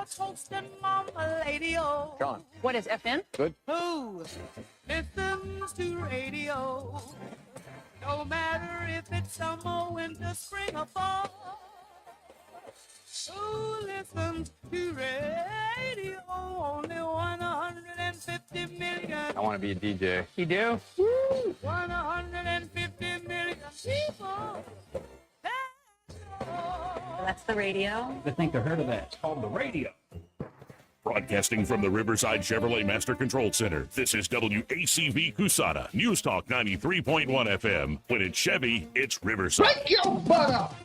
just hosting Mama Lady-O. John. What is FM? Good. Who listens to radio? No matter if it's summer, winter, spring, or fall. Who listens to radio? Only 150 million. I want to be a DJ. You do? Woo! 150 million people. That's the radio. I think I've heard of that. It's called the radio. Broadcasting from the Riverside Chevrolet Master Control Center, this is WACV Cusana, News Talk 93.1 FM. When it's Chevy, it's Riverside. Break your butt up!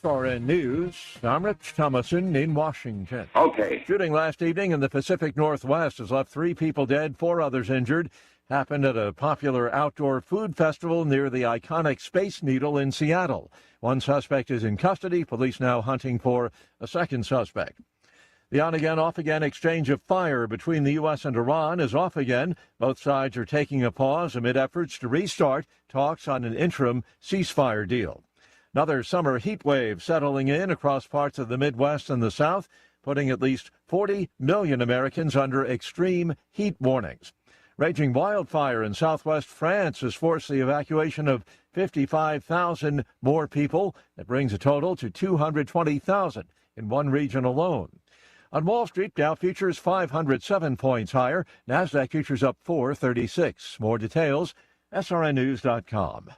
SRN News, I'm Rich Thomason in Washington. Okay. Shooting last evening in the Pacific Northwest has left 3 people dead, 4 others injured. Happened at a popular outdoor food festival near the iconic Space Needle in Seattle. 1 suspect is in custody. Police now hunting for a second suspect. The on-again, off-again exchange of fire between the U.S. and Iran is off again. Both sides are taking a pause amid efforts to restart talks on an interim ceasefire deal. Another summer heat wave settling in across parts of the Midwest and the South, putting at least 40 million Americans under extreme heat warnings. Raging wildfire in southwest France has forced the evacuation of 55,000 more people. That brings a total to 220,000 in one region alone. On Wall Street, Dow futures 507 points higher. NASDAQ futures up 436. More details, srnnews.com.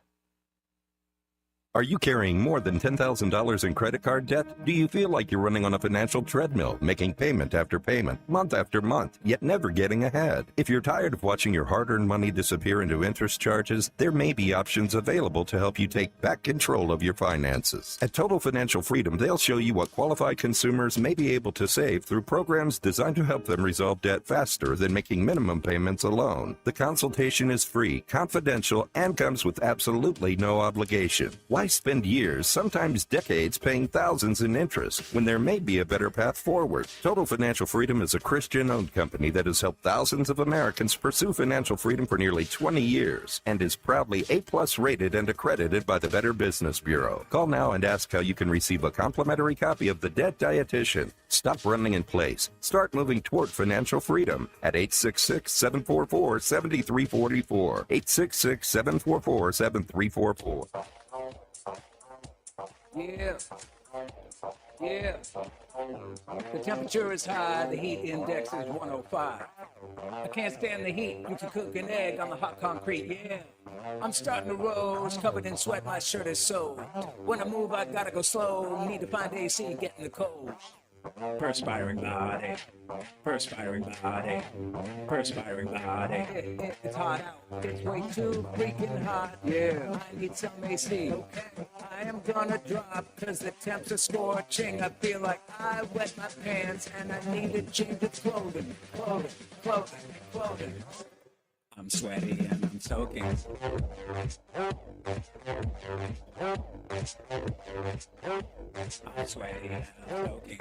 Are you carrying more than $10,000 in credit card debt? Do you feel like you're running on a financial treadmill, making payment after payment, month after month, yet never getting ahead? If you're tired of watching your hard-earned money disappear into interest charges, there may be options available to help you take back control of your finances. At Total Financial Freedom, they'll show you what qualified consumers may be able to save through programs designed to help them resolve debt faster than making minimum payments alone. The consultation is free, confidential, and comes with absolutely no obligation. Why spend years, sometimes decades, paying thousands in interest when there may be a better path forward? Total Financial Freedom is a Christian-owned company that has helped thousands of Americans pursue financial freedom for nearly 20 years and is proudly A+ rated and accredited by the Better Business Bureau. Call now and ask how you can receive a complimentary copy of The Debt Dietitian. Stop running in place. Start moving toward financial freedom at 866-744-7344. 866-744-7344. Yeah. The temperature is high, the heat index is 105. I can't stand the heat, you can cook an egg on the hot concrete, yeah. I'm starting to roast, covered in sweat, my shirt is soaked. When I move, I gotta go slow, need to find AC, get in the cold. Perspiring body, perspiring body, perspiring body. It's hot out, it's way too freaking hot. Yeah, I need some AC. Okay, I am gonna drop, cause the temps are scorching. I feel like I wet my pants and I need a change of clothing. I'm sweaty and I'm soaking. I'm sweaty and I'm soaking.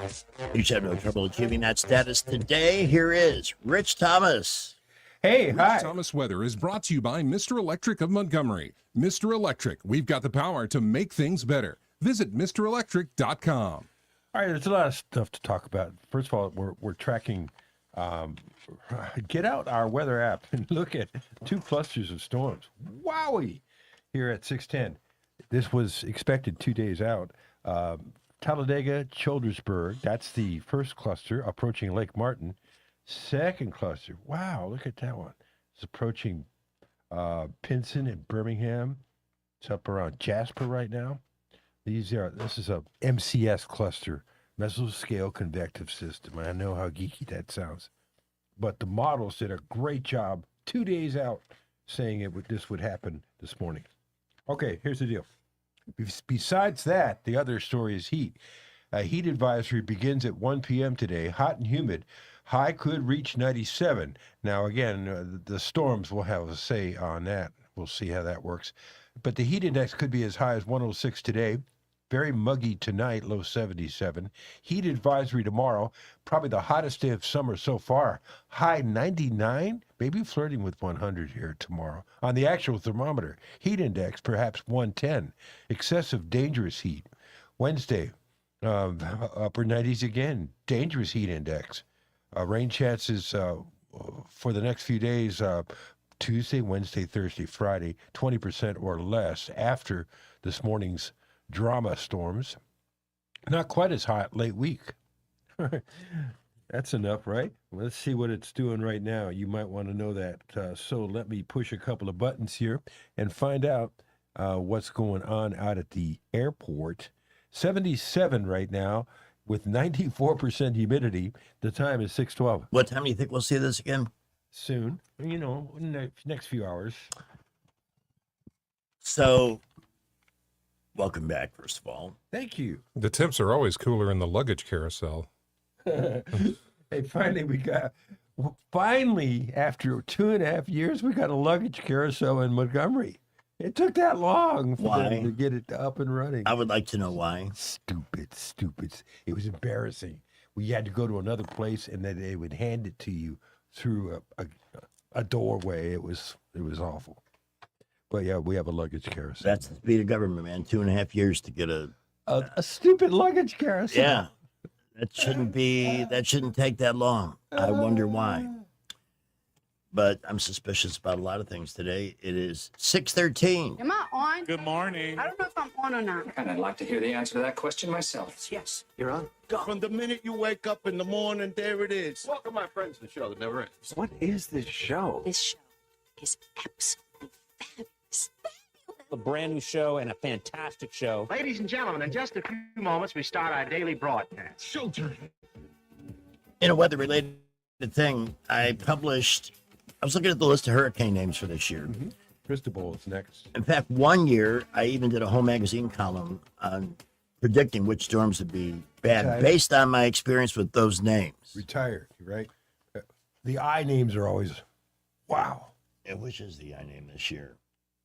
You should have no trouble achieving that status today. Here is Rich Thomas. Hey, hi. Rich Thomas Weather is brought to you by Mr. Electric of Montgomery. Mr. Electric, we've got the power to make things better. Visit MrElectric.com. All right, there's a lot of stuff to talk about. First of all, we're tracking. Get out our weather app and look at 2 clusters of storms. Wowie! Here at 6:10. This was expected 2 days out. Talladega, Childersburg, that's the first cluster approaching Lake Martin. Second cluster, wow, look at that one. It's approaching Pinson and Birmingham. It's up around Jasper right now. This is a MCS cluster, mesoscale convective system. I know how geeky that sounds. But the models did a great job 2 days out saying this would happen this morning. Okay, here's the deal. Besides that, the other story is heat. A heat advisory begins at 1 p.m. today, hot and humid. High could reach 97. Now, again, the storms will have a say on that. We'll see how that works. But the heat index could be as high as 106 today. Very muggy tonight, low 77. Heat advisory tomorrow, probably the hottest day of summer so far. High 99, maybe flirting with 100 here tomorrow. On the actual thermometer, heat index perhaps 110. Excessive dangerous heat. Wednesday, Upper 90s again. Dangerous heat index. Rain chances for the next few days, Tuesday, Wednesday, Thursday, Friday, 20% or less after this morning's drama storms. Not quite as hot late week. That's enough, right? Let's see what it's doing right now. You might want to know that. So let me push a couple of buttons here and find out what's going on out at the airport. 77 right now with 94% humidity. The time is 6:12. What time do you think we'll see this again? Soon, in the next few hours. So, welcome back, first of all. Thank you. The temps are always cooler in the luggage carousel. Hey, finally, after 2.5 years, we got a luggage carousel in Montgomery. It took that long for them to get it up and running. I would like to know why. Stupid. It was embarrassing. We had to go to another place, and then they would hand it to you through a doorway. It was awful. But yeah, we have a luggage carousel. That's the speed of government, man. 2.5 years to get a stupid luggage carousel. Yeah. That shouldn't take that long. I wonder why. But I'm suspicious about a lot of things today. It is 6:13. Am I on? Good morning. I don't know if I'm on or not. And I'd like to hear the answer to that question myself. Yes. You're on. From the minute you wake up in the morning, there it is. Welcome, my friends, to the show that never ends. What is this show? This show is absolutely fabulous. A brand new show and a fantastic show. Ladies and gentlemen, in just a few moments, we start our daily broadcast. Showtime. In a weather-related thing, I was looking at the list of hurricane names for this year. Mm-hmm. Cristobal is next. In fact, one year, I even did a Home Magazine column on predicting which storms would be bad based on my experience with those names. Retired, right? The I names are always, wow. Yeah, which is the I name this year?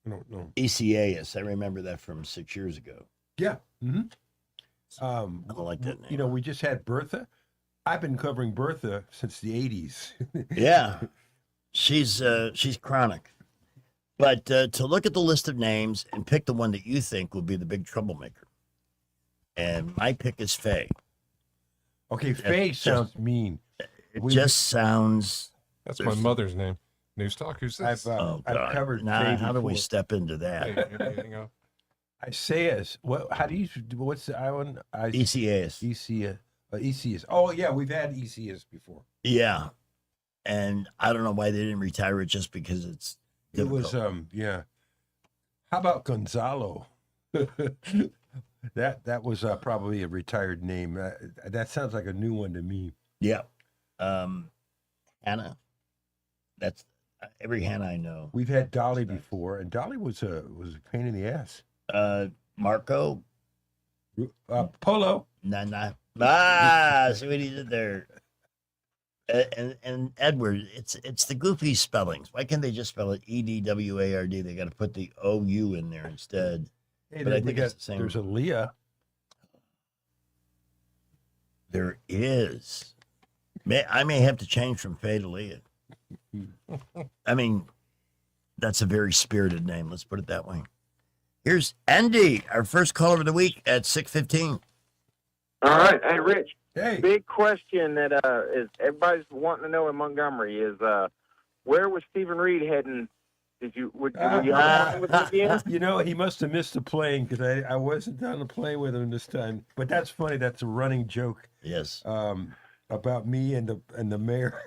I don't know. ECAS. I remember that from 6 years ago. Yeah. Mm-hmm. I don't like that name. You know, we just had Bertha. I've been covering Bertha since the 80s. Yeah. She's chronic. But to look at the list of names and pick the one that you think will be the big troublemaker. And my pick is Faye. Okay, Faye sounds mean. It just sounds... That's my mother's name. News Talk, who's this? I've covered now, Faye how do we before. step into that? Hang on. Isaias. How do you, what's the island? ECAS. ECAS. Oh, yeah, we've had ECAS before. Yeah. And I don't know why they didn't retire it just because it's difficult. It was, yeah. How about Gonzalo? That was probably a retired name. That sounds like a new one to me. Yeah. Hannah. That's every Hannah I know. We've had Dolly before, and Dolly was a pain in the ass. Marco. Polo. Nah. See what he did there. And Edward, it's the goofy spellings. Why can't they just spell it EDWARD? They got to put the OU in there instead. Hey, but I think it's the same. There's a Leah. There is. I may have to change from Faye to Leah. I mean, that's a very spirited name. Let's put it that way. Here's Andy, our first caller of the week at 6:15. All right. Hey, Rich. Hey. Big question that is everybody's wanting to know in Montgomery is where was Stephen Reed heading? Would you with him again? You know, he must have missed the plane because I wasn't on the plane with him this time. But that's funny. That's a running joke. Yes. About me and the mayor.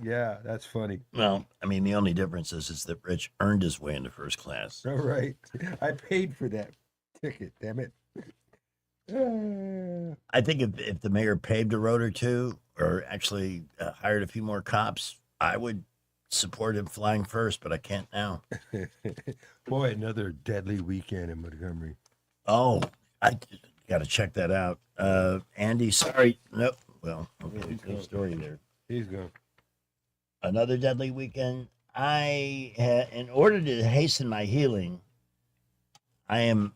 Yeah, that's funny. Well, I mean, the only difference is that Rich earned his way into first class. All right. I paid for that ticket, damn it. I think if the mayor paved a road or two or actually hired a few more cops, I would support him flying first, but I can't now. Boy, another deadly weekend in Montgomery. Oh, I got to check that out. Andy, sorry. Nope. Well, okay, good story there. He's gone. Another deadly weekend. In order to hasten my healing, I am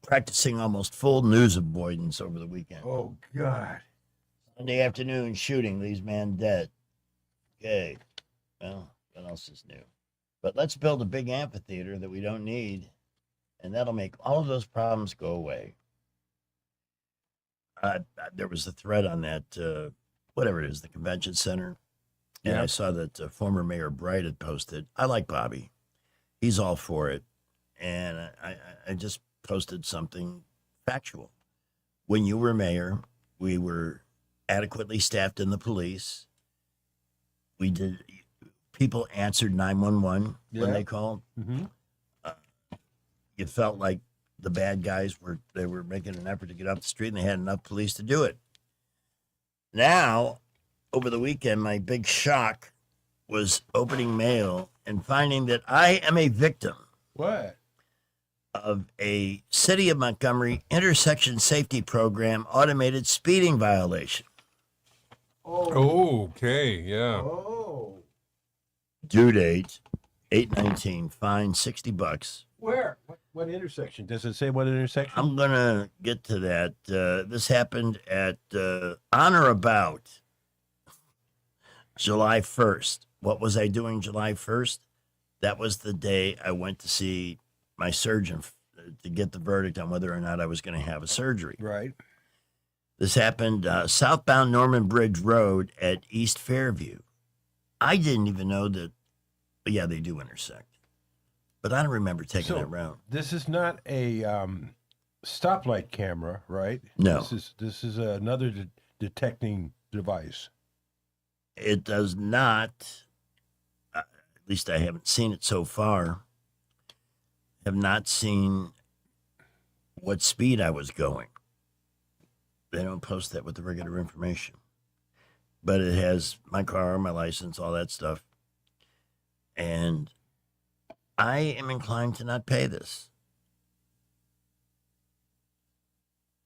practicing almost full news avoidance over the weekend. Oh, God. Sunday afternoon shooting leaves man dead. Okay. Well, what else is new? But let's build a big amphitheater that we don't need, and that'll make all of those problems go away. there was a thread on that, whatever it is, the convention center. And I saw that former Mayor Bright had posted, I like Bobby. He's all for it. And I just posted something factual. When you were mayor, we were adequately staffed in the police. People answered 911 when they called. Mm-hmm. You felt like the bad guys were making an effort to get off the street, and they had enough police to do it. Now, over the weekend, my big shock was opening mail and finding that I am a victim. What? Of a City of Montgomery intersection safety program automated speeding violation. Oh, okay, yeah. Due date 8/19, fine $60. Where? What intersection? Does it say what intersection? I'm gonna get to that. This happened at on or about July 1st. What was I doing July 1st? That was the day I went to see my surgeon to get the verdict on whether or not I was going to have a surgery. Right. This happened southbound Norman Bridge Road at East Fairview. I didn't even know that. Yeah, they do intersect, but I don't remember taking that route. This is not a stoplight camera, right? No. This is another detecting device. It does not. At least I haven't seen it so far. Have not seen what speed I was going. They don't post that with the regular information. But it has my car, my license, all that stuff. And I am inclined to not pay this.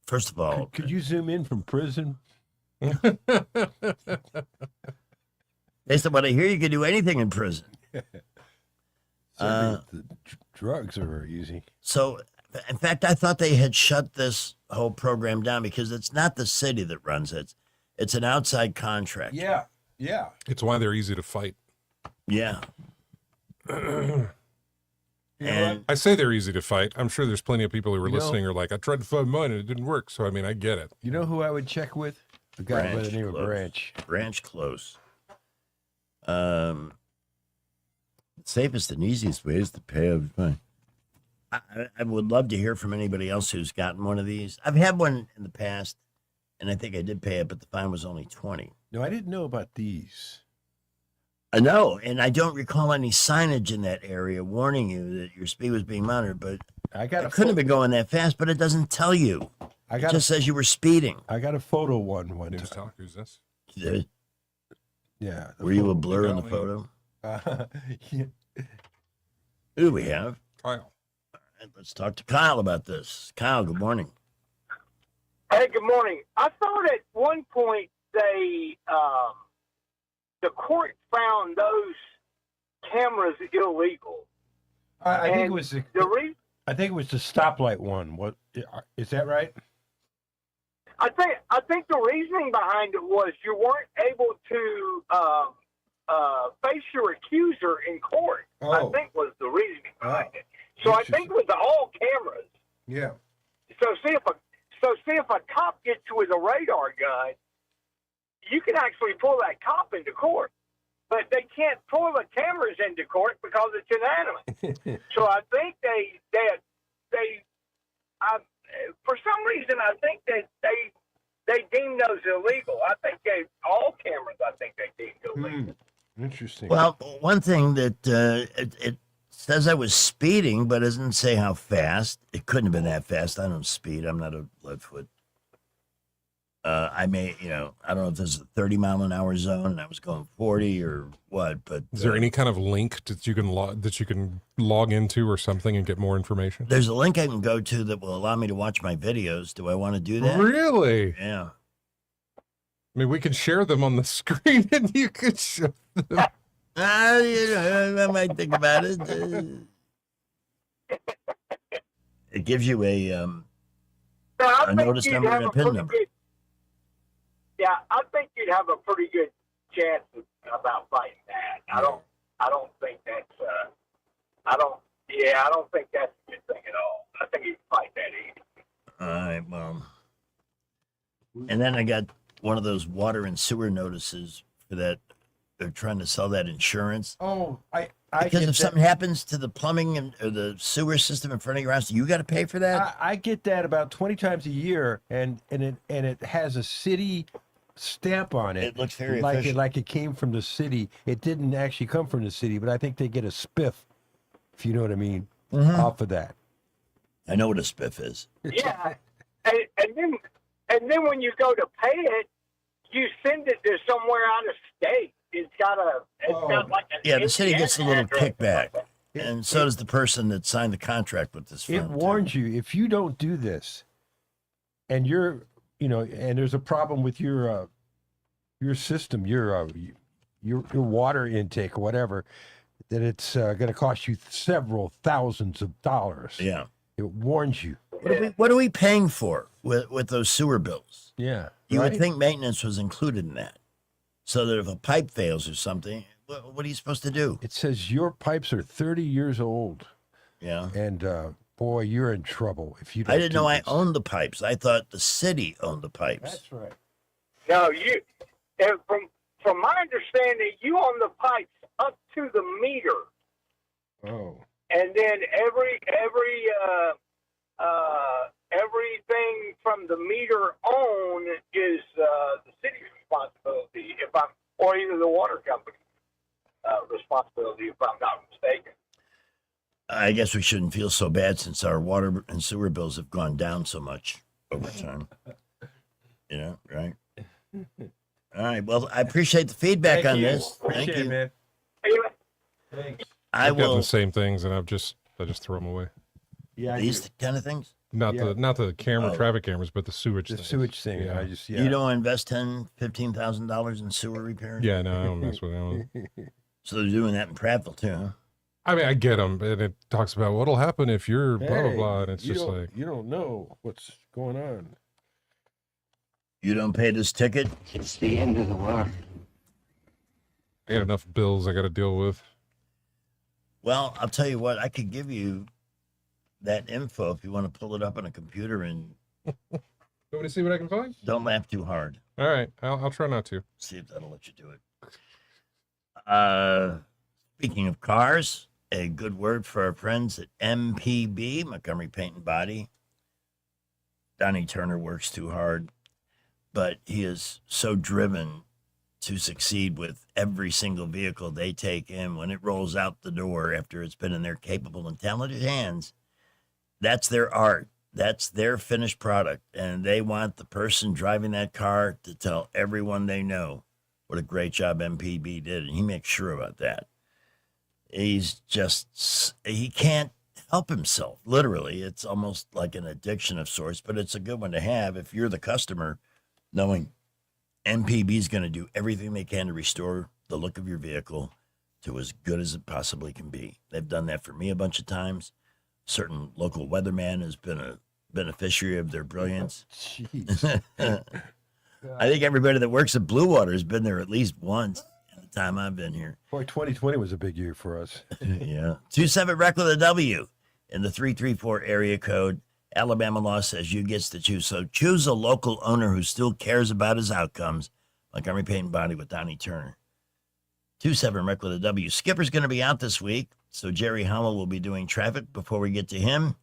First of all, could you zoom in from prison? Based on what I hear, you can do anything in prison. The drugs are very easy. So, in fact, I thought they had shut this whole program down because it's not the city that runs it. It's an outside contract. Yeah. It's why they're easy to fight. Yeah. And I say they're easy to fight. I'm sure there's plenty of people who are listening who are like, I tried to find mine and it didn't work. So, I mean, I get it. You know who I would check with? The guy by the name of Branch. Branch Close. Safest and easiest way is to pay a fine. I would love to hear from anybody else who's gotten one of these. I've had one in the past, and I think I did pay it, but the fine was only $20. No, I didn't know about these. I know, and I don't recall any signage in that area warning you that your speed was being monitored, but I couldn't have been going that fast, but it doesn't tell you. It just says you were speeding. I got a photo one News time. Talk, who's this? Yeah. Were you a blur in the photo? Yeah. Who do we have? Kyle. All right, let's talk to Kyle about this. Kyle, good morning. Hey, good morning. I thought at one point the court found those cameras illegal. I think it was I think it was the stoplight one. What is that right? I think the reasoning behind it was you weren't able to face your accuser in court. I think was the reasoning behind it. So I think it was all cameras. Yeah. So see if a cop gets you with a radar gun, you can actually pull that cop into court. But they can't pull the cameras into court because it's inanimate. So I think they for some reason I think that they deem those illegal. I think all cameras I think they deemed illegal. Interesting. Well, one thing that it says I was speeding, but it doesn't say how fast. It couldn't have been that fast. I don't speed. I'm not a leadfoot. I may, I don't know if this is a 30-mile-an-hour zone and I was going 40 or what, but is there any kind of link that you can log into or something and get more information? There's a link I can go to that will allow me to watch my videos. Do I want to do that? Really? Yeah. I mean, we could share them on the screen and you could show them. I might think about it. It gives you a notice number and a PIN number. Yeah, I think you'd have a pretty good chance about fighting that. I don't think that's I don't think that's a good thing at all. I think you'd fight that easy. All right, well, And then I got one of those water and sewer notices for that. They're trying to sell that insurance. Oh, I Because get if something happens to the plumbing or the sewer system in front of your house, you got to pay for that. I get that about 20 times a year, and it has a city stamp on it. It looks very like official. like it came from the city. It didn't actually come from the city, but I think they get a spiff, if you know what I mean, off of that. I know what a spiff is. Yeah, and then when you go to pay it, you send it to somewhere out of state. It's got like an Yeah, the city gets a little address. kickback, and so does the person that signed the contract with this firm. It warns you if you don't do this, and and there's a problem with your system, your water intake or whatever, that it's going to cost you several thousands of dollars. Yeah, it warns you. What are we paying for with those sewer bills? Yeah, you right? would think maintenance was included in that, so that if a pipe fails or something, what are you supposed to do? It says your pipes are 30 years old. Yeah, and boy, you're in trouble if you don't. I didn't do know this. I owned the pipes. I thought the city owned the pipes. That's right. No, from my understanding, you own the pipes up to the meter, Oh. and then everything from the meter on is the city's responsibility, or either the water company responsibility, if I'm not mistaken. I guess we shouldn't feel so bad since our water and sewer bills have gone down so much over time. Right? All right. Well, I appreciate the feedback on this. Thank you, man. Thanks. I've gotten the same things, and I just throw them away. Yeah, These kind of things. Not the traffic cameras, but the sewage. The things. sewage thing. Yeah. You don't invest $10,000-$15,000 in sewer repairs. Yeah, no, I don't mess with that one. So they're doing that in Prattville too, huh? I mean, I get them, and it talks about what'll happen if you're blah blah blah, and it's you just don't- like you don't know what's going on. You don't pay this ticket. It's the end of the world. I got enough bills I got to deal with. Well, I'll tell you what. I could give you that info if you want to pull it up on a computer and You want me to see what I can find? don't laugh too hard. All right, I'll try not to. See if that'll let you do it. Speaking of cars, a good word for our friends at MPB, Montgomery Paint and Body. Donnie Turner works too hard, but he is so driven to succeed with every single vehicle they take in. When it rolls out the door after it's been in their capable and talented hands, that's their art. That's their finished product. And they want the person driving that car to tell everyone they know what a great job MPB did. And he makes sure about that. He can't help himself. Literally, it's almost like an addiction of sorts, but it's a good one to have if you're the customer, knowing MPB is going to do everything they can to restore the look of your vehicle to as good as it possibly can be. They've done that for me a bunch of times. A certain local weatherman has been a beneficiary of their brilliance. Jeez. I think everybody that works at Blue Water has been there at least once in the time I've been here. Boy, 2020 was a big year for us. Yeah. 27 Rec with a W in the 334 area code. Alabama law says you gets to choose. So choose a local owner who still cares about his outcomes. Montgomery Paint and Body with Donnie Turner. 27 Rec with a W. Skipper's going to be out this week, so Jerry Hummel will be doing traffic. Before we get to him,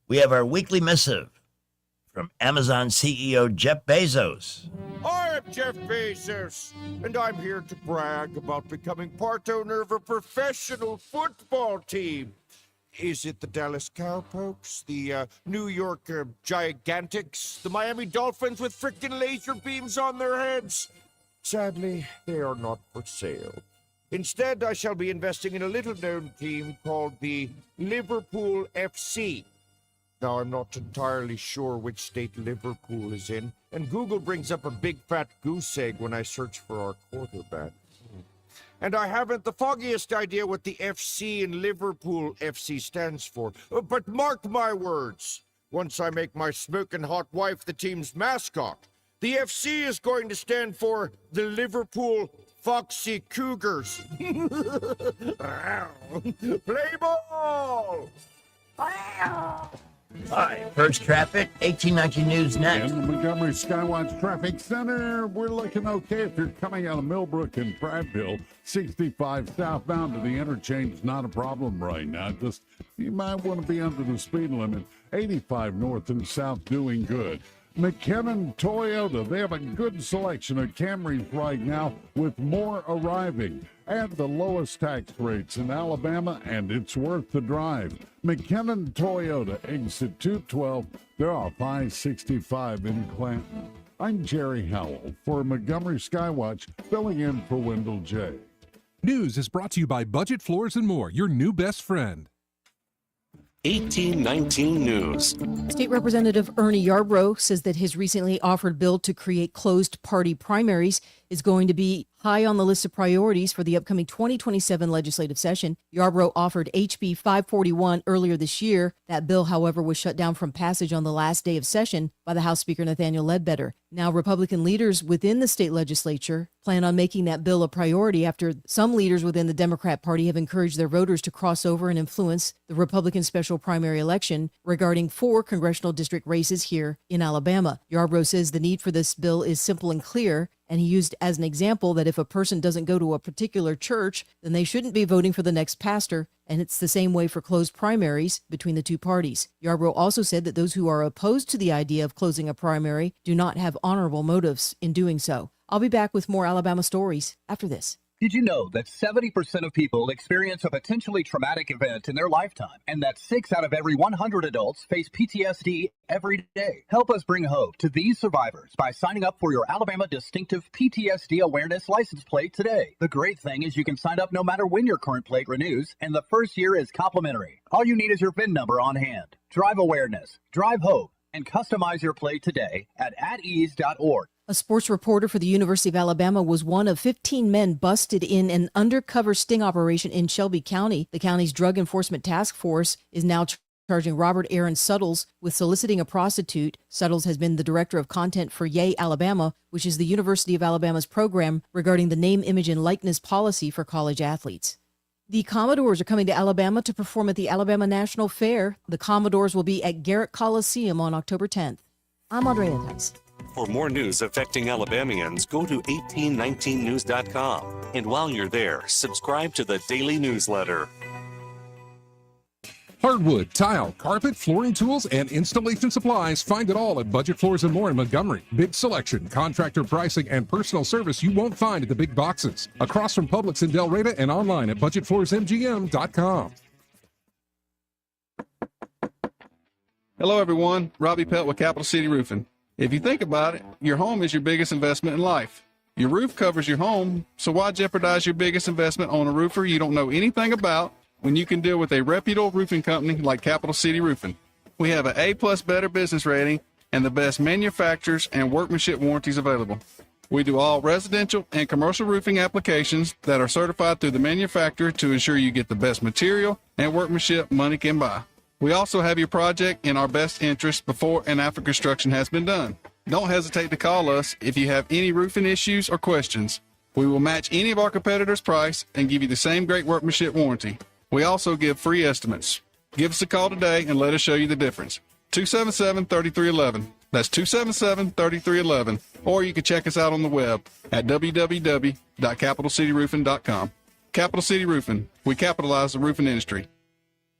we have our weekly missive from Amazon CEO Jeff Bezos. I am Jeff Bezos, and I'm here to brag about becoming part owner of a professional football team. Is it the Dallas Cowpokes, the New York Gigantics, the Miami Dolphins with frickin' laser beams on their heads? Sadly, they are not for sale. Instead, I shall be investing in a little-known team called the Liverpool FC. Now, I'm not entirely sure which state Liverpool is in, and Google brings up a big fat goose egg when I search for our quarterback. And I haven't the foggiest idea what the FC in Liverpool FC stands for. But mark my words, once I make my smoking hot wife the team's mascot, the FC is going to stand for the Liverpool Foxy Cougars. Play ball! All right, first traffic, 1819 News next. In the Montgomery Skywatch Traffic Center, we're looking okay if you're coming out of Millbrook and Prattville. 65 southbound to the interchange, not a problem right now. Just, you might want to be under the speed limit. 85 north and south doing good. McKinnon Toyota, they have a good selection of Camrys right now with more arriving and the lowest tax rates in Alabama, and it's worth the drive. McKinnon Toyota, exit 212, they're off I-65 in Clanton. I'm Jerry Howell for Montgomery Skywatch, filling in for Wendell J. News is brought to you by Budget Floors and More, your new best friend. 1819 News. State Representative Ernie Yarbrough says that his recently offered bill to create closed party primaries is going to be high on the list of priorities for the upcoming 2027 legislative session. Yarbrough offered HB 541 earlier this year. That bill, however, was shut down from passage on the last day of session by the House Speaker Nathaniel Ledbetter. Now, Republican leaders within the state legislature plan on making that bill a priority after some leaders within the Democrat Party have encouraged their voters to cross over and influence the Republican special primary election regarding 4 congressional district races here in Alabama. Yarbrough says the need for this bill is simple and clear, and he used as an example that if a person doesn't go to a particular church, then they shouldn't be voting for the next pastor, and it's the same way for closed primaries between the two parties. Yarbrough also said that those who are opposed to the idea of closing a primary do not have honorable motives in doing so. I'll be back with more Alabama stories after this. Did you know that 70% of people experience a potentially traumatic event in their lifetime, and that 6 out of every 100 adults face PTSD every day? Help us bring hope to these survivors by signing up for your Alabama Distinctive PTSD Awareness license plate today. The great thing is you can sign up no matter when your current plate renews, and the first year is complimentary. All you need is your VIN number on hand. Drive awareness, drive hope, and customize your plate today at atease.org. A sports reporter for the University of Alabama was one of 15 men busted in an undercover sting operation in Shelby County. The county's Drug Enforcement Task Force is now charging Robert Aaron Suttles with soliciting a prostitute. Suttles has been the director of content for Yay Alabama, which is the University of Alabama's program regarding the name, image, and likeness policy for college athletes. The Commodores are coming to Alabama to perform at the Alabama National Fair. The Commodores will be at Garrett Coliseum on October 10th. I'm Andrea Tice. For more news affecting Alabamians, go to 1819news.com. And while you're there, subscribe to the daily newsletter. Hardwood, tile, carpet, flooring tools, and installation supplies. Find it all at Budget Floors and More in Montgomery. Big selection, contractor pricing, and personal service you won't find at the big boxes. Across from Publix in Del Reyta and online at budgetfloorsmgm.com. Hello, everyone. Robbie Pelt with Capital City Roofing. If you think about it, your home is your biggest investment in life. Your roof covers your home, so why jeopardize your biggest investment on a roofer you don't know anything about when you can deal with a reputable roofing company like Capital City Roofing? We have an A+ Better Business rating and the best manufacturers and workmanship warranties available. We do all residential and commercial roofing applications that are certified through the manufacturer to ensure you get the best material and workmanship money can buy. We also have your project in our best interest before and after construction has been done. Don't hesitate to call us if you have any roofing issues or questions. We will match any of our competitors' price and give you the same great workmanship warranty. We also give free estimates. Give us a call today and let us show you the difference. 277-3311. That's 277-3311. Or you can check us out on the web at www.capitalcityroofing.com. Capital City Roofing. We capitalize the roofing industry.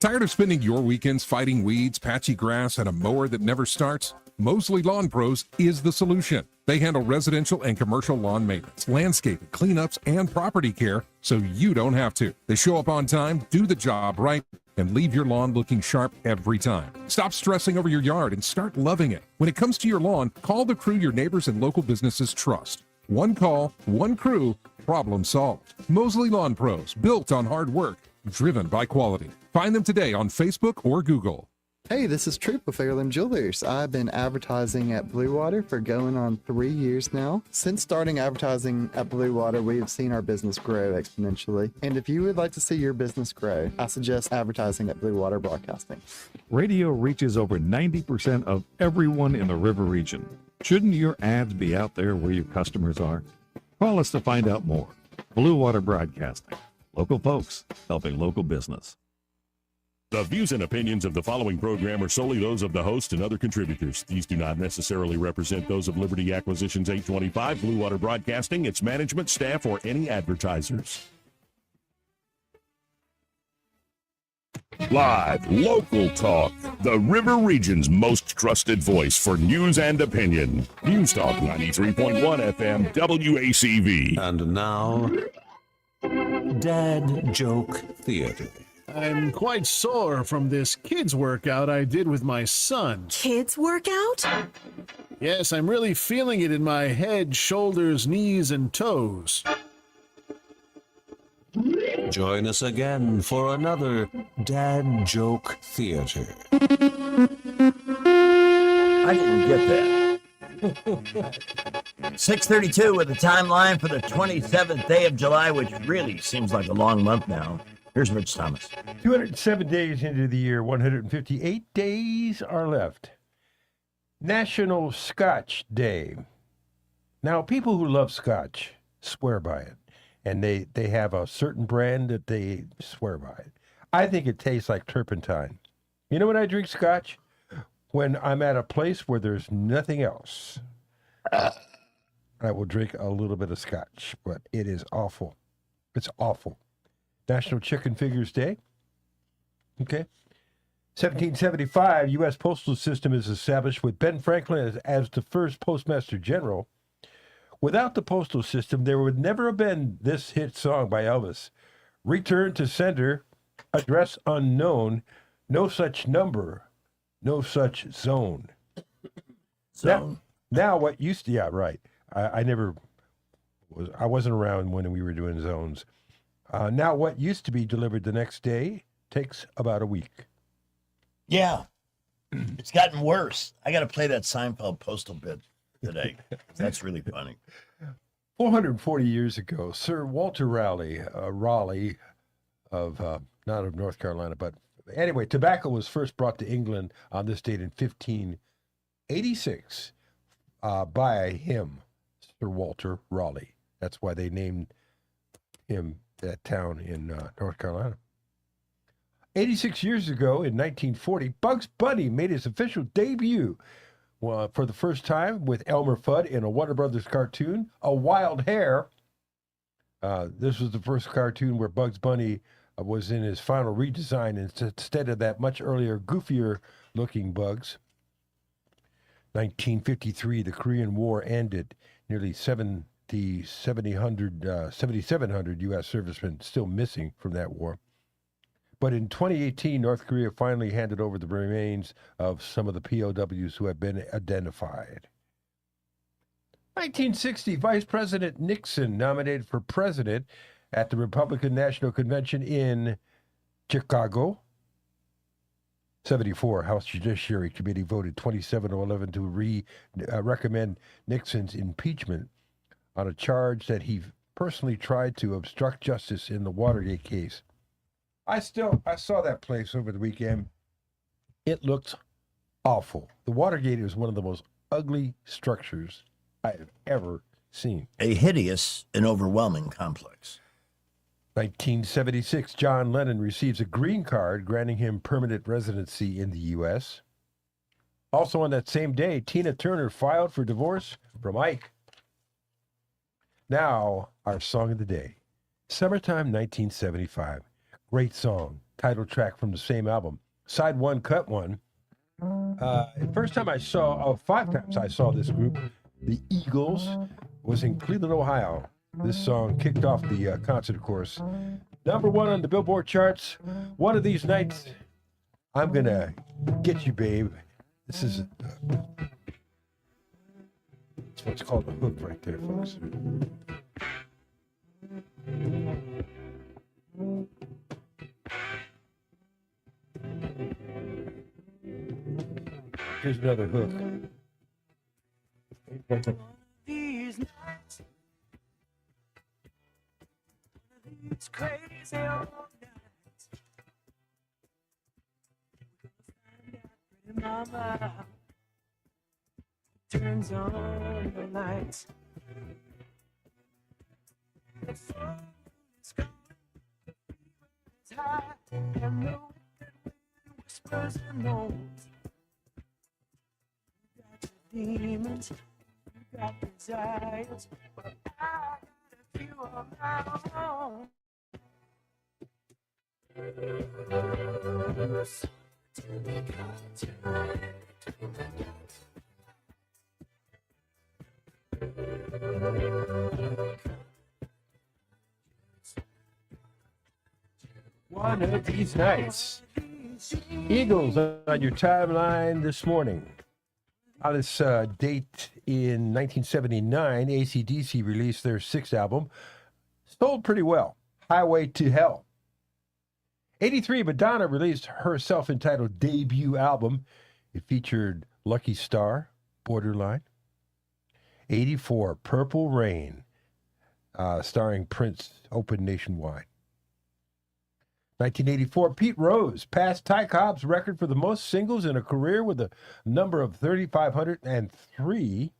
Tired of spending your weekends fighting weeds, patchy grass, and a mower that never starts? Mosley Lawn Pros is the solution. They handle residential and commercial lawn maintenance, landscaping, cleanups, and property care so you don't have to. They show up on time, do the job right, and leave your lawn looking sharp every time. Stop stressing over your yard and start loving it. When it comes to your lawn, call the crew your neighbors and local businesses trust. One call, one crew, problem solved. Mosley Lawn Pros, built on hard work, driven by quality. Find them today on Facebook or Google. Hey, this is Troop with Heirloom Jewelers. I've been advertising at Blue Water for going on 3 years now. Since starting advertising at Blue Water, we have seen our business grow exponentially. And if you would like to see your business grow, I suggest advertising at Blue Water Broadcasting. Radio reaches over 90% of everyone in the river region. Shouldn't your ads be out there where your customers are? Call us to find out more. Blue Water Broadcasting. Local folks helping local business. The views and opinions of the following program are solely those of the host and other contributors. These do not necessarily represent those of Liberty Acquisitions 825, Blue Water Broadcasting, its management, staff, or any advertisers. Live, local talk. The River Region's most trusted voice for news and opinion. News Talk 93.1 FM, WACV. And now, Dad Joke Theater. I'm quite sore from this kids workout I did with my son. Kids workout? Yes, I'm really feeling it in my head, shoulders, knees, and toes. Join us again for another Dad Joke Theater. I didn't get that. 6:32 with the timeline for the 27th day of July, which really seems like a long month now. Here's Rich Thomas. 207 days into the year, 158 days are left. National Scotch Day. Now, people who love Scotch swear by it, and they have a certain brand that they swear by. I think it tastes like turpentine. You know when I drink Scotch? When I'm at a place where there's nothing else, I will drink a little bit of Scotch, but it is awful. It's awful. National Chicken Fingers Day. Okay. 1775, U.S. Postal System is established with Ben Franklin as the first Postmaster General. Without the postal system, there would never have been this hit song by Elvis. Return to sender, address unknown, no such number, no such zone. Now what used to, yeah, right. I wasn't around when we were doing zones. Now, what used to be delivered the next day takes about a week. Yeah. It's gotten worse. I got to play that Seinfeld postal bit today. That's really funny. 440 years ago, Sir Walter Raleigh of, not of North Carolina, but anyway, tobacco was first brought to England on this date in 1586 by him, Sir Walter Raleigh. That's why they named him that town in North Carolina. 86 years ago, in 1940, Bugs Bunny made his official debut for the first time with Elmer Fudd in a Warner Brothers cartoon, A Wild Hare. This was the first cartoon where Bugs Bunny was in his final redesign instead of that much earlier, goofier-looking Bugs. 1953, the Korean War ended. Nearly 7,700 U.S. servicemen still missing from that war. But in 2018, North Korea finally handed over the remains of some of the POWs who have been identified. 1960, Vice President Nixon nominated for president at the Republican National Convention in Chicago. 74, House Judiciary Committee voted 27-11 to recommend Nixon's impeachment on a charge that he personally tried to obstruct justice in the Watergate case. I saw that place over the weekend. It looked awful. The Watergate is one of the most ugly structures I have ever seen. A hideous and overwhelming complex. 1976, John Lennon receives a green card granting him permanent residency in the U.S. Also on that same day, Tina Turner filed for divorce from Ike. Now, our song of the day. Summertime 1975. Great song. Title track from the same album. Side one, cut one. First time I saw, 5 times I saw this group, the Eagles, was in Cleveland, Ohio. This song kicked off the concert course. Number 1 on the Billboard charts. One of these nights, I'm going to get you, babe. This is it's what's called a hook right there, folks. Here's another hook. These nights, it's crazy all night. Pretty mama turns on the lights. The sun is gone, the fever is high, and the wicked whispers and moans. You got your demons, you got desires, but I got a few of my own. One of these nights. Eagles on your timeline this morning. On this date in 1979, AC/DC released their sixth album. Sold pretty well. Highway to Hell. 83, Madonna released her self-entitled debut album. It featured Lucky Star, Borderline. 84, Purple Rain, starring Prince, opened nationwide. 1984, Pete Rose passed Ty Cobb's record for the most singles in a career with a number of 3,503.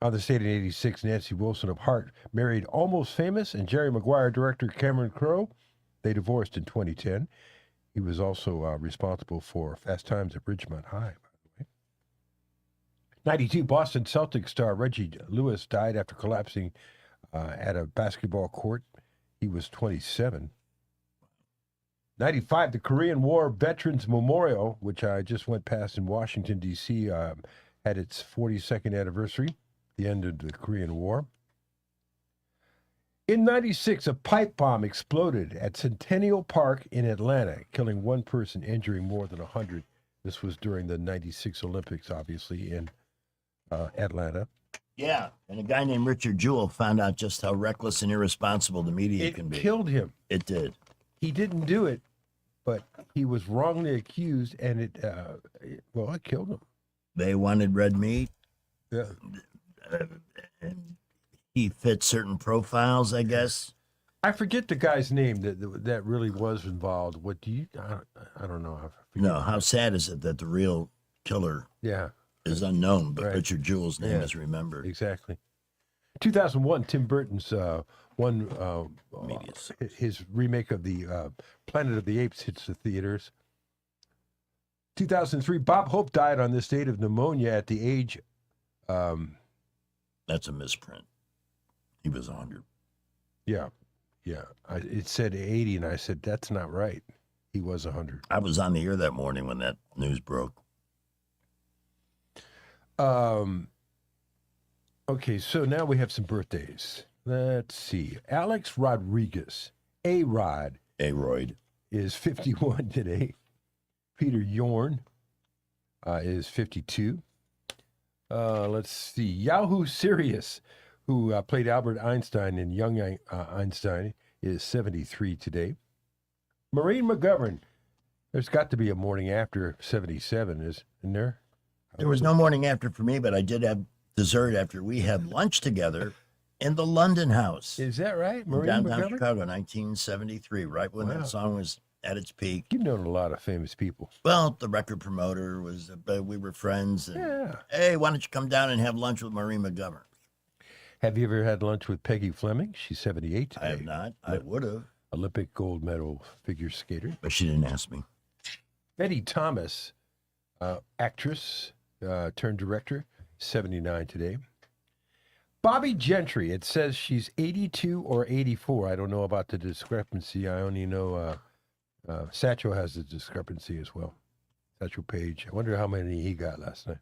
On the state in 86, Nancy Wilson of Heart married Almost Famous and Jerry Maguire director Cameron Crowe. They divorced in 2010. He was also responsible for Fast Times at Ridgemont High, by the way. 92, Boston Celtics star Reggie Lewis died after collapsing at a basketball court. He was 27. 95, the Korean War Veterans Memorial, which I just went past in Washington, D.C., had its 42nd anniversary, the end of the Korean War. In 96, a pipe bomb exploded at Centennial Park in Atlanta, killing one person, injuring more than 100. This was during the 96 Olympics, obviously, in Atlanta. Yeah, and a guy named Richard Jewell found out just how reckless and irresponsible the media can be. It killed him. It did. He didn't do it, but he was wrongly accused, and it killed him. They wanted red meat. Yeah. And he fit certain profiles, I guess. I forget the guy's name that really was involved. What do you? I don't know. No, how sad is it that the real killer is unknown, but Richard Jewell's name is remembered. Exactly. 2001, Tim Burton's his remake of the Planet of the Apes hits the theaters. 2003, Bob Hope died on this date of pneumonia at the age. That's a misprint. He was 100. Yeah. It said 80, and I said, that's not right. He was 100. I was on the air that morning when that news broke. Okay, so now we have some birthdays. Let's see. Alex Rodriguez, A-Rod. A-Royd. Is 51 today. Peter Yorn is 52. Let's see. Yahoo Serious, who played Albert Einstein in Young Einstein, is 73 today. Maureen McGovern, there's got to be a morning after 77, isn't there? There was no morning after for me, but I did have dessert after we had lunch together in the London House. Is that right? Maureen downtown McGovern? Chicago, 1973, right when that song was at its peak. You've known a lot of famous people. Well, the record promoter was, we were friends. And, hey, why don't you come down and have lunch with Maureen McGovern? Have you ever had lunch with Peggy Fleming? She's 78 today. I have not. I would have. Olympic gold medal figure skater. But she didn't ask me. Betty Thomas, actress turned director, 79 today. Bobby Gentry, it says she's 82 or 84. I don't know about the discrepancy. I only know Satchel has the discrepancy as well. Satchel Paige. I wonder how many he got last night.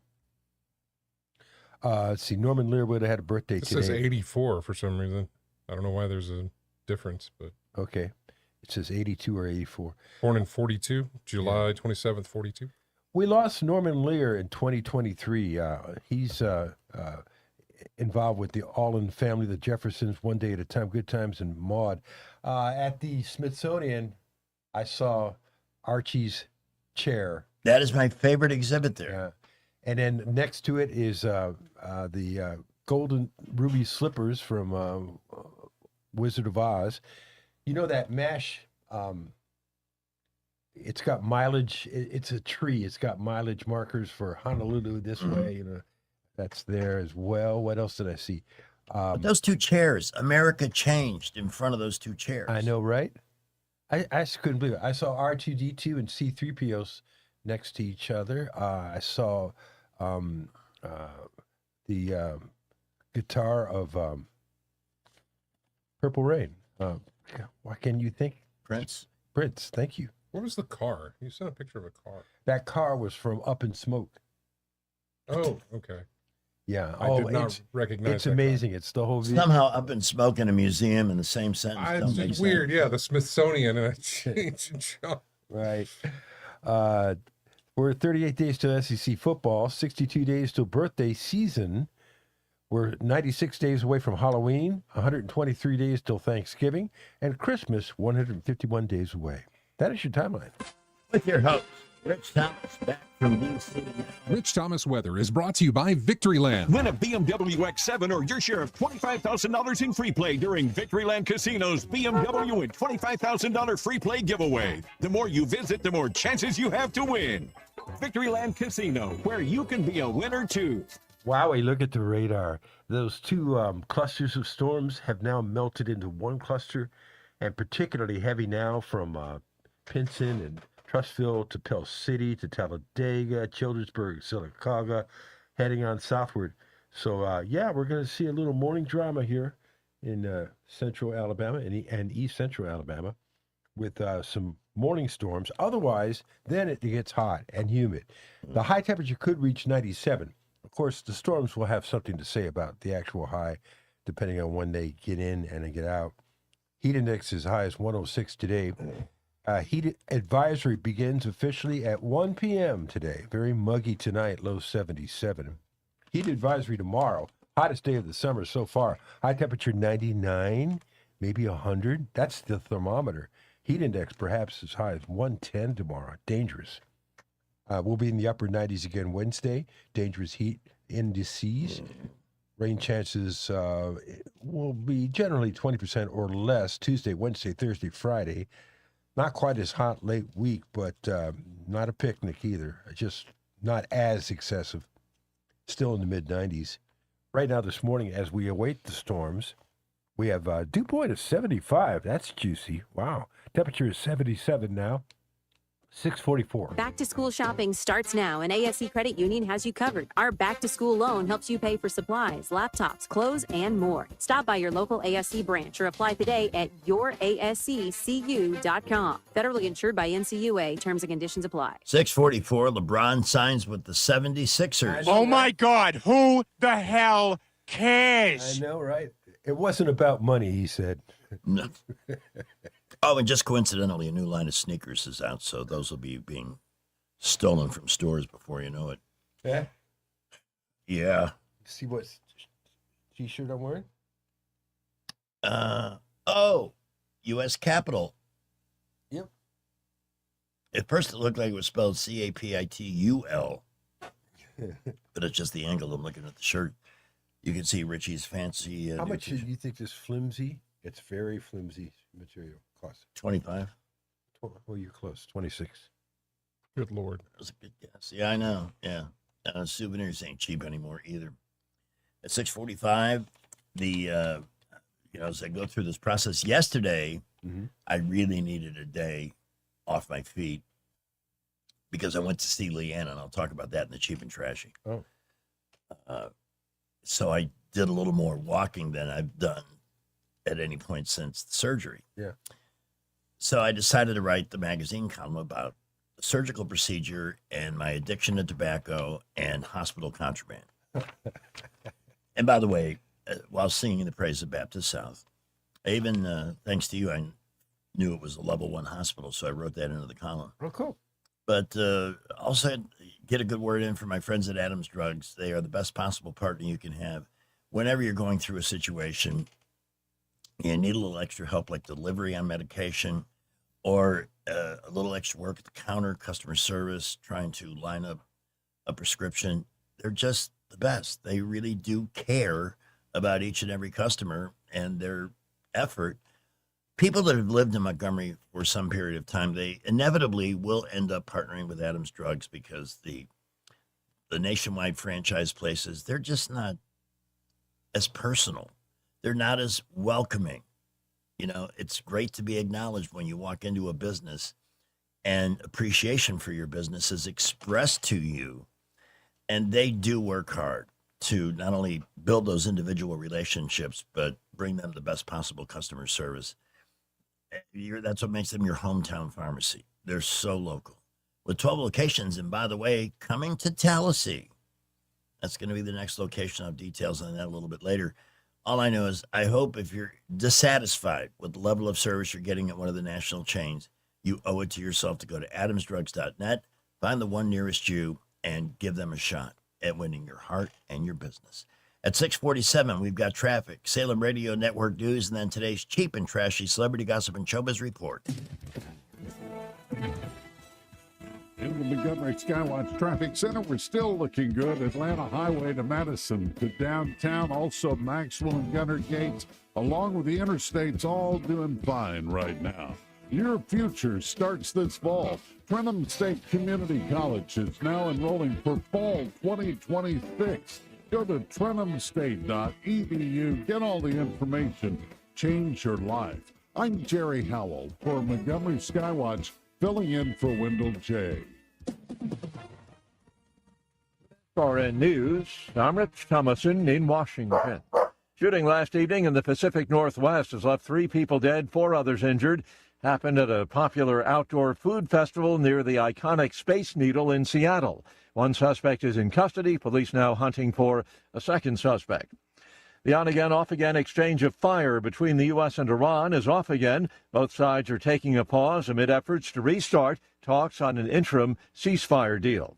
Let's see. Norman Lear would have had a birthday today. It says 84 for some reason. I don't know why there's a difference, but. Okay. It says 82 or 84. Born in 42, July 27th, 42. We lost Norman Lear in 2023. He's involved with the Allen family, the Jeffersons, One Day at a Time, Good Times, and Maude. At the Smithsonian, I saw Archie's chair. That is my favorite exhibit there. And then next to it is the golden ruby slippers from Wizard of Oz. You know that MASH, it's got mileage. It's a tree. It's got mileage markers for Honolulu this way. You know, that's there as well. What else did I see? But those two chairs, America changed in front of those two chairs. I know, right? I just couldn't believe it. I saw R2D2 and C3POs next to each other. I saw the guitar of Purple Rain. What can you think? Prince. Prince, thank you. What was the car? You sent a picture of a car. That car was from Up in Smoke. Oh, okay. Yeah. I did not recognize It's that amazing. It's the whole video. Somehow Up in Smoke in a museum in the same sentence. Don't make It's weird, sense. yeah. The Smithsonian and a change in shop. Right. We're 38 days till SEC football, 62 days till birthday season. We're 96 days away from Halloween, 123 days till Thanksgiving, and Christmas 151 days away. That is your timeline. With your host, Rich Thomas, back from DC. Rich Thomas Weather is brought to you by Victoryland. Win a BMW X7 or your share of $25,000 in free play during Victoryland Casino's BMW and $25,000 free play giveaway. The more you visit, the more chances you have to win. Victoryland Casino, where you can be a winner too. Wowie, look at the radar. Those two clusters of storms have now melted into one cluster, and particularly heavy now from Pinson and Trustville to Pell City to Talladega, Childersburg, Sylacauga, heading on southward. So, yeah, we're going to see a little morning drama here in central Alabama and east central Alabama with some morning storms. Otherwise, then it gets hot and humid. The high temperature could reach 97. Of course, the storms will have something to say about the actual high, depending on when they get in and they get out. Heat index is high as 106 today. Heat advisory begins officially at 1 p.m. today. Very muggy tonight, low 77. Heat advisory tomorrow, hottest day of the summer so far. High temperature 99, maybe 100. That's the thermometer. Heat index perhaps as high as 110 tomorrow. Dangerous. We'll be in the upper 90s again Wednesday. Dangerous heat indices. Rain chances will be generally 20% or less Tuesday, Wednesday, Thursday, Friday. Not quite as hot late week, but not a picnic either. Just not as excessive. Still in the mid-90s. Right now this morning, as we await the storms, we have a dew point of 75. That's juicy. Wow. Temperature is 77 now. 644. Back to school shopping starts now, and ASC Credit Union has you covered. Our back to school loan helps you pay for supplies, laptops, clothes, and more. Stop by your local ASC branch or apply today at yourasccu.com. Federally insured by NCUA. Terms and conditions apply. 644, LeBron signs with the 76ers. Oh, my God, who the hell cares? I know, right? It wasn't about money, he said. No. Oh, and just coincidentally, a new line of sneakers is out, so those will be being stolen from stores before you know it. Yeah? Yeah. See what t-shirt I'm wearing? U.S. Capitol. Yep. At first, it looked like it was spelled Capitul, but it's just the angle I'm looking at the shirt. You can see Richie's fancy. How much do you think this flimsy? It's very flimsy material. Cost 25. Well, you're close. 26. Good Lord. That was a good guess. Yeah, I know. Yeah. Souvenirs ain't cheap anymore either. At 6:45, as I go through this process yesterday, I really needed a day off my feet because I went to see Leanne, and I'll talk about that in the Cheap and Trashy. Oh. So I did a little more walking than I've done at any point since the surgery. Yeah. So I decided to write the magazine column about the surgical procedure and my addiction to tobacco and hospital contraband. And by the way, while singing the praise of Baptist South, I even, thanks to you, I knew it was a level 1 hospital, so I wrote that into the column. Oh, cool. But also get a good word in for my friends at Adams Drugs. They are the best possible partner you can have whenever you're going through a situation. You need a little extra help, like delivery on medication, or a little extra work at the counter, customer service, trying to line up a prescription. They're just the best. They really do care about each and every customer and their effort. People that have lived in Montgomery for some period of time, they inevitably will end up partnering with Adams Drugs because the nationwide franchise places, they're just not as personal. They're not as welcoming. You know, it's great to be acknowledged when you walk into a business and appreciation for your business is expressed to you. And they do work hard to not only build those individual relationships, but bring them the best possible customer service. That's what makes them your hometown pharmacy. They're so local. With 12 locations, and by the way, coming to Tallahassee. That's going to be the next location. I'll have details on that a little bit later. All I know is I hope if you're dissatisfied with the level of service you're getting at one of the national chains, you owe it to yourself to go to adamsdrugs.net, find the one nearest you, and give them a shot at winning your heart and your business. At 6:47, we've got traffic, Salem Radio Network news, and then today's cheap and trashy celebrity gossip and showbiz report. In the Montgomery Skywatch Traffic Center, we're still looking good. Atlanta Highway to Madison to downtown, also Maxwell and Gunner Gates, along with the interstates, all doing fine right now. Your future starts this fall. Trenholm State Community College is now enrolling for fall 2026. Go to trenholmstate.edu. Get all the information. Change your life. I'm Jerry Howell for Montgomery Skywatch, filling in for Wendell J. SRN News, I'm Rich Thomason in Washington. Shooting last evening in the Pacific Northwest has left 3 people dead, 4 others injured. Happened at a popular outdoor food festival near the iconic Space Needle in Seattle. 1 suspect is in custody. Police now hunting for a second suspect. The on-again, off-again exchange of fire between the U.S. and Iran is off again. Both sides are taking a pause amid efforts to restart talks on an interim ceasefire deal.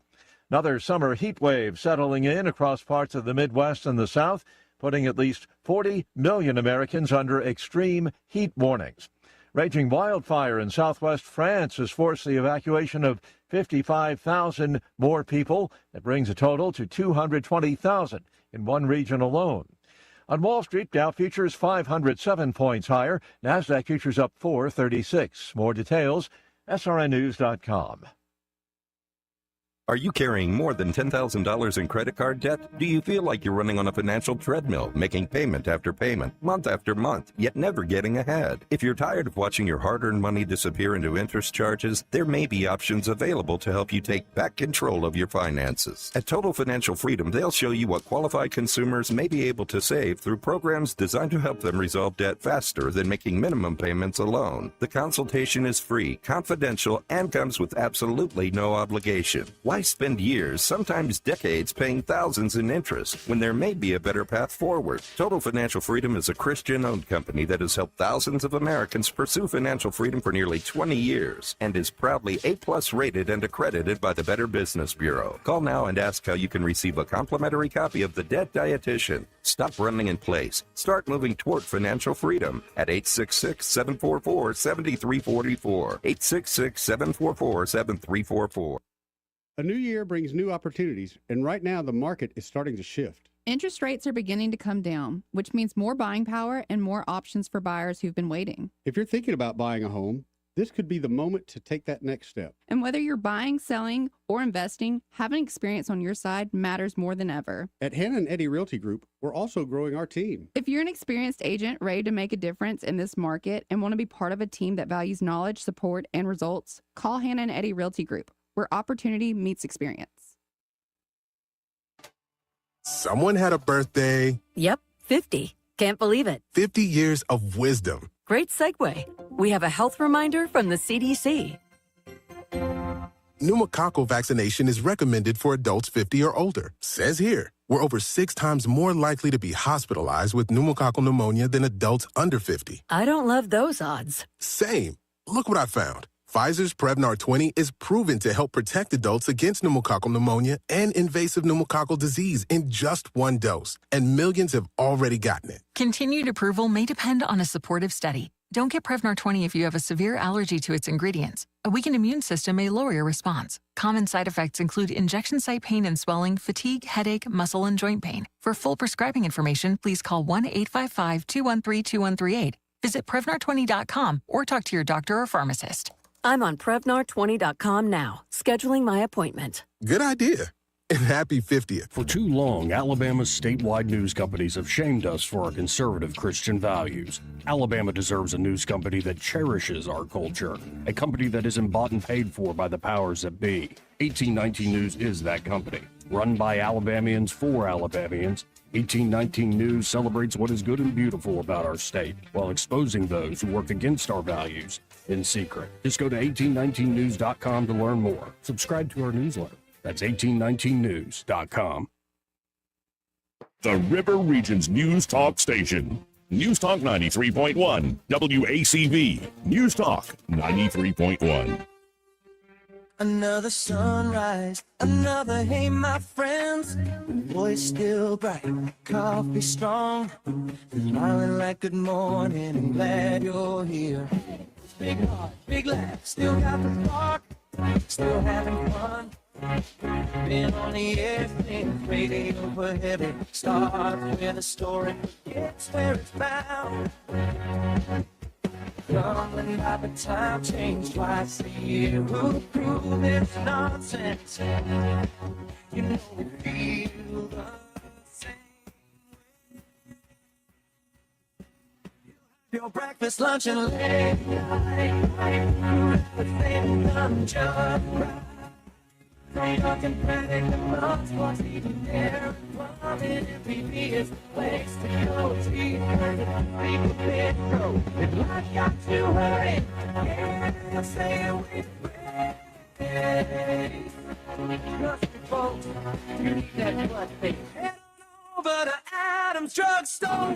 Another summer heat wave settling in across parts of the Midwest and the South, putting at least 40 million Americans under extreme heat warnings. Raging wildfire in southwest France has forced the evacuation of 55,000 more people. That brings a total to 220,000 in one region alone. On Wall Street, Dow futures 507 points higher. NASDAQ futures up 436. More details, srnnews.com. Are you carrying more than $10,000 in credit card debt? Do you feel like you're running on a financial treadmill, making payment after payment, month after month, yet never getting ahead? If you're tired of watching your hard-earned money disappear into interest charges, there may be options available to help you take back control of your finances. At Total Financial Freedom, they'll show you what qualified consumers may be able to save through programs designed to help them resolve debt faster than making minimum payments alone. The consultation is free, confidential, and comes with absolutely no obligation. Why spend years, sometimes decades, paying thousands in interest when there may be a better path forward? Total Financial Freedom is a Christian-owned company that has helped thousands of Americans pursue financial freedom for nearly 20 years and is proudly A+ rated and accredited by the Better Business Bureau. Call now and ask how you can receive a complimentary copy of The Debt Dietitian. Stop running in place. Start moving toward financial freedom at 866-744-7344. 866-744-7344. A new year brings new opportunities, and right now the market is starting to shift. Interest rates are beginning to come down, which means more buying power and more options for buyers who've been waiting. If you're thinking about buying a home, this could be the moment to take that next step. And whether you're buying, selling, or investing, having experience on your side matters more than ever. At Hannah and Eddie Realty Group, we're also growing our team. If you're an experienced agent ready to make a difference in this market and want to be part of a team that values knowledge, support, and results, call Hannah and Eddie Realty Group, where opportunity meets experience. Someone had a birthday. Yep, 50. Can't believe it. 50 years of wisdom. Great segue. We have a health reminder from the CDC. Pneumococcal vaccination is recommended for adults 50 or older. Says here, we're over 6 times more likely to be hospitalized with pneumococcal pneumonia than adults under 50. I don't love those odds. Same. Look what I found. Pfizer's Prevnar 20 is proven to help protect adults against pneumococcal pneumonia and invasive pneumococcal disease in just 1 dose, and millions have already gotten it. Continued approval may depend on a supportive study. Don't get Prevnar 20 if you have a severe allergy to its ingredients. A weakened immune system may lower your response. Common side effects include injection site pain and swelling, fatigue, headache, muscle, and joint pain. For full prescribing information, please call 1-855-213-2138. Visit Prevnar20.com or talk to your doctor or pharmacist. I'm on Prevnar20.com now, scheduling my appointment. Good idea. and happy 50th. For too long, Alabama's statewide news companies have shamed us for our conservative Christian values. Alabama deserves a news company that cherishes our culture, a company that isn't bought and paid for by the powers that be. 1819 News is that company. Run by Alabamians for Alabamians, 1819 News celebrates what is good and beautiful about our state while exposing those who work against our values in secret. Just go to 1819news.com to learn more. Subscribe to our newsletter. That's 1819news.com. The River Region's News Talk Station. News Talk 93.1. WACV. News Talk 93.1. Another sunrise, another hey my friends. Voice still bright, coffee strong, smiling like good morning. I'm glad you're here. Big heart, big laugh, still got the spark, still having fun. Been on the air since radio for heavy. Starts with a story, gets where it's bound. Rumbling by the time change twice a year. Who prove this nonsense? You know we feel the same. Your breakfast, lunch, and late night. Everything done just right. Talk and predict the months, what's even there. Plumbing and PP is the place to go. Tea, people big road. If life got to hurry, yeah, stay away from it. Trust me, folks, you need that blood thing. Head on over to Adam's Drugstore.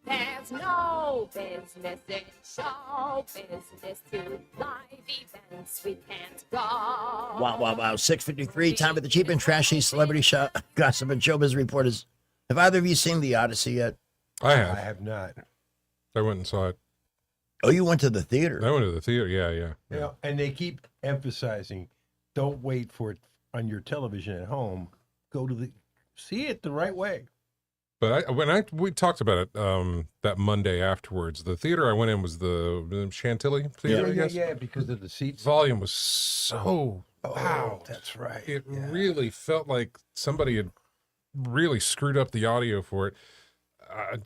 There's no business in show business to live events we can't go. Wow. 6:53, time for the cheap and trashy celebrity gossip and showbiz reporters. Have either of you seen The Odyssey yet? I have. I have not. I went and saw it. Oh, you went to the theater? I went to the theater, yeah. You know, and they keep emphasizing, don't wait for it on your television at home. See it the right way. But we talked about it that Monday afterwards. The theater I went in was the Chantilly Theater, I guess. Yeah, because of the seats. Volume was so loud. That's right. It really felt like somebody had really screwed up the audio for it.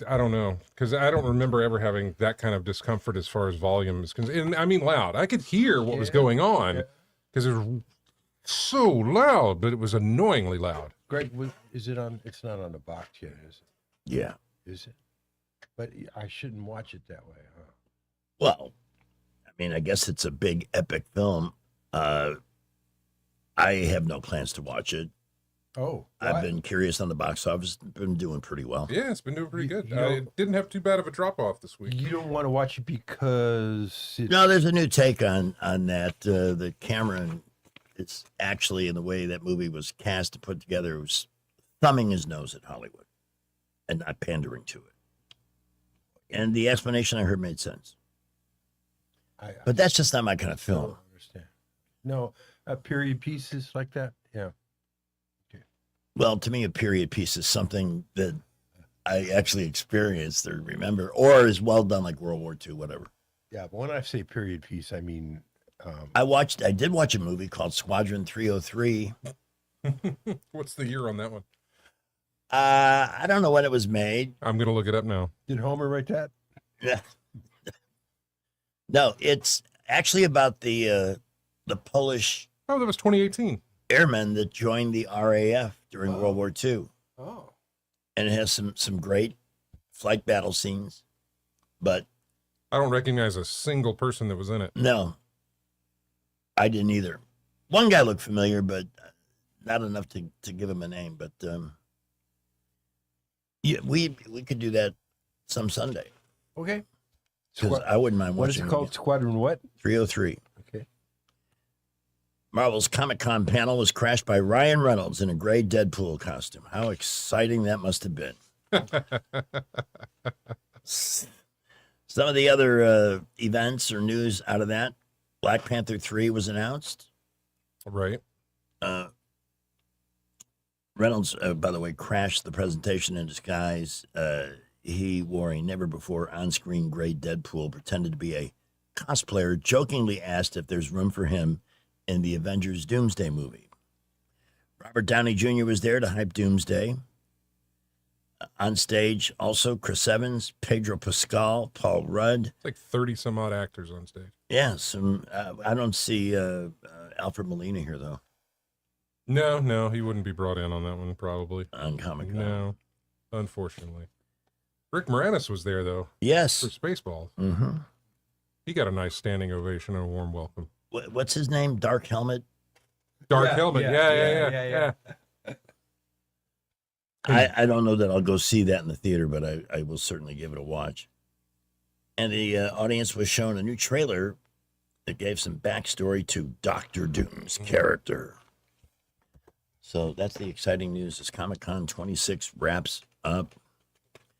I don't know, because I don't remember ever having that kind of discomfort as far as volume is concerned. And I mean loud. I could hear what was going on because it was so loud, but it was annoyingly loud. Greg, is it on? It's not on the box yet, is it? Yeah. Is it? But I shouldn't watch it that way, huh? Well, I mean, I guess it's a big epic film. I have no plans to watch it. Oh, I've been curious on the box office. Been doing pretty well. Yeah, it's been doing pretty good. It didn't have too bad of a drop off this week. You don't want to watch it because No, there's a new take on that. The Cameron, it's actually in the way that movie was cast and put together, it was thumbing his nose at Hollywood and not pandering to it. And the explanation I heard made sense. But that's just not my kind of film. I don't understand. No, period pieces like that. Yeah. Well, to me, a period piece is something that I actually experienced or remember, or is well done, like World War II, whatever. Yeah, but when I say period piece, I mean... I did watch a movie called Squadron 303. What's the year on that one? I don't know when it was made. I'm going to look it up now. Did Homer write that? Yeah. No, it's actually about the Polish... Oh, that was 2018. Airmen that joined the RAF during World War II. Oh. And it has some great flight battle scenes, but... I don't recognize a single person that was in it. No. I didn't either. One guy looked familiar, but not enough to give him a name. But yeah, we could do that some Sunday. Okay. Because I wouldn't mind What is watching it called? Squadron what? 303. Okay. Marvel's Comic-Con panel was crashed by Ryan Reynolds in a gray Deadpool costume. How exciting that must have been. Some of the other events or news out of that, Black Panther 3 was announced. Right. Reynolds, by the way, crashed the presentation in disguise. He wore a never-before on-screen gray Deadpool, pretended to be a cosplayer, jokingly asked if there's room for him in the Avengers Doomsday movie. Robert Downey Jr. was there to hype Doomsday. On stage, also Chris Evans, Pedro Pascal, Paul Rudd. It's like 30-some-odd actors on stage. Yeah, I don't see Alfred Molina here, though. No, he wouldn't be brought in on that one, probably. On Comic-Con. No, unfortunately. Rick Moranis was there, though. Yes. For Spaceballs. Mm-hmm. He got a nice standing ovation and a warm welcome. What's his name? Dark Helmet? Helmet. Yeah. I don't know that I'll go see that in the theater, but I will certainly give it a watch. And the audience was shown a new trailer that gave some backstory to Doctor Doom's character. So that's the exciting news as Comic-Con 26 wraps up.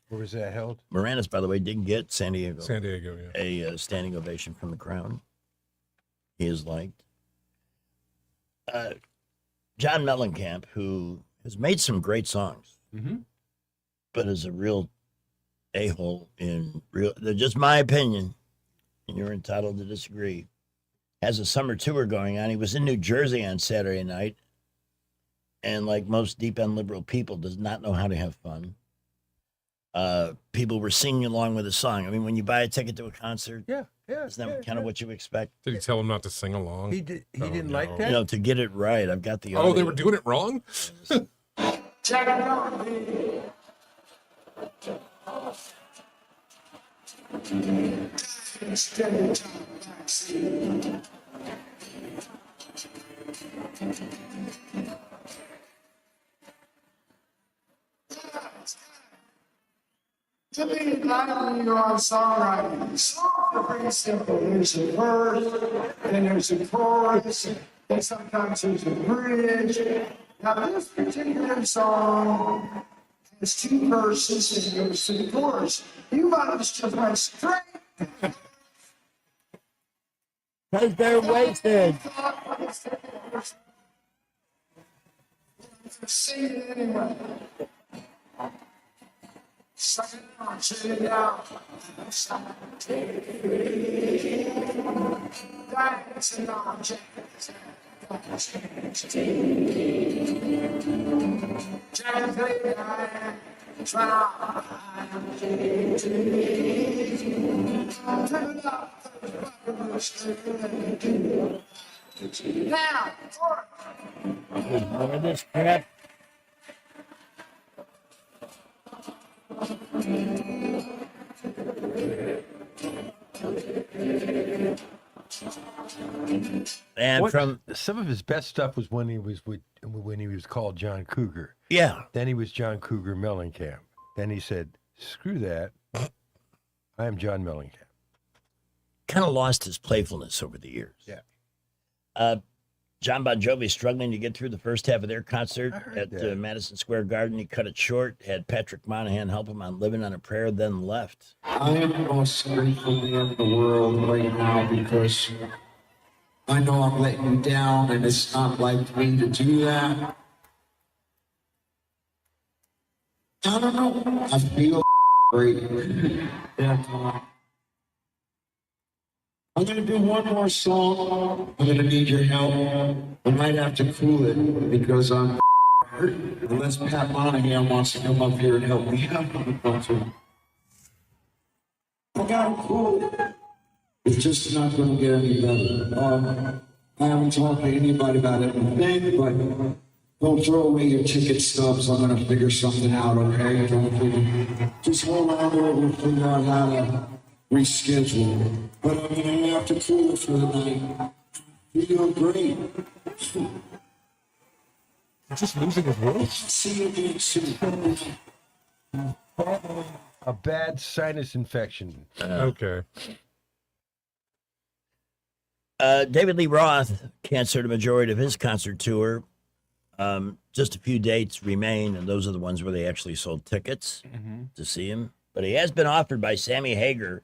Where was that held? Moranis, by the way, did get San Diego. San Diego, yeah. A standing ovation from the crowd. He is liked. John Mellencamp, who has made some great songs, but is a real a-hole in real, just my opinion, and you're entitled to disagree, has a summer tour going on. He was in New Jersey on Saturday night, and like most deep-end liberal people, does not know how to have fun. People were singing along with the song. I mean, when you buy a ticket to a concert, isn't that kind of what you expect? Did he tell him not to sing along? He didn't like that? You know, to get it right, I've got the Oh, they audio. were doing it wrong? Check it out. To me, not you're on songwriting. Songs are pretty simple. There's a verse, then there's a chorus, then sometimes there's a bridge. Now, this particular song has two verses and goes to the chorus. You might have just went straight. Because they're wasted. Sing it anyway. Suck it down, shut it down. Dancing on jazz. Now, More of this crap. And from some of his best stuff was when he was called John Cougar. Yeah. Then he was John Cougar Mellencamp. Then he said, "Screw that, I am John Mellencamp." Kind of lost his playfulness over the years. Yeah. John Bon Jovi struggling to get through the first half of their concert at Madison Square Garden. He cut it short, had Patrick Monahan help him on Living on a Prayer, then left. I am the most grateful man in the world right now because I know I'm letting you down and it's not like me to do that. I don't know. I feel great. Yeah. I'm going to do one more song. I'm going to need your help. I might have to cool it because I'm hurt. Unless Pat Monahan wants to come up here and help me out on the concert. I got to cool it. It's just not going to get any better. I haven't talked to anybody about anything, but don't throw away your ticket stubs. I'm going to figure something out, okay? Just hold on to it. We'll figure out how to reschedule. But I'm going to have to cool it for the night. You're doing great. Just losing his voice. See you again soon. a bad sinus infection. Okay. David Lee Roth canceled a majority of his concert tour. Just a few dates remain, and those are the ones where they actually sold tickets to see him. But he has been offered by Sammy Hagar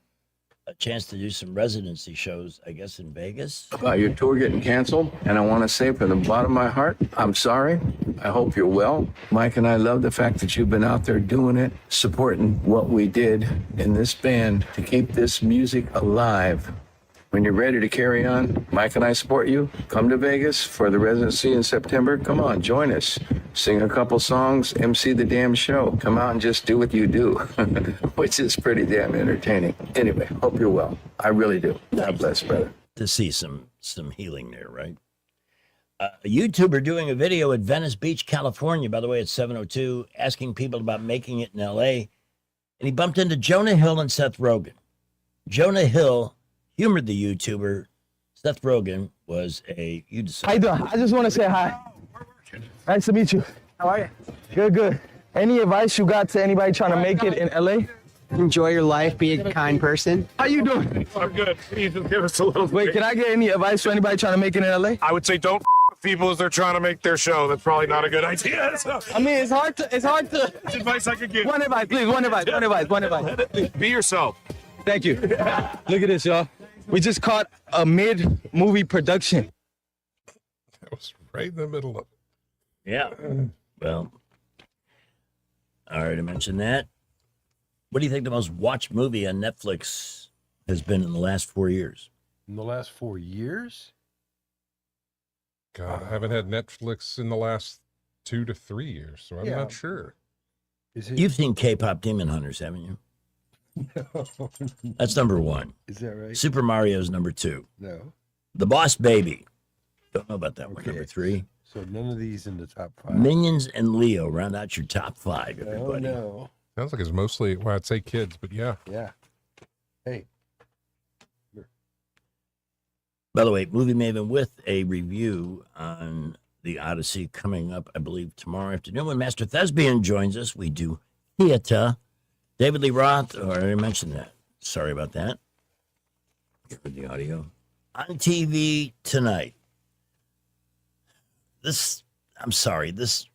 a chance to do some residency shows, I guess, in Vegas. About your tour getting canceled, and I want to say from the bottom of my heart, I'm sorry. I hope you're well. Mike and I love the fact that you've been out there doing it, supporting what we did in this band to keep this music alive. When you're ready to carry on, Mike and I support you. Come to Vegas for the residency in September. Come on, join us. Sing a couple songs, MC the damn show. Come out and just do what you do, which is pretty damn entertaining. Anyway, hope you're well. I really do. God bless, brother. To see some healing there, right? A YouTuber doing a video at Venice Beach, California, by the way, at 7:02, asking people about making it in L.A., and he bumped into Jonah Hill and Seth Rogen. Jonah Hill humored the YouTuber. Seth Rogen was a... How you doing? I just want to say hi. Nice to meet you. How are you? Good, good. Any advice you got to anybody trying to make it in LA? Enjoy your life, be a kind person. How you doing? I'm good. Please just give us a little Wait, can I get any advice for anybody trying to make it in LA? I would say don't with people as they're trying to make their show. That's probably not a good idea. So. I mean, it's hard to... That's advice I could give. One advice, please. One advice. Be yourself. Thank you. Look at this, y'all. We just caught a mid-movie production. That was right in the middle of it. Yeah. Well, I already mentioned that. What do you think the most watched movie on Netflix has been in the last 4 years? In the last 4 years? God, I haven't had Netflix in the last 2 to 3 years, so I'm not sure. You've seen K-pop Demon Hunters, haven't you? No. That's number one. Is that right? Super Mario's number 2. No. The Boss Baby. Don't know about that one. Number 3. So none of these in the top 5. Minions and Leo round out your top 5, everybody. Oh, no. Sounds like it's mostly, well, I'd say kids, but yeah. Yeah. Hey. By the way, Movie Maven with a review on The Odyssey coming up, I believe, tomorrow afternoon when Master Thespian joins us. We do theater. David Lee Roth, I already mentioned that. Sorry about that. Heard the audio. On TV tonight. I'm sorry, this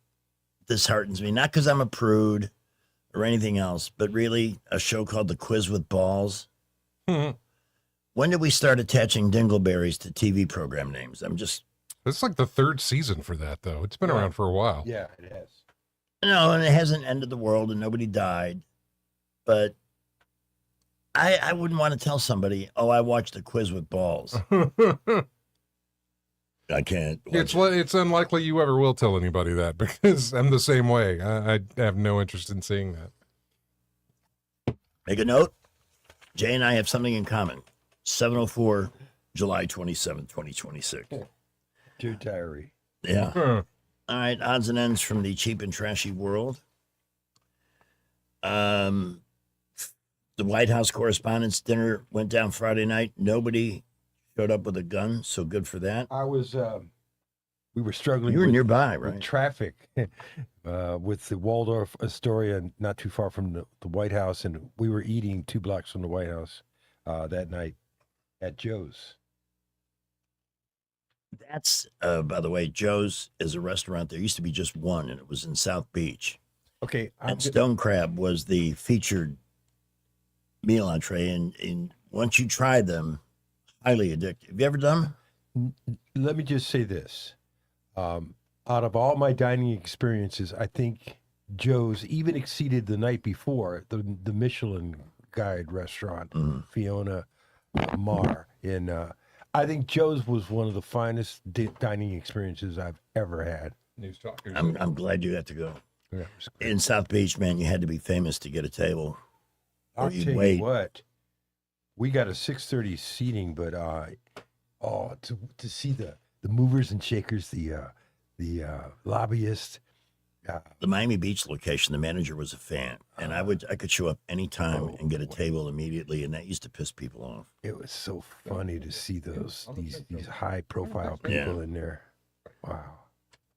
hardens me. Not because I'm a prude or anything else, but really a show called The Quiz with Balls. When did we start attaching dingleberries to TV program names? It's like the 3rd season for that, though. It's been around for a while. Yeah, it has. No, and it hasn't ended the world and nobody died. But I wouldn't want to tell somebody, oh, I watched The Quiz with Balls. I can't. It's unlikely you ever will tell anybody that because I'm the same way. I have no interest in seeing that. Make a note. Jay and I have something in common. 7:04, July 27, 2026. Dear diary. Yeah. All right. Odds and ends from the cheap and trashy world. The White House Correspondents' Dinner went down Friday night. Nobody showed up with a gun, so good for that. I was, we were struggling. You were with, nearby, with right? Traffic with the Waldorf Astoria, not too far from the White House, and we were eating 2 blocks from the White House that night at Joe's. That's, by the way, Joe's is a restaurant. There used to be just one, and it was in South Beach. Okay. And Stone Crab was the featured meal entree, and once you try them, highly addictive. Have you ever done them? Let me just say this. Out of all my dining experiences, I think Joe's even exceeded the night before the Michelin Guide restaurant, Fiona Mar. I think Joe's was one of the finest dining experiences I've ever had. News talkers. I'm glad you got to go. Yeah, in South Beach, man, you had to be famous to get a table. I'll or you'd tell you wait. what, we got a 6:30 seating, but to see the movers and shakers, the lobbyists. The Miami Beach location, the manager was a fan, and I could show up anytime and get a table immediately, and that used to piss people off. It was so funny to see these high profile people in there. Wow.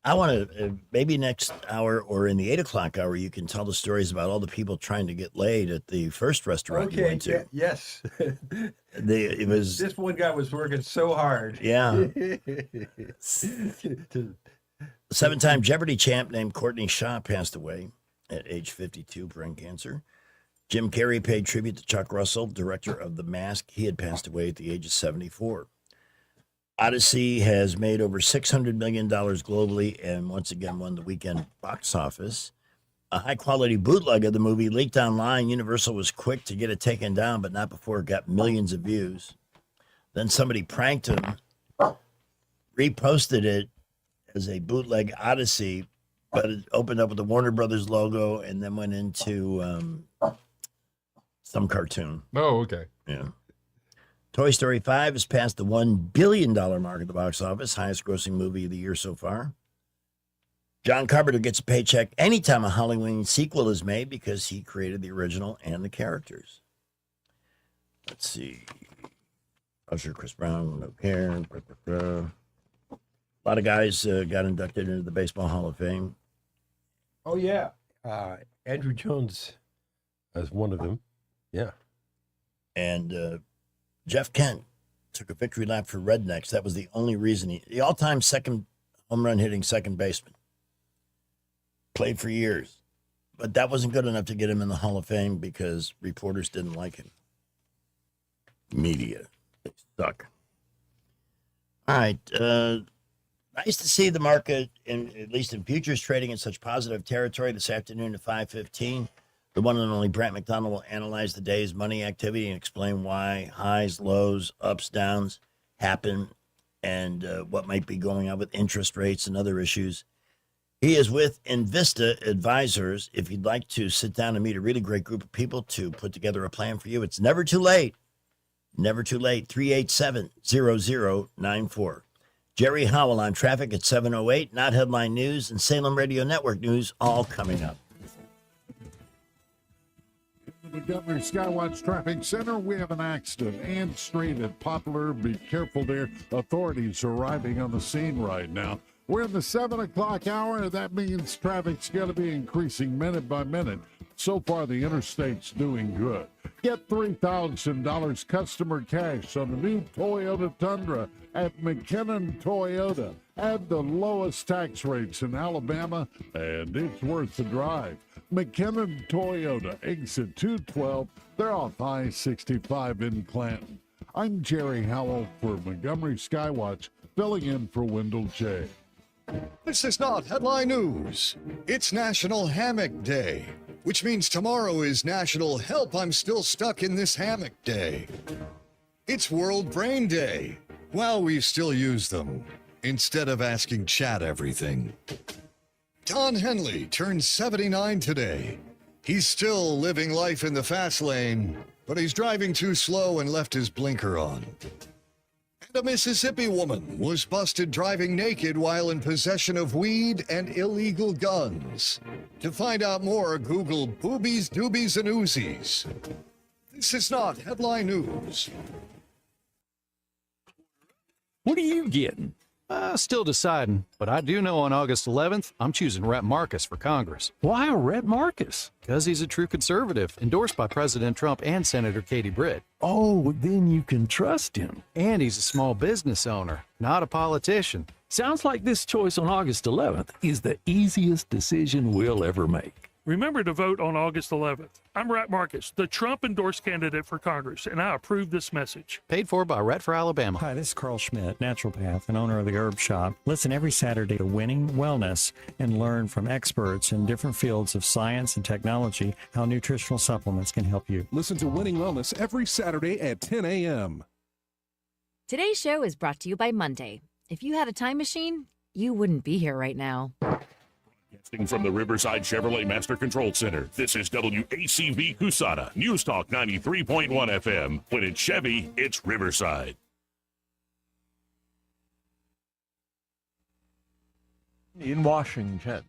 I want to, maybe next hour or in the 8 o'clock hour, you can tell the stories about all the people trying to get laid at the first restaurant you went to. Yes. It was. This one guy was working so hard. Yeah. 7-time Jeopardy champ named Courtney Shaw passed away at age 52, brain cancer. Jim Carrey paid tribute to Chuck Russell, director of The Mask. He had passed away at the age of 74. Odyssey has made over $600 million globally and once again won the weekend box office. A high-quality bootleg of the movie leaked online. Universal was quick to get it taken down, but not before it got millions of views. Then somebody pranked him, reposted it as a bootleg Odyssey, but it opened up with the Warner Brothers logo and then went into some cartoon. Oh, okay. Yeah. Toy Story 5 has passed the $1 billion mark at the box office, highest grossing movie of the year so far. John Carpenter gets a paycheck anytime a Halloween sequel is made because he created the original and the characters. Let's see. Usher, Chris Brown, no care. A lot of guys got inducted into the Baseball Hall of Fame. Oh, yeah. Andrew Jones as one of them. Yeah. And Jeff Kent took a victory lap for Rednecks. That was the only reason the all-time second home run hitting second baseman. Played for years. But that wasn't good enough to get him in the Hall of Fame because reporters didn't like him. Media. They suck. All right. Nice to see the market, at least in futures, trading in such positive territory this afternoon at 5:15. The one and only Brant McDonald will analyze the day's money activity and explain why highs, lows, ups, downs happen and what might be going on with interest rates and other issues. He is with Invista Advisors. If you'd like to sit down and meet a really great group of people to put together a plan for you, it's never too late. Never too late. 387-0094. Jerry Howell on traffic at 7:08. Not headline news and Salem Radio Network news all coming up. The Montgomery Skywatch Traffic Center, we have an accident. Ann Street at Poplar. Be careful there. Authorities are arriving on the scene right now. We're in the 7 o'clock hour. That means traffic's going to be increasing minute by minute. So far, the interstate's doing good. Get $3,000 customer cash on the new Toyota Tundra at McKinnon Toyota. Add the lowest tax rates in Alabama, and it's worth the drive. McKinnon Toyota, exit 212. They're off I-65 in Clanton. I'm Jerry Howell for Montgomery Skywatch, filling in for Wendell J. This is not headline news. It's National Hammock Day, which means tomorrow is National Help I'm Still Stuck in This Hammock Day. It's World Brain Day. Well, we still use them instead of asking chat everything. Don Henley turns 79 today. He's still living life in the fast lane, but he's driving too slow and left his blinker on. And a Mississippi woman was busted driving naked while in possession of weed and illegal guns. To find out more, Google boobies, doobies, and Uzis. This is not headline news. What are you getting? Still deciding, but I do know on August 11th, I'm choosing Rhett Marcus for Congress. Why Rhett Marcus? Because he's a true conservative, endorsed by President Trump and Senator Katie Britt. Oh, then you can trust him. And he's a small business owner, not a politician. Sounds like this choice on August 11th is the easiest decision we'll ever make. Remember to vote on August 11th. I'm Rhett Marcus, the Trump-endorsed candidate for Congress, and I approve this message. Paid for by Rhett for Alabama. Hi, this is Carl Schmidt, naturopath and owner of the Herb Shop. Listen every Saturday to Winning Wellness and learn from experts in different fields of science and technology how nutritional supplements can help you. Listen to Winning Wellness every Saturday at 10 a.m. Today's show is brought to you by Monday. If you had a time machine, you wouldn't be here right now. From the Riverside Chevrolet Master Control Center, this is WACV Cusana, News Talk 93.1 FM. When it's Chevy, it's Riverside. In Washington,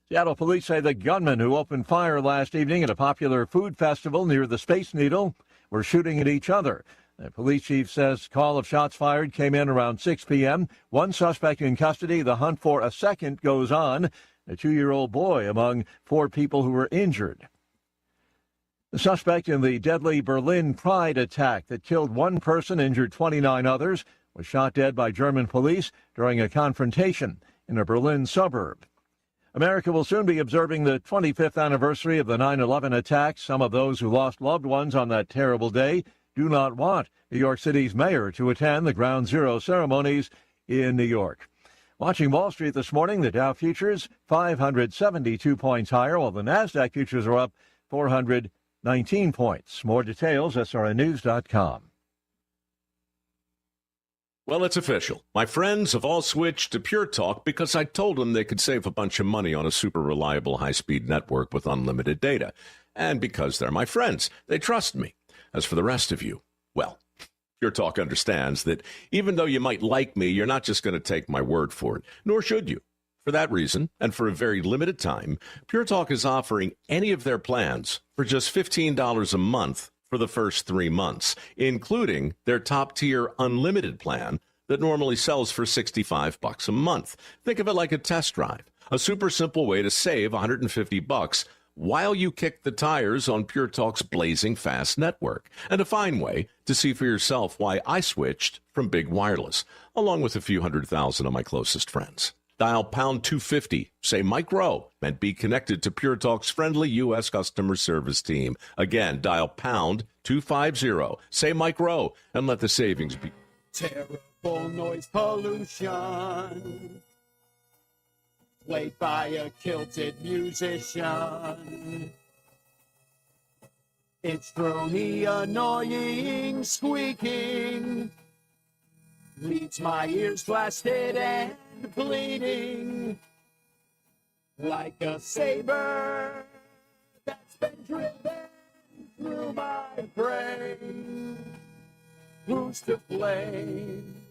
Seattle police say the gunmen who opened fire last evening at a popular food festival near the Space Needle were shooting at each other. The police chief says call of shots fired came in around 6 p.m. One suspect in custody. The hunt for a second goes on. A 2-year-old boy among 4 people who were injured. The suspect in the deadly Berlin Pride attack that killed 1 person, injured 29 others, was shot dead by German police during a confrontation in a Berlin suburb. America will soon be observing the 25th anniversary of the 9/11 attacks. Some of those who lost loved ones on that terrible day do not want New York City's mayor to attend the Ground Zero ceremonies in New York. Watching Wall Street this morning, the Dow futures 572 points higher, while the NASDAQ futures are up 419 points. More details, srnnews.com. Well, it's official. My friends have all switched to Pure Talk because I told them they could save a bunch of money on a super reliable high-speed network with unlimited data. And because they're my friends, they trust me. As for the rest of you, well, Pure Talk understands that even though you might like me, you're not just going to take my word for it, nor should you. For that reason, and for a very limited time, Pure Talk is offering any of their plans for just $15 a month for the first 3 months, including their top-tier unlimited plan that normally sells for $65 a month. Think of it like a test drive, a super simple way to save $150 while you kick the tires on Pure Talk's blazing fast network, and a fine way to see for yourself why I switched from Big Wireless, along with a few 100,000 of my closest friends. Dial pound 250, say Mike Rowe, and be connected to Pure Talk's friendly U.S. customer service team. Again, dial pound 250, say Mike Rowe, and let the savings be. Terrible noise pollution, played by a kilted musician. It's drony, annoying squeaking, leaves my ears blasted and bleeding like a saber that's been driven through my brain. Who's to blame?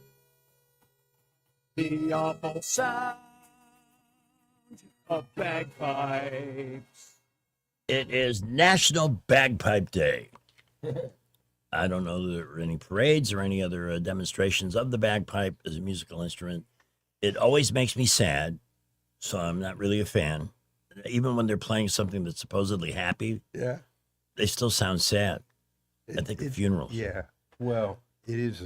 The awful sound of bagpipes. It is National Bagpipe Day. I don't know that there are any parades or any other demonstrations of the bagpipe as a musical instrument. It always makes me sad, so I'm not really a fan. Even when they're playing something that's supposedly happy, Yeah. they still sound sad. I think of funerals. Yeah. Well, it's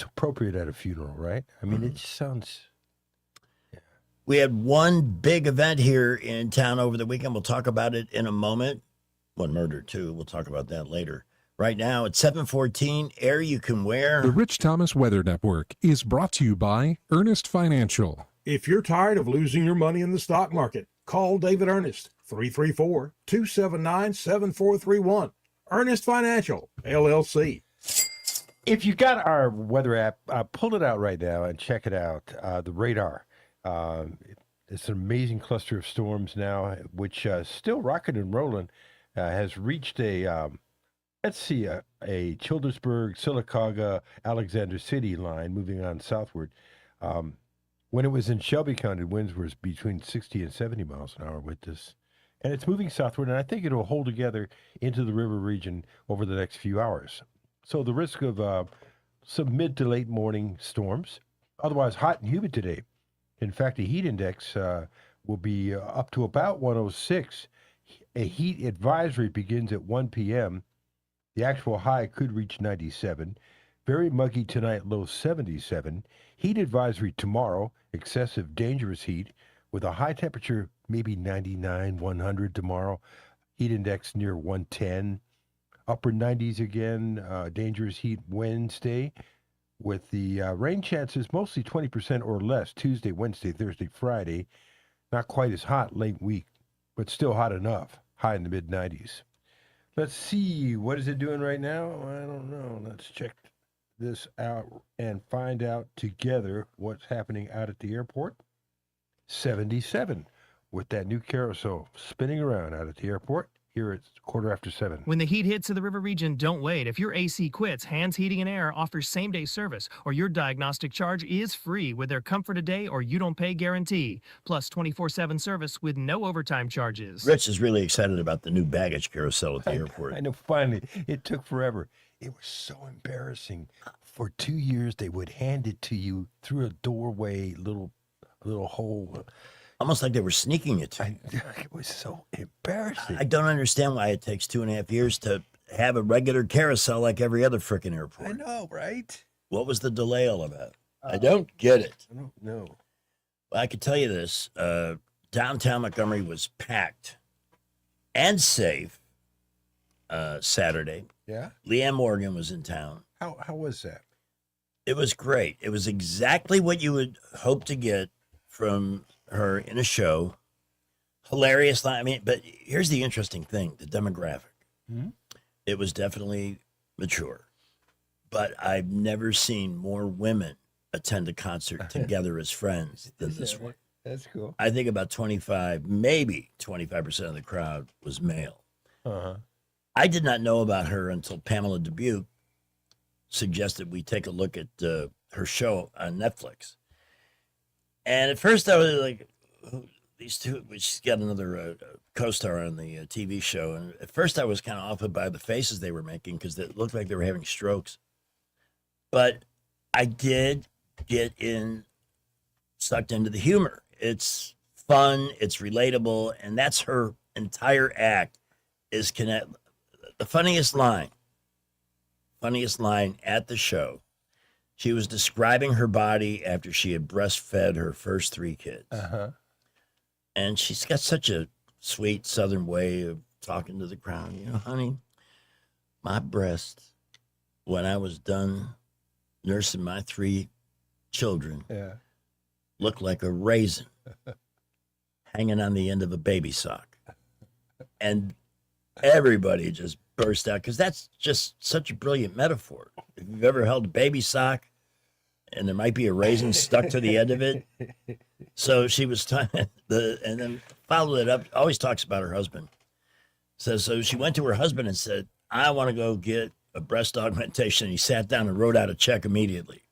appropriate at a funeral, right? I mean, it just sounds. We had one big event here in town over the weekend. We'll talk about it in a moment. One murder, too. We'll talk about that later. Right now, it's 7:14. Air you can wear. The Rich Thomas Weather Network is brought to you by Earnest Financial. If you're tired of losing your money in the stock market, call David Earnest, 334-279-7431. Earnest Financial, LLC. If you got our weather app, pull it out right now and check it out. The radar. It's an amazing cluster of storms now, which still rocking and rolling, has reached a Childersburg, Sylacauga, Alexander City line moving on southward. When it was in Shelby County, winds were between 60 and 70 miles an hour with this. And it's moving southward, and I think it'll hold together into the river region over the next few hours. So the risk of some mid to late morning storms, otherwise hot and humid today. In fact, the heat index will be up to about 106. A heat advisory begins at 1 p.m. The actual high could reach 97. Very muggy tonight, low 77. Heat advisory tomorrow, excessive dangerous heat, with a high temperature maybe 99, 100 tomorrow. Heat index near 110. Upper 90s again, dangerous heat Wednesday, with the rain chances mostly 20% or less Tuesday, Wednesday, Thursday, Friday. Not quite as hot late week, but still hot enough, high in the mid-90s. Let's see, what is it doing right now? I don't know. Let's check this out and find out together what's happening out at the airport. 77 with that new carousel spinning around out at the airport. here at 7:15. When the heat hits in the river region, don't wait. If your AC quits, Hands Heating and Air offers same-day service, or your diagnostic charge is free with their Comfort a Day or You Don't Pay guarantee, plus 24/7 service with no overtime charges. Rich is really excited about the new baggage carousel at the airport. I know, finally. It took forever. It was so embarrassing. For 2 years, they would hand it to you through a doorway, little hole. Almost like they were sneaking it to you. It was so embarrassing. I don't understand why it takes 2.5 years to have a regular carousel like every other frickin' airport. I know, right? What was the delay all about? I don't get it. I don't know. Well, I can tell you this. Downtown Montgomery was packed and safe Saturday. Yeah? Leanne Morgan was in town. How was that? It was great. It was exactly what you would hope to get from her in a show. Hilarious. I mean, but here's the interesting thing, the demographic. Hmm? It was definitely mature, but I've never seen more women attend a concert together as friends than this one. That's cool. I think about 25, maybe 25% of the crowd was male. Uh-huh. I did not know about her until Pamela Dubuque suggested we take a look at her show on Netflix. And at first I was like, these two, she's got another co-star on the TV show. And at first I was kind of off by the faces they were making because it looked like they were having strokes. But I did get sucked into the humor. It's fun, it's relatable, and that's her entire act is connect. The funniest line at the show, she was describing her body after she had breastfed her first 3 kids. Uh-huh. And she's got such a sweet Southern way of talking to the crowd. You know, honey, my breast, when I was done nursing my 3 children, looked like a raisin hanging on the end of a baby sock. And everybody just burst out because that's just such a brilliant metaphor. If you've ever held a baby sock and there might be a raisin stuck to the end of it. So she was and then followed it up, always talks about her husband. So she went to her husband and said, I want to go get a breast augmentation. And he sat down and wrote out a check immediately.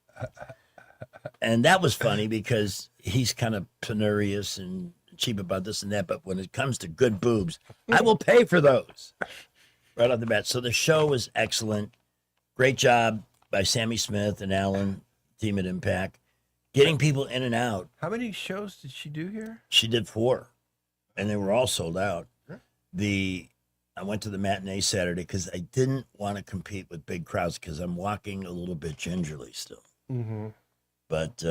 And that was funny because he's kind of penurious and cheap about this and that. But when it comes to good boobs, I will pay for those right off the bat. So the show was excellent. Great job by Sammy Smith and Alan, team at Impact, getting people in and out. How many shows did she do here? She did 4, and they were all sold out. I went to the matinee Saturday because I didn't want to compete with big crowds because I'm walking a little bit gingerly still. Mm-hmm. But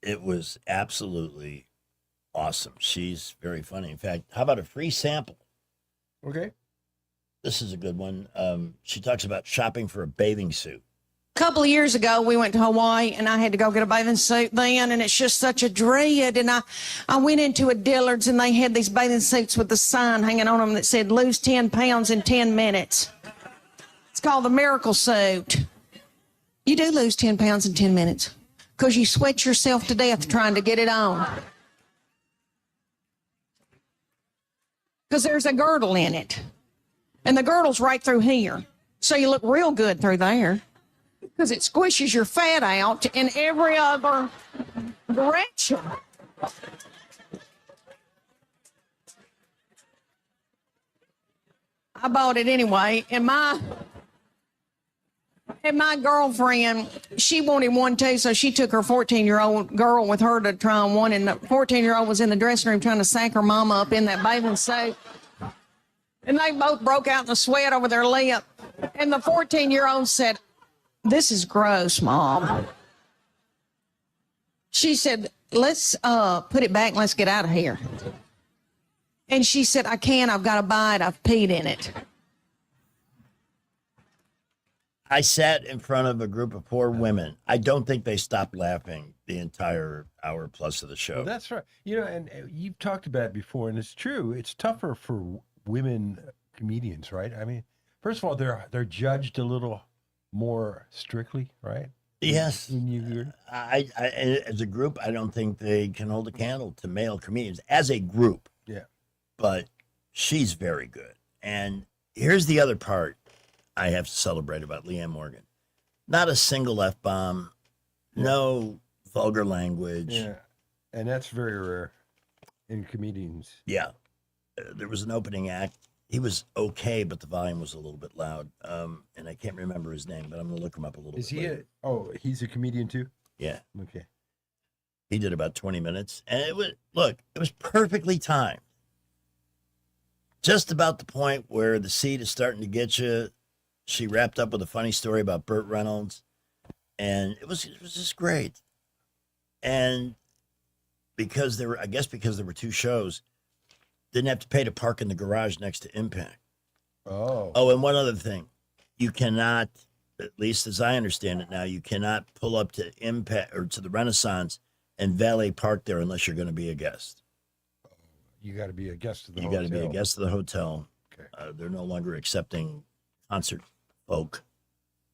it was absolutely awesome. She's very funny. In fact, how about a free sample? Okay. This is a good one. She talks about shopping for a bathing suit. A couple of years ago, we went to Hawaii, and I had to go get a bathing suit then, and it's just such a dread. And I went into a Dillard's, and they had these bathing suits with the sign hanging on them that said, lose 10 pounds in 10 minutes. It's called the Miracle Suit. You do lose 10 pounds in 10 minutes because you sweat yourself to death trying to get it on. Because there's a girdle in it, and the girdle's right through here. So you look real good through there. Because it squishes your fat out in every other direction. I bought it anyway, and my girlfriend, she wanted one too, so she took her 14-year-old girl with her to try on one, and the 14-year-old was in the dressing room trying to sack her mama up in that bathing suit. And they both broke out in a sweat over their lip. And the 14-year-old said, this is gross, Mom. She said, let's put it back and let's get out of here. And she said, I can't, I've got to buy it, I've peed in it. I sat in front of a group of 4 women. I don't think they stopped laughing the entire hour plus of the show. Well, that's right. You know, and you've talked about it before, and it's true. It's tougher for women comedians, right? I mean, first of all, they're judged a little more strictly, right? Yes. I as a group, I don't think they can hold a candle to male comedians as a group. Yeah. But She's very good. And here's the other part I have to celebrate about Leanne Morgan. Not a single F-bomb, no vulgar language. Yeah, and that's very rare in comedians. Yeah. There was an opening act. He was okay, but the volume was a little bit loud. And I can't remember his name, but I'm going to look him up a little Is bit he? later. He's a comedian too. Yeah. Okay. He did about 20 minutes. And it was perfectly timed. Just about the point where the seat is starting to get you. She wrapped up with a funny story about Burt Reynolds. And it was just great. And because there were two shows, didn't have to pay to park in the garage next to Impact. Oh, and one other thing. You cannot, at least as I understand it now, you cannot pull up to Impact or to the Renaissance and valet park there unless you're going to be a guest. You got to be a guest of the You hotel. got to be a guest of the hotel. Okay. They're no longer accepting concert folk.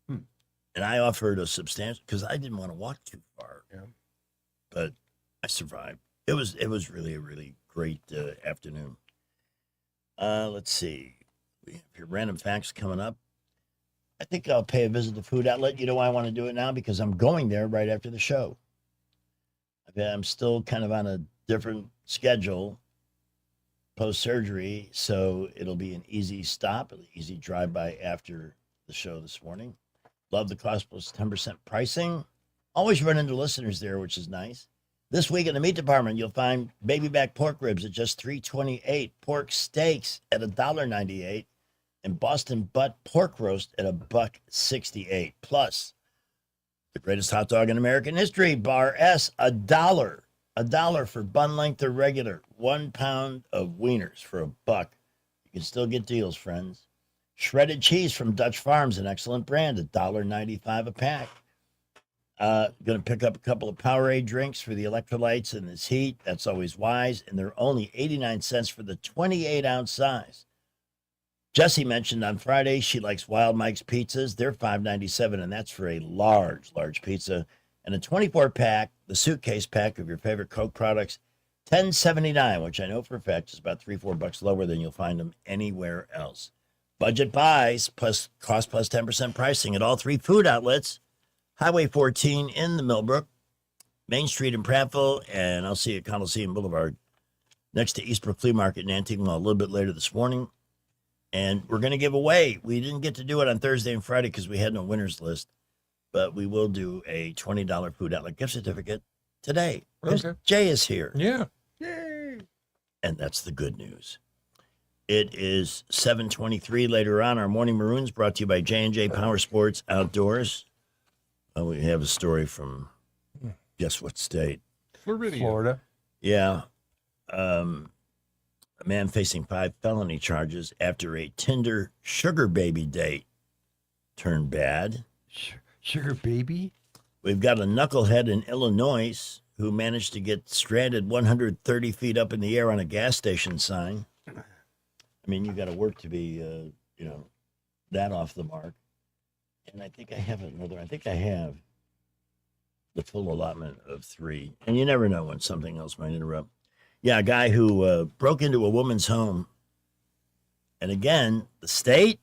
And I offered a substantial, because I didn't want to walk too far. Yeah. But I survived. It was really a really great afternoon. Let's see. We have your random facts coming up. I think I'll pay a visit to Food Outlet. You know why I want to do it now? Because I'm going there right after the show. I'm still kind of on a different schedule post-surgery, so it'll be an easy stop, an easy drive-by after the show this morning. Love the cost plus 10% pricing. Always run into listeners there, which is nice. This week in the meat department, you'll find baby back pork ribs at just $3.28, pork steaks at $1.98, and Boston butt pork roast at $1.68. Plus, the greatest hot dog in American history, Bar S, $1. $1 for bun length or regular. 1 pound of wieners for $1. You can still get deals, friends. Shredded cheese from Dutch Farms, an excellent brand, $1.95 a pack. Going to pick up a couple of Powerade drinks for the electrolytes in this heat. That's always wise. And they're only 89 cents for the 28-ounce size. Jessie mentioned on Friday she likes Wild Mike's pizzas. They're $5.97, and that's for a large pizza. And a 24-pack, the suitcase pack of your favorite Coke products, $10.79, which I know for a fact is about $3-4 lower than you'll find them anywhere else. Budget buys plus cost plus 10% pricing at all three food outlets. Highway 14 in the Millbrook, Main Street in Prattville, and I'll see you at Coliseum Boulevard next to Eastbrook Flea Market in Antigua a little bit later this morning. And we're going to give away, we didn't get to do it on Thursday and Friday because we had no winners list, but we will do a $20 food outlet gift certificate today. Okay. Jay is here. Yeah. Yay. And that's the good news. It is 7:23 later on. Our Morning Maroons brought to you by J&J Power Sports Outdoors. We have a story from, guess what state? Florida. Yeah. A man facing 5 felony charges after a Tinder sugar baby date turned bad. Sugar baby? We've got a knucklehead in Illinois who managed to get stranded 130 feet up in the air on a gas station sign. I mean, you got to work to be, that off the mark. And I think I have another. I think I have the full allotment of 3. And you never know when something else might interrupt. Yeah, a guy who broke into a woman's home. And again, the state?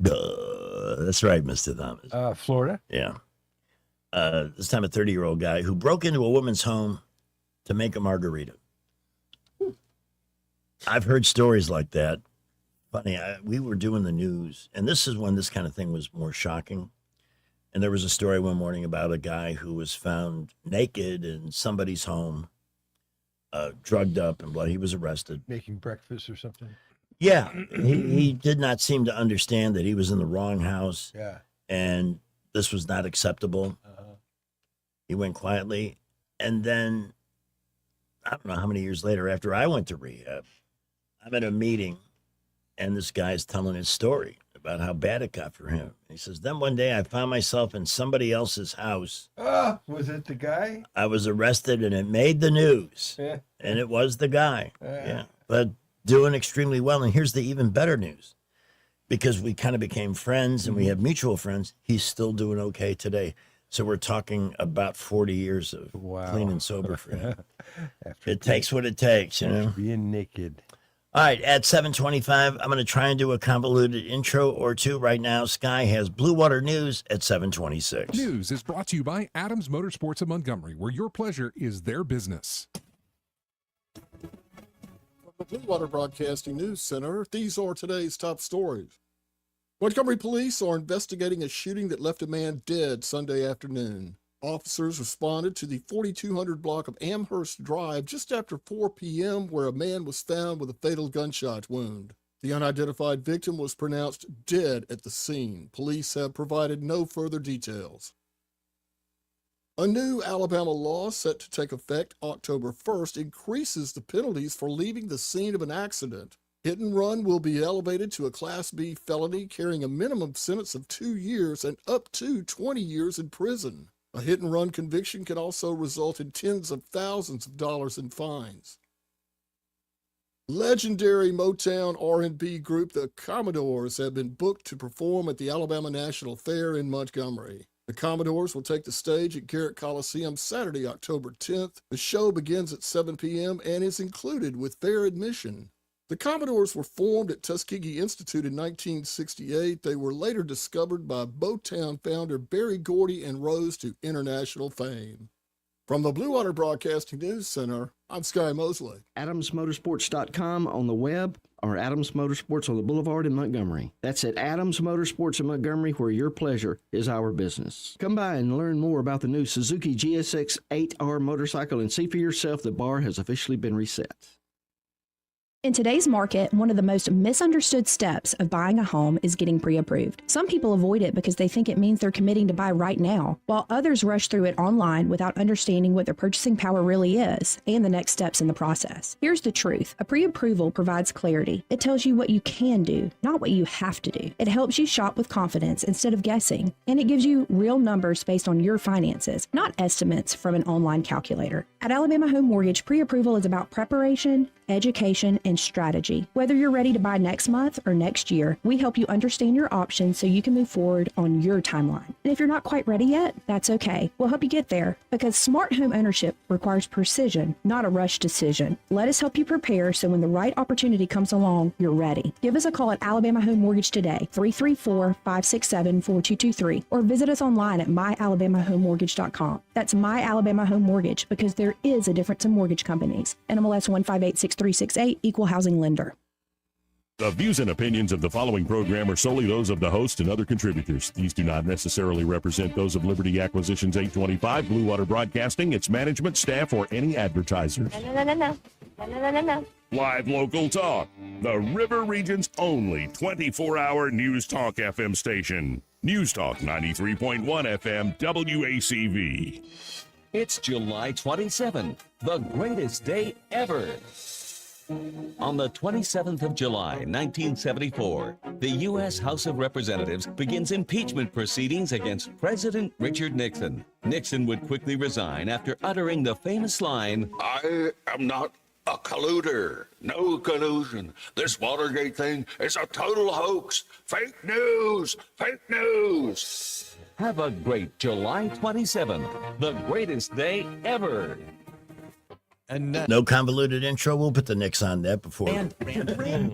That's right, Mr. Thomas. Florida? Yeah. This time a 30-year-old guy who broke into a woman's home to make a margarita. I've heard stories like that. Funny, we were doing the news, and this is when this kind of thing was more shocking. And there was a story one morning about a guy who was found naked in somebody's home, drugged up and blood. He was arrested. Making breakfast or something? Yeah, he did not seem to understand that he was in the wrong house. Yeah. And this was not acceptable. He went quietly. And then, I don't know how many years later, after I went to rehab, I'm at a meeting, and this guy's telling his story about how bad it got for him. He says, then one day I found myself in somebody else's house. Was it the guy? I was arrested, and it made the news. Yeah. And it was the guy. Yeah. But doing extremely well. And here's the even better news. Because we kind of became friends and we have mutual friends, he's still doing okay today. So we're talking about 40 years of clean and sober for him. It takes what it takes, you know. Being naked. All right, at 7:25, I'm going to try and do a convoluted intro or two right now. Sky has Blue Water News at 7:26. News is brought to you by Adams Motorsports of Montgomery, where your pleasure is their business. From the Blue Water Broadcasting News Center, these are today's top stories. Montgomery police are investigating a shooting that left a man dead Sunday afternoon. Officers responded to the 4200 block of Amherst Drive just after 4 p.m., where a man was found with a fatal gunshot wound. The unidentified victim was pronounced dead at the scene. Police have provided no further details. A new Alabama law set to take effect October 1st increases the penalties for leaving the scene of an accident. Hit and run will be elevated to a Class B felony, carrying a minimum sentence of 2 years and up to 20 years in prison. A hit-and-run conviction can also result in tens of thousands of dollars in fines. Legendary Motown R&B group the Commodores have been booked to perform at the Alabama National Fair in Montgomery. The Commodores will take the stage at Garrett Coliseum Saturday, October 10th. The show begins at 7 p.m. and is included with fair admission. The Commodores were formed at Tuskegee Institute in 1968. They were later discovered by Motown founder Berry Gordy and rose to international fame. From the Blue Water Broadcasting News Center, I'm Sky Mosley. AdamsMotorsports.com on the web or Adams Motorsports on the Boulevard in Montgomery. That's at Adams Motorsports in Montgomery, where your pleasure is our business. Come by and learn more about the new Suzuki GSX 8R motorcycle and see for yourself the bar has officially been reset. In today's market, one of the most misunderstood steps of buying a home is getting pre-approved. Some people avoid it because they think it means they're committing to buy right now, while others rush through it online without understanding what their purchasing power really is and the next steps in the process. Here's the truth. A pre-approval provides clarity. It tells you what you can do, not what you have to do. It helps you shop with confidence instead of guessing, and it gives you real numbers based on your finances, not estimates from an online calculator. At Alabama Home Mortgage, pre-approval is about preparation, education, and strategy. Whether you're ready to buy next month or next year, we help you understand your options so you can move forward on your timeline. And if you're not quite ready yet, that's okay. We'll help you get there, because smart home ownership requires precision, not a rush decision. Let us help you prepare so when the right opportunity comes along, you're ready. Give us a call at Alabama Home Mortgage today, 334-567-4223, or visit us online at myalabamahomemortgage.com. That's My Alabama Home Mortgage, because there is a difference in mortgage companies. NMLS 1586368, Equal Housing Lender. The views and opinions of the following program are solely those of the host and other contributors. These do not necessarily represent those of Liberty Acquisitions 825, Blue Water Broadcasting, its management, staff, or any advertisers. No. Live local talk. The River Region's only 24-hour News Talk FM station. News Talk 93.1 FM WACV. It's July 27th, the greatest day ever. On the 27th of July, 1974, the U.S. House of Representatives begins impeachment proceedings against President Richard Nixon. Nixon would quickly resign after uttering the famous line, "I am not a colluder. No collusion. This Watergate thing is a total hoax. Fake news. Fake news." Have a great July 27th, the greatest day ever. And no convoluted intro. We'll put the Nix on that before.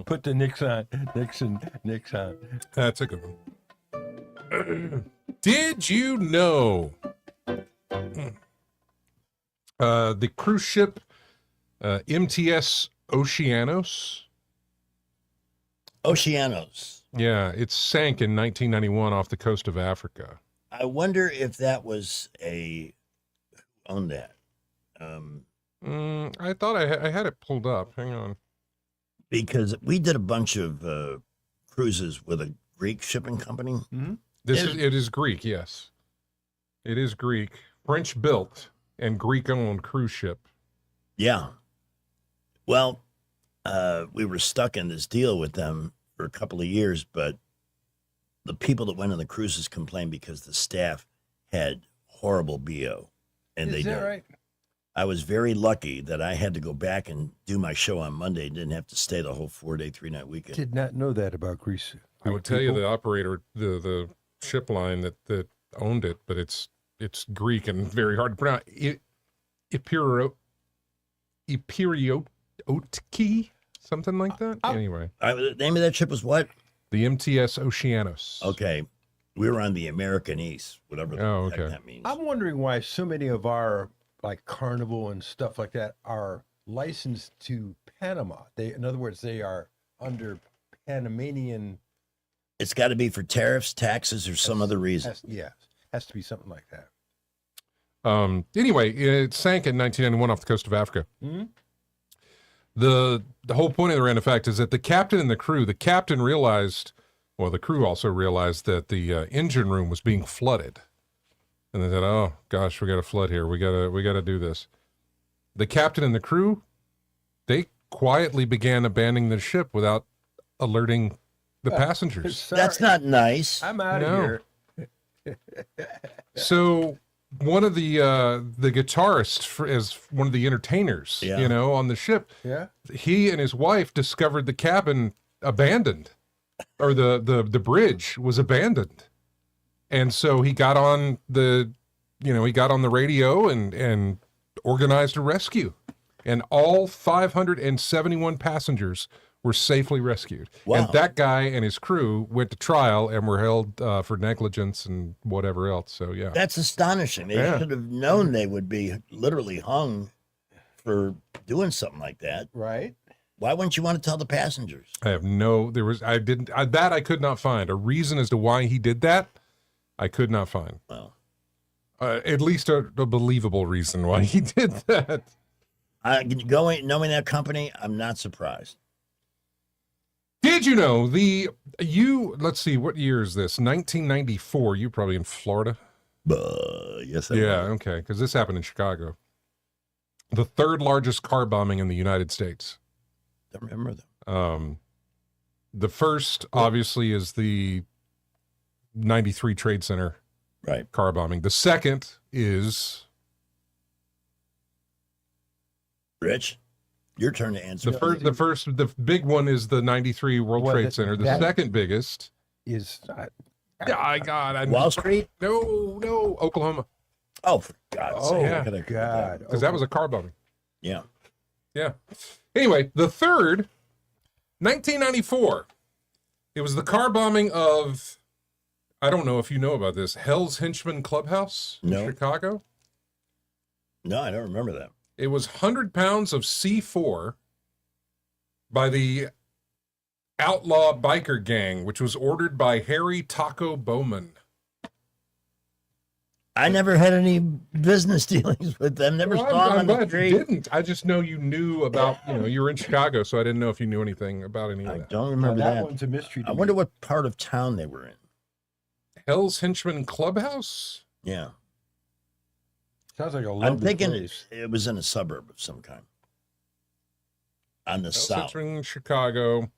Put the Nix on. Nix on. That's a good one. Did you know the cruise ship MTS Oceanos? Oceanos. Yeah, it sank in 1991 off the coast of Africa. I wonder if that was who owned that. I thought I had it pulled up. Hang on. Because we did a bunch of cruises with a Greek shipping company. Mm-hmm. It is Greek, yes. It is Greek. French built and Greek owned cruise ship. Yeah. Well, we were stuck in this deal with them for a couple of years, but the people that went on the cruises complained because the staff had horrible BO. And Is that right? I was very lucky that I had to go back and do my show on Monday and didn't have to stay the whole 4-day, 3-night weekend. Did not know that about Greece. I would tell you the operator, the ship line that owned it, but it's Greek and very hard to pronounce. Epiriotki, something like that. Anyway, the name of that ship was what? The MTS Oceanos. Okay. We were on the American East, whatever the heck that means. I'm wondering why so many of our like Carnival and stuff like that are licensed to Panama. In other words, they are under Panamanian. It's got to be for tariffs, taxes, or some other reason. Has to be something like that. Anyway, it sank in 1991 off the coast of Africa. Mm-hmm. The whole point of the random fact is that the captain and the captain realized, well, the crew also realized that the engine room was being flooded. And they said, oh, gosh, we got a flood here. We got to do this. The captain and the crew, they quietly began abandoning the ship without alerting the passengers. That's not nice. I'm out of here. So one of the guitarists as one of the entertainers, on the ship, he and his wife discovered the cabin abandoned, or the bridge was abandoned. And so he got on the radio and organized a rescue, and all 571 passengers were safely rescued. Wow. And that guy and his crew went to trial and were held for negligence and whatever else. So, yeah. That's astonishing. They should have known they would be literally hung for doing something like that. Right. Why wouldn't you want to tell the passengers? I could not find a reason as to why he did that. I could not find. Well, at least a believable reason why he did that. Knowing that company, I'm not surprised. Did you know let's see, what year is this? 1994. You're probably in Florida. Yes, I yeah, am. okay, because this happened in Chicago. The third largest car bombing in the United States. Don't remember them. The first, obviously, is the 93 Trade Center car bombing. The second is... Rich, your turn to answer. The big one is the 93 World Trade Center. The second biggest is... Wall Street? No, Oklahoma. Oh, for God's sake. God. Because that was a car bombing. Yeah. Yeah. Anyway, the third, 1994. It was the car bombing of, I don't know if you know about this, Hell's Henchman Clubhouse in Chicago. No, I don't remember that. It was 100 pounds of C4 by the outlaw biker gang, which was ordered by Harry Taco Bowman. I never had any business dealings with them. Never saw them on I'm the glad street. you didn't. I just know you knew about, you were in Chicago, so I didn't know if you knew anything about any of that. I don't remember that. One's a mystery to I me. wonder what part of town they were in. Hell's Henchman Clubhouse? Yeah. Sounds like a lovely I'm thinking place. it was in a suburb of some kind. On the south. Henchman, Chicago.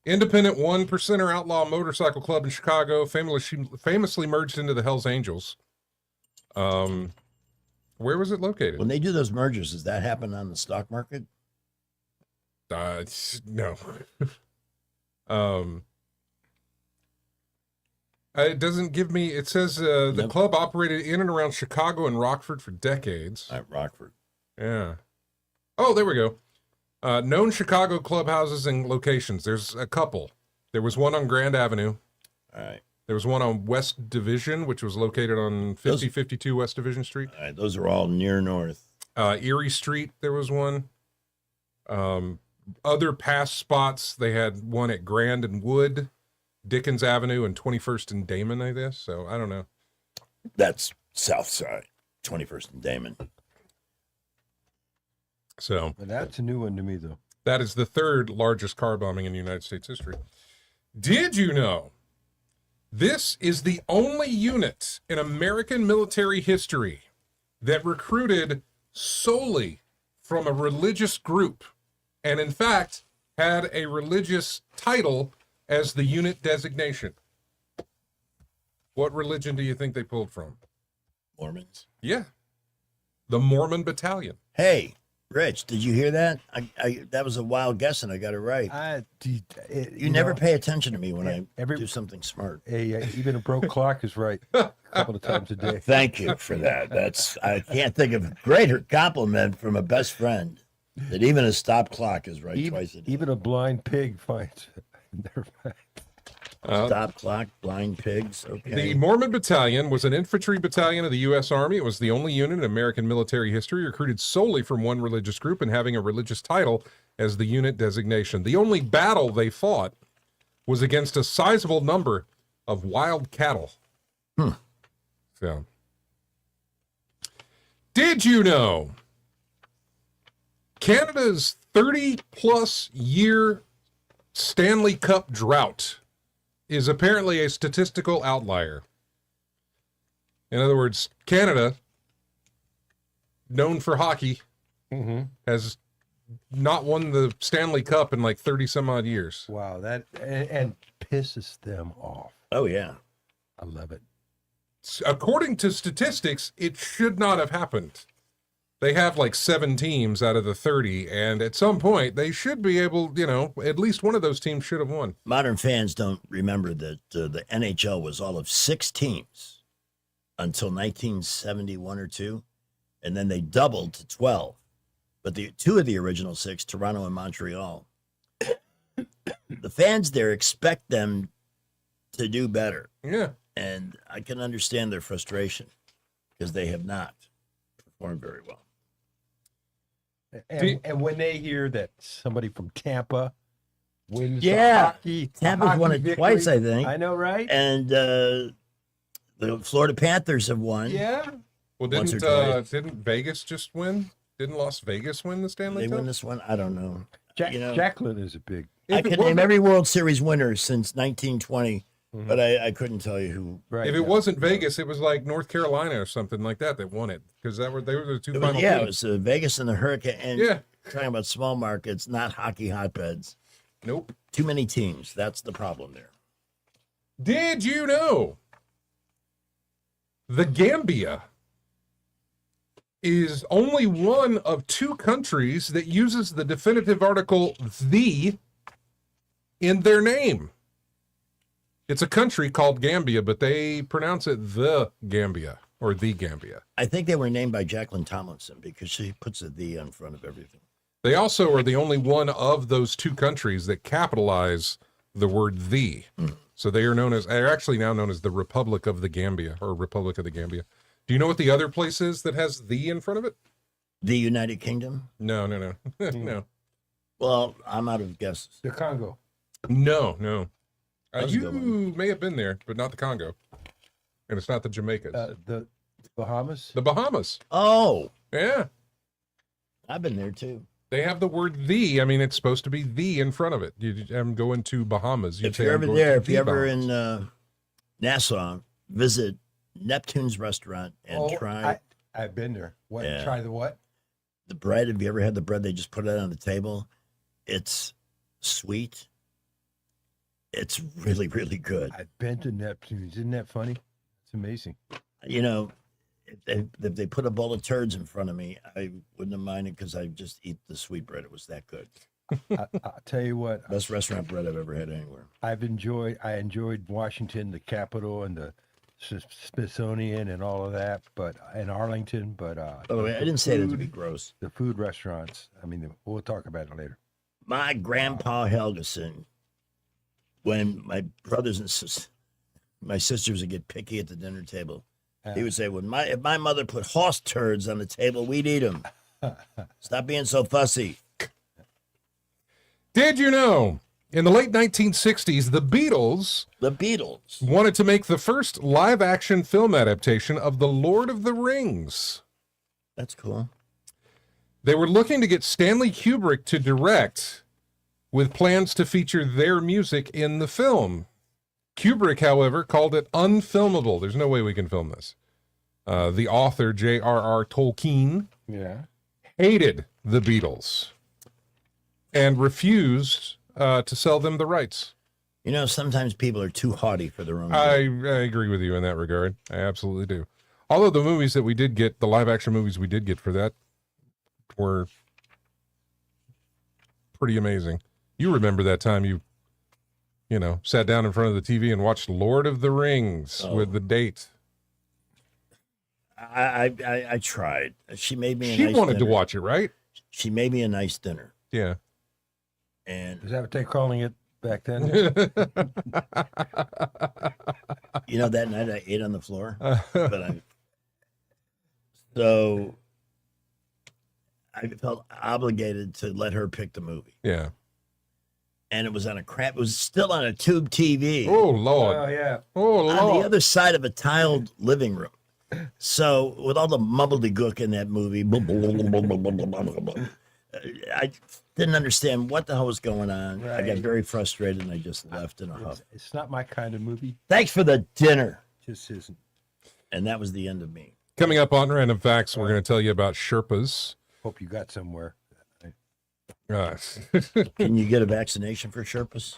Independent 1%er outlaw motorcycle club in Chicago, famously merged into the Hells Angels. Where was it located? When they do those mergers, does that happen on the stock market? No. It doesn't give me, it says the club operated in and around Chicago and Rockford for decades. Rockford. Yeah. Oh, there we go. Known Chicago clubhouses and locations. There's a couple. There was one on Grand Avenue. All right. There was one on West Division, which was located on 5052 West Division Street. All right, those are all near north. Erie Street, there was one. Other past spots, they had one at Grand and Wood, Dickens Avenue, and 21st and Damon, I guess. So I don't know. That's south side, 21st and Damon. So That's a new one to me, though. that is the third largest car bombing in United States history. Did you know this is the only unit in American military history that recruited solely from a religious group, and in fact had a religious title as the unit designation? What religion do you think they pulled from? Mormons. Yeah. The Mormon Battalion. Hey, Rich, did you hear that? I that was a wild guess, and I got it right. You never pay attention to me when I do something smart. Even a broke clock is right a couple of times a day. Thank you for that. I can't think of a greater compliment from a best friend. That even a stop clock is right even, twice a day. even a blind pig finds their Stop clock, blind pigs. Okay. The Mormon Battalion was an infantry battalion of the U.S. Army. It was the only unit in American military history recruited solely from one religious group and having a religious title as the unit designation. The only battle they fought was against a sizable number of wild cattle. So, did you know Canada's 30-plus year Stanley Cup drought is apparently a statistical outlier? In other words, Canada, known for hockey, has not won the Stanley Cup in like 30 some odd years. Wow, that and pisses them off. Oh, yeah. I love it. According to statistics, it should not have happened. They have like 7 teams out of the 30, and at some point they should be able, at least one of those teams should have won. Modern fans don't remember that the NHL was all of 6 teams until 1971 or 2, and then they doubled to 12. But the 2 of the original 6, Toronto and Montreal, the fans there expect them to do better. Yeah. And I can understand their frustration because they have not performed very well. And when they hear that somebody from Tampa wins Yeah, the Tampa's hockey won it victory, twice, I think. I know, right? And the Florida Panthers have won. Yeah. Well, Once or twice. didn't Vegas just win? Didn't Las Vegas win the Stanley They Cup? win this one? I don't know. Jacqueline is a big. I can name every World Series winner since 1920, but I couldn't tell you who. If it wasn't Vegas, it was like North Carolina or something like that won it, because they were the 2 final It teams. was Vegas and the Hurricane. And Yeah. talking about small markets, not hockey hotbeds. Nope. Too many teams. That's the problem there. Did you know the Gambia is only one of 2 countries that uses the definitive article "the" in their name? It's a country called Gambia, but they pronounce it the Gambia or the Gambia. I think they were named by Jacqueline Tomlinson because she puts a "the" in front of everything. They also are the only one of those 2 countries that capitalize the word "the." So they're actually now known as the Republic of the Gambia, or Republic of the Gambia. Do you know what the other place is that has "the" in front of it? The United Kingdom? No. No. Well, I'm out of guesses. The Congo. No. That was a good You may have been there, but not the Congo. And it's not the Jamaicas. The Bahamas? The Bahamas. Oh. Yeah. I've been there too. They have the word "the." I mean, it's supposed to be "the" in front of it. I'm going to Bahamas. If you're ever there, if you're ever in Nassau, visit Neptune's restaurant and try. I've been there. What? Yeah. Try the what? The bread. Have you ever had the bread? They just put it on the table. It's sweet. It's really, really good. I've been to Neptune's. Isn't that funny? It's amazing. If they put a bowl of turds in front of me, I wouldn't have minded because I just eat the sweet bread. It was that good. I'll tell you what. Best restaurant bread I've ever had anywhere. I enjoyed Washington, the Capitol, and the Smithsonian, and all of that. But in Arlington, but Oh, I didn't say that to be gross. The food restaurants. I mean, we'll talk about it later. My grandpa Helgeson, when my brothers and my sisters would get picky at the dinner table, he would say, if my mother put horse turds on the table, we'd eat them. Stop being so fussy. Did you know, in the late 1960s, the Beatles wanted to make the first live-action film adaptation of The Lord of the Rings? That's cool. They were looking to get Stanley Kubrick to direct, with plans to feature their music in the film. Kubrick, however, called it unfilmable. There's no way we can film this. The author, J.R.R. Tolkien, hated the Beatles and refused to sell them the rights. Sometimes people are too haughty for their own. I agree with you in that regard. I absolutely do. Although the movies that we did get, the live-action movies we did get for that, were pretty amazing. You remember that time you sat down in front of the TV and watched Lord of the Rings with the date. I tried. She made me. She wanted to watch it, right? she made me a nice dinner. Yeah. And is that what they're calling it back then? You know, that night I ate on the floor. So I felt obligated to let her pick the movie. Yeah. And it was on it was still on a tube TV. Oh, Lord. Oh, yeah. Oh, Lord. On the other side of a tiled living room. So with all the mumbledygook in that movie, I didn't understand what the hell was going on. I got very frustrated and I just left in a huff. It's not my kind of movie. Thanks for the dinner. Just isn't. And that was the end of me. Coming up on Random Facts, we're going to tell you about Sherpas. Hope you got somewhere. Can you get a vaccination for Sherpas?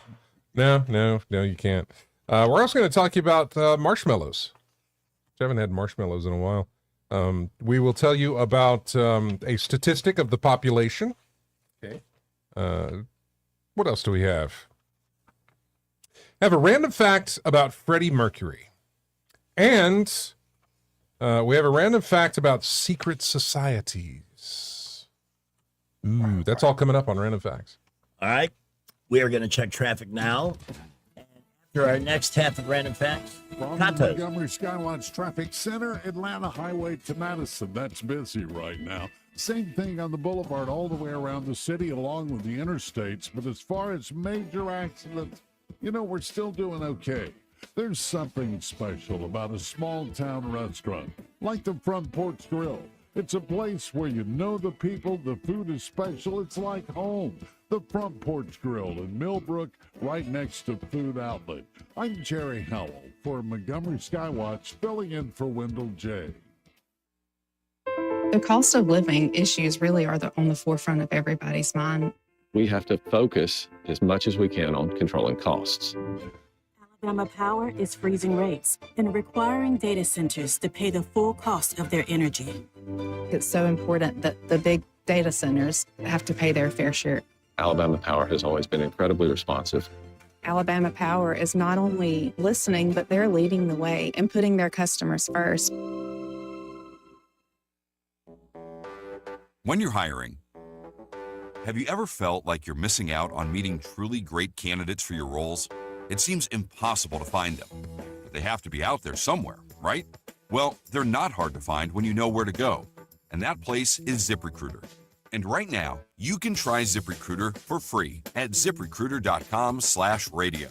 No, you can't. We're also going to talk to you about marshmallows. I haven't had marshmallows in a while. We will tell you about a statistic of the population. Okay. What else do we have? I have a random fact about Freddie Mercury. And we have a random fact about secret societies. Ooh, that's all coming up on Random Facts. All right. We are going to check traffic now. After our next half of Random Facts, from Contos. Montgomery Skywatch Traffic Center, Atlanta Highway to Madison. That's busy right now. Same thing on the boulevard all the way around the city along with the interstates. But as far as major accidents, you know, we're still doing okay. There's something special about a small town restaurant like the Front Porch Grill. It's a place where you know the people, the food is special, it's like home. The Front Porch Grill in Millbrook, right next to Food Outlet. I'm Jerry Howell for Montgomery Skywatch, filling in for Wendell J. The cost of living issues really are on the forefront of everybody's mind. We have to focus as much as we can on controlling costs. Alabama Power is freezing rates and requiring data centers to pay the full cost of their energy. It's so important that the big data centers have to pay their fair share. Alabama Power has always been incredibly responsive. Alabama Power is not only listening, but they're leading the way and putting their customers first. When you're hiring, have you ever felt like you're missing out on meeting truly great candidates for your roles? It seems impossible to find them, but they have to be out there somewhere, right? Well, they're not hard to find when you know where to go, and that place is ZipRecruiter. And right now, you can try ZipRecruiter for free at ZipRecruiter.com/radio.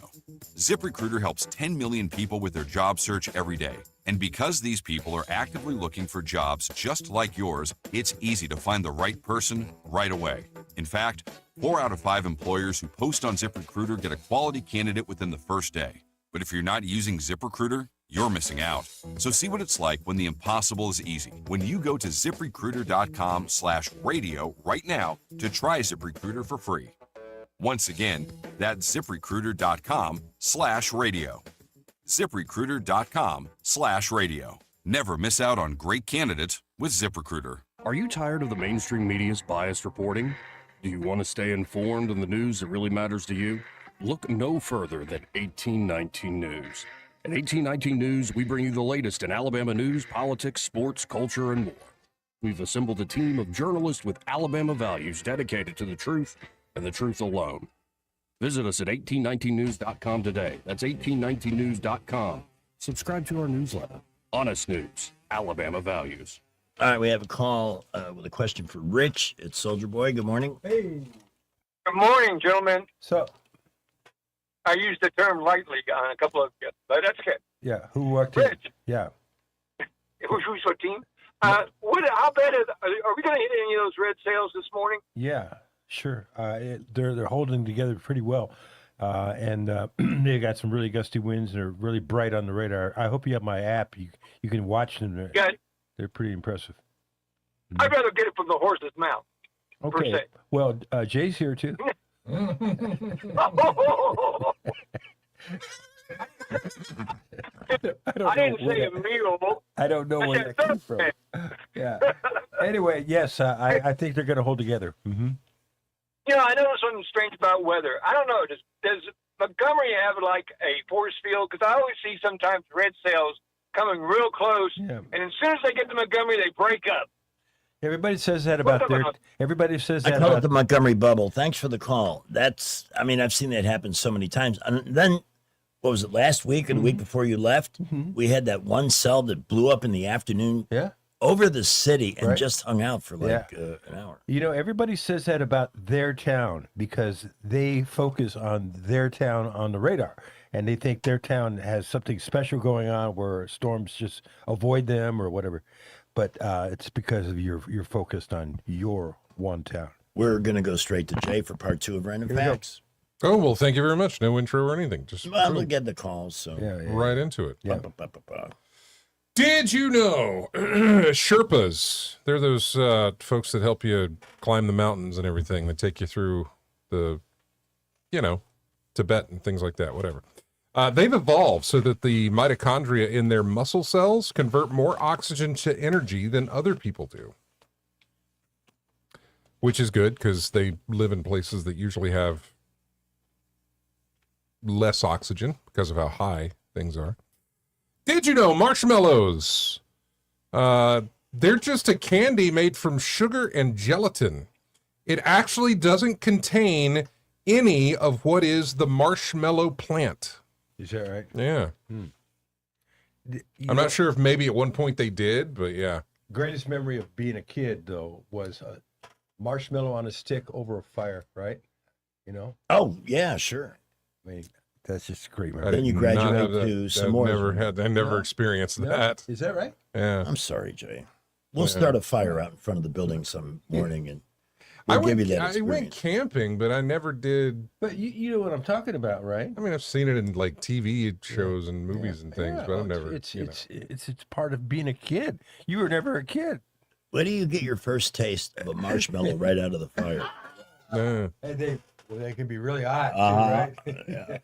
ZipRecruiter helps 10 million people with their job search every day. And because these people are actively looking for jobs just like yours, it's easy to find the right person right away. In fact, 4 out of 5 employers who post on ZipRecruiter get a quality candidate within the first day. But if you're not using ZipRecruiter, you're missing out. So see what it's like when the impossible is easy. When you go to ZipRecruiter.com/radio right now to try ZipRecruiter for free. Once again, that's ZipRecruiter.com/radio. ZipRecruiter.com/radio. Never miss out on great candidates with ZipRecruiter. Are you tired of the mainstream media's biased reporting? Do you want to stay informed on the news that really matters to you? Look no further than 1819 News. At 1819 News, we bring you the latest in Alabama news, politics, sports, culture, and more. We've assembled a team of journalists with Alabama values dedicated to the truth and the truth alone. Visit us at 1819news.com today. That's 1819news.com. Subscribe to our newsletter. Honest News, Alabama Values. All right, we have a call with a question for Rich at Soldier Boy. Good morning. Hey. Good morning, gentlemen. So, I used the term lightly on a couple of you, but that's okay. yeah, who team? Rich. Yeah. Who's what team? How bad are we going to hit any of those red sales this morning? Yeah, sure. They're holding together pretty well, and they got some really gusty winds and they're really bright on the radar. I hope you have my app. You can watch them. They're pretty impressive. I'd rather get it from the horse's mouth. Okay. Per se. Well, Jay's here too. I didn't say a mule. I don't know where that came from. Yeah. Anyway, yes, I think they're going to hold together. Mm-hmm. You know, I know something strange about weather. I don't know. Does Montgomery have like a force field? Because I always see sometimes red sails coming real close, and as soon as they get to Montgomery, they break up. Everybody says that about their. Everybody says I that call it about the Montgomery bubble. Thanks for the call. I mean, I've seen that happen so many times. And then, what was it, last week or the week before you left? We had that one cell that blew up in the afternoon over the city and just hung out for like an hour. You know, everybody says that about their town because they focus on their town on the radar. And they think their town has something special going on where storms just avoid them or whatever. But it's because of you're focused on your one town. We're going to go straight to Jay for part 2 of Random Here we go. Facts. Oh, well, thank you very much. No intro or anything. Just Well, we'll get the calls. So right into it. Yeah. Did you know Sherpas? They're those folks that help you climb the mountains and everything. They take you through the, Tibet and things like that, whatever. They've evolved so that the mitochondria in their muscle cells convert more oxygen to energy than other people do. Which is good because they live in places that usually have less oxygen because of how high things are. Did you know marshmallows? They're just a candy made from sugar and gelatin. It actually doesn't contain any of what is the marshmallow plant. Is that right? Yeah. I'm not sure if maybe at one point they did, but yeah. Greatest memory of being a kid, though, was a marshmallow on a stick over a fire, right? You know? Oh, yeah, sure. I mean, that's just a great I memory. Then you did not graduate have that. to some I've more. never experienced that. Is that right? Yeah. I'm sorry, Jay. We'll Yeah. start a fire out in front of the building some morning and we'll I give you that went experience. camping, but I never did. But you know what I'm talking about, right? I mean, I've seen it in like TV shows and movies and things, but I've never. It's part of being a kid. You were never a kid. Where do you get your first taste of a marshmallow right out of the fire? And they can be really hot, too, right? Yeah.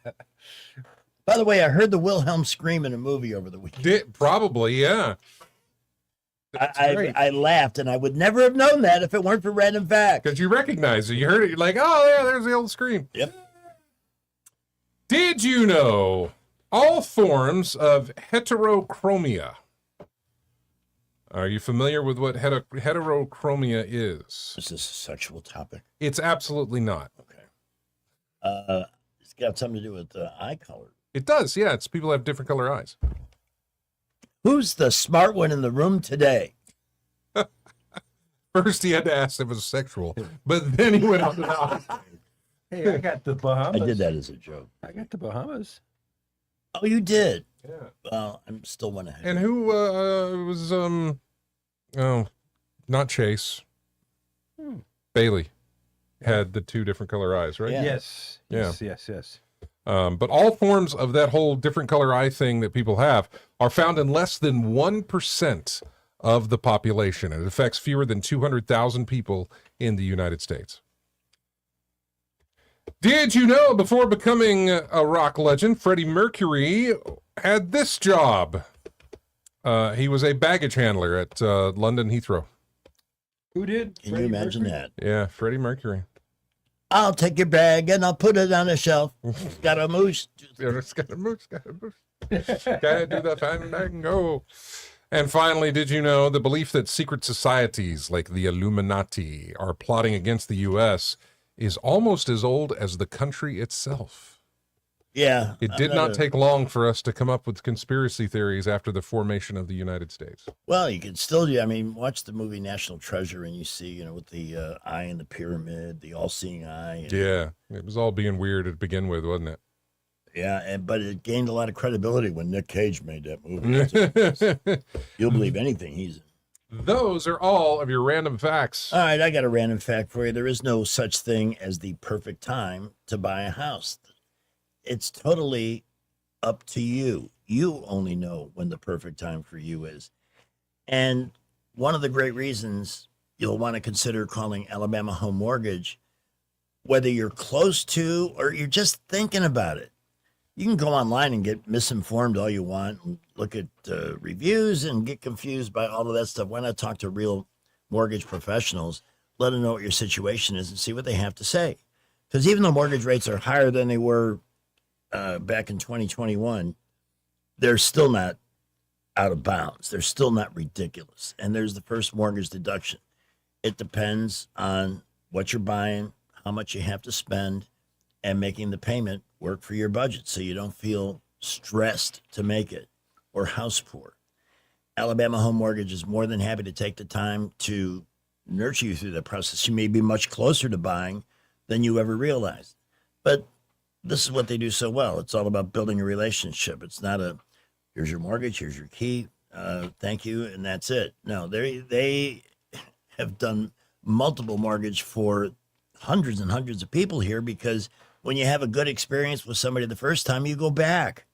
By the way, I heard the Wilhelm scream in a movie over the weekend. Probably, yeah. I laughed, and I would never have known that if it weren't for Random Facts. Because you recognize it. You heard it. You're like, oh, yeah, there's the old scream. Yep. Did you know all forms of heterochromia? Are you familiar with what heterochromia is? Is this a sexual topic? It's absolutely not. Okay. It's got something to do with eye color. It does, yeah. It's people have different color eyes. Who's the smart one in the room today? First, he had to ask if it was sexual, but then he went on to the eye thing. Hey, I got the Bahamas. I did that as a joke. I got the Bahamas. Oh, you did? Yeah. Well, I'm still one ahead. And who was not Chase. Bailey had the two different color eyes, right? Yeah. Yes. Yeah. Yes. But all forms of that whole different color eye thing that people have are found in less than 1% of the population. It affects fewer than 200,000 people in the United States. Did you know before becoming a rock legend, Freddie Mercury had this job? He was a baggage handler at London Heathrow. Who did? Can you imagine that? Yeah, Freddie Mercury. I'll take your bag and I'll put it on a shelf. It's got a moose. It's got a moose. Gotta do the fandango. And finally, did you know the belief that secret societies like the Illuminati are plotting against the U.S. is almost as old as the country itself? Yeah. It did not take long for us to come up with conspiracy theories after the formation of the United States. Well, you can still do. I mean, watch the movie National Treasure and you see, with the eye in the pyramid, the all-seeing eye. And, Yeah, it was all being weird to begin with, wasn't it? Yeah, but it gained a lot of credibility when Nick Cage made that movie. You'll believe anything he's in. Those are all of your random facts. All right, I got a random fact for you. There is no such thing as the perfect time to buy a house. It's totally up to you. You only know when the perfect time for you is. And one of the great reasons you'll want to consider calling Alabama Home Mortgage, whether you're close to or you're just thinking about it. You can go online and get misinformed all you want, and look at reviews and get confused by all of that stuff. Why not talk to real mortgage professionals, let them know what your situation is and see what they have to say? Because even though mortgage rates are higher than they were back in 2021, they're still not out of bounds. They're still not ridiculous. And there's the first mortgage deduction. it depends on what you're buying, how much you have to spend, and making the payment work for your budget so you don't feel stressed to make it or house poor. Alabama Home Mortgage is more than happy to take the time to nurture you through that process. You may be much closer to buying than you ever realized. But this is what they do so well. It's all about building a relationship. It's not a, here's your mortgage, here's your key, thank you, and that's it. No, they have done multiple mortgage for hundreds and hundreds of people here, because when you have a good experience with somebody the first time, you go back.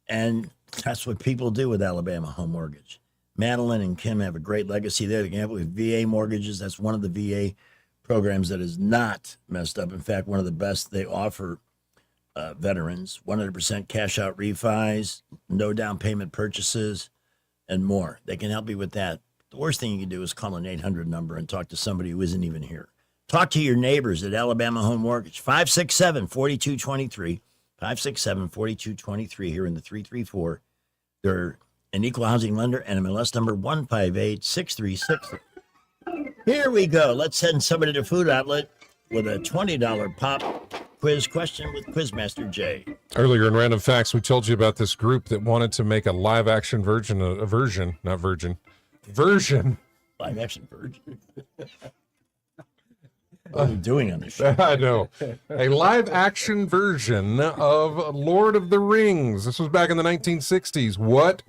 And that's what people do with Alabama Home Mortgage. Madeline and Kim have a great legacy there. They can have it with VA mortgages. That's one of the VA programs that is not messed up. In fact, one of the best they offer veterans, 100% cash out refis, no down payment purchases, and more. They can help you with that. The worst thing you can do is call an 800 number and talk to somebody who isn't even here. Talk to your neighbors at Alabama Home Mortgage, 567-4223, 567-4223 here in the 334. They're an equal housing lender, and MLS number 158-636. Here we go. Let's send somebody to Food Outlet with a $20 pop quiz question with Quizmaster Jay. Earlier in Random Facts, we told you about this group that wanted to make a live action version. Live action version. What are we doing on this show? I know. A live action version of Lord of the Rings. This was back in the 1960s. What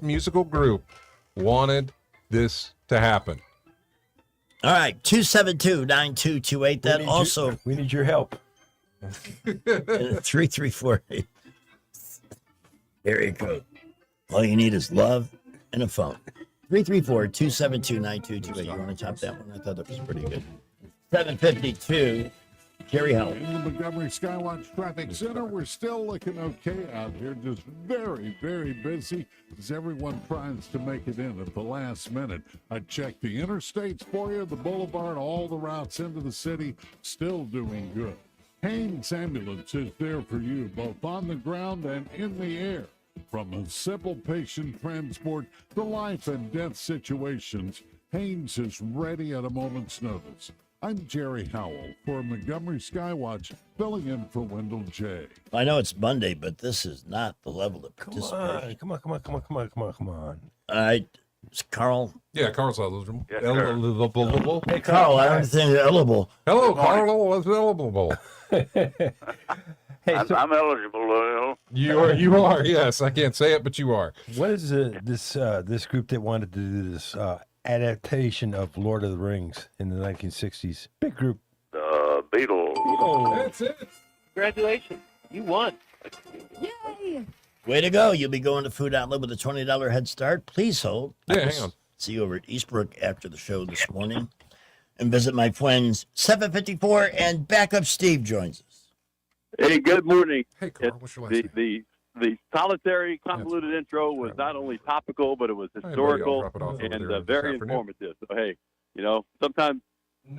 musical group wanted this to happen? All right, 272-9228. That also. We need your help. 3348. Area code. All you need is love and a phone. 334-272-9228. You want to top that one? I thought that was pretty good. 752. Jerry Howell. In the Montgomery Skywatch Traffic Center, we're still looking okay out here. Just very, very busy as everyone tries to make it in at the last minute. I checked the interstates for you, the boulevard, all the routes into the city, still doing good. Haynes Ambulance is there for you, both on the ground and in the air. From a simple patient transport to life and death situations, Haynes is ready at a moment's notice. I'm Jerry Howell for Montgomery Skywatch, filling in for Wendell J. I know it's Monday, but this is not the level of participation. Come on. All right, Carl. Yeah, Carl's eligible. Yes, eligible. Hey, Carl, I don't think you're eligible. Hello, Carl. Is eligible. I'm eligible. You are. Yes, I can't say it, but you are. What is this group that wanted to do this adaptation of Lord of the Rings in the 1960s? Big group. The Beatles. Oh, that's it. Congratulations. You won. Yay! Way to go. You'll be going to Food Outlet with a $20 head start. Please hold. Yeah, hang on. See you over at Eastbrook after the show this morning. And visit my friends, 754, and Backup Steve joins us. Hey, good morning. Hey, Carl, what's your last name? The solitary, convoluted intro was not only topical, but it was historical and very informative. So, hey, sometimes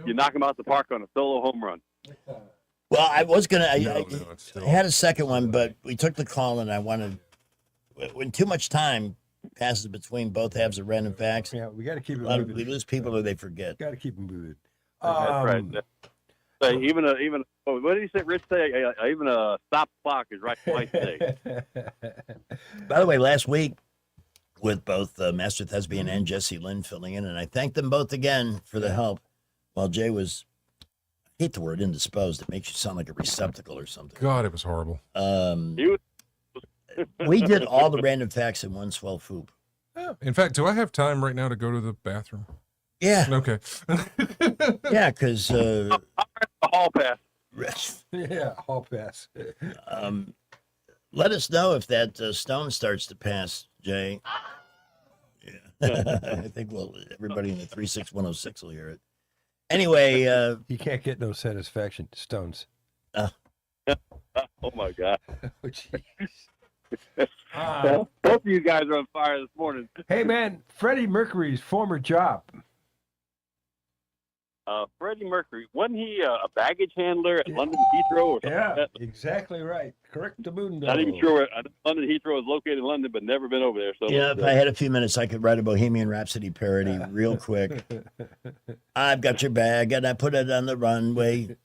you knock them out the park on a solo home run. Well, I was going to, I had a second one, but we took the call, and I wanted, when too much time passes between both halves of Random Facts, we got to keep it moving. We lose people or they forget. Got to keep them moving. That's right. So even what did he say? Rich say even a stop clock is right twice a day. By the way, last week with both Master Thespian and Jesse Lynn filling in, and I thank them both again for the help. While Jay was, I hate the word indisposed. It makes you sound like a receptacle or something. God, it was horrible. We did all the Random Facts in one swell swoop. In fact, do I have time right now to go to the bathroom? Yeah. Okay. Yeah, because hall pass. Yeah, hall pass. Let us know if that stone starts to pass, Jay. Yeah. I think everybody in the 36106 will hear it. Anyway, he can't get no satisfaction. Stones. Oh my God. Oh, Both of you guys are on fire this morning. Hey man, Freddie Mercury's former job. Freddie Mercury, wasn't he a baggage handler at London Heathrow or something like that? Exactly right. Correct the moon. Not even sure where London Heathrow is located in London, but never been over there. So Yeah, if I had a few minutes, I could write a Bohemian Rhapsody parody real quick. I've got your bag, and I put it on the runway.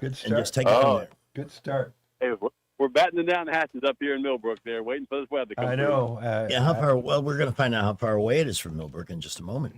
Good start. And just take it from there. Good start. Hey, we're battening down the hatches up here in Millbrook there, waiting for this weather to come I know. Yeah, how far? Well, we're going to find out how far away it is from Millbrook in just a moment.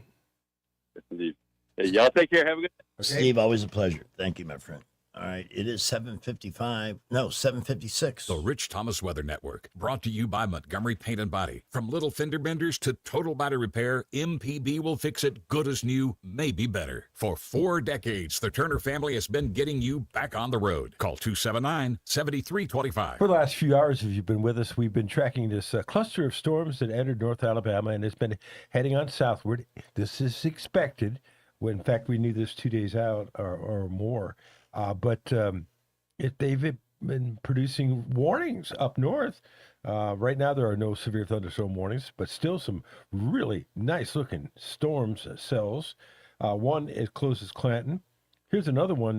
Indeed. Hey, y'all take care. Have a good day. Steve, always a pleasure. Thank you, my friend. All right, it is 7:56. The Rich Thomas Weather Network, brought to you by Montgomery Paint and Body. From little fender benders to total body repair, MPB will fix it good as new, maybe better. For 4 decades, the Turner family has been getting you back on the road. Call 279-7325. For the last few hours, if you've been with us, we've been tracking this cluster of storms that entered North Alabama, and it's been heading on southward. This is expected. When, in fact, we knew this 2 days out or more. But they've been producing warnings up north. Right now, there are no severe thunderstorm warnings, but still some really nice-looking storms cells. One, it closes Clanton. Here's another one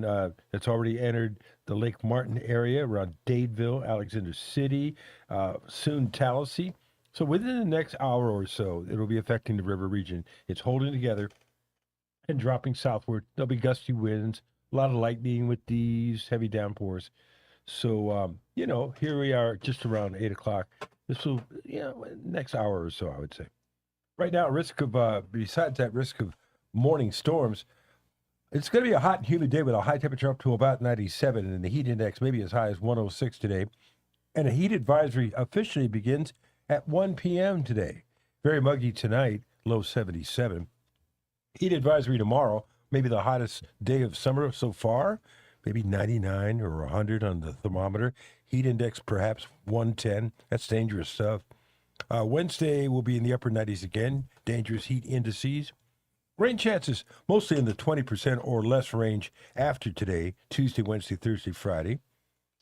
that's already entered the Lake Martin area around Dadeville, Alexander City, soon Tallahassee. So within the next hour or so, it'll be affecting the river region. It's holding together and dropping southward. There'll be gusty winds, a lot of lightning with these heavy downpours. So, here we are just around 8 o'clock. This will, next hour or so, I would say. Right now, besides that risk of morning storms, it's going to be a hot and humid day with a high temperature up to about 97 and the heat index maybe as high as 106 today. And a heat advisory officially begins at 1 p.m. today. Very muggy tonight, low 77. Heat advisory tomorrow, maybe the hottest day of summer so far, maybe 99 or 100 on the thermometer. Heat index perhaps 110. That's dangerous stuff. Wednesday will be in the upper 90s again, dangerous heat indices. Rain chances mostly in the 20% or less range after today, Tuesday, Wednesday, Thursday, Friday.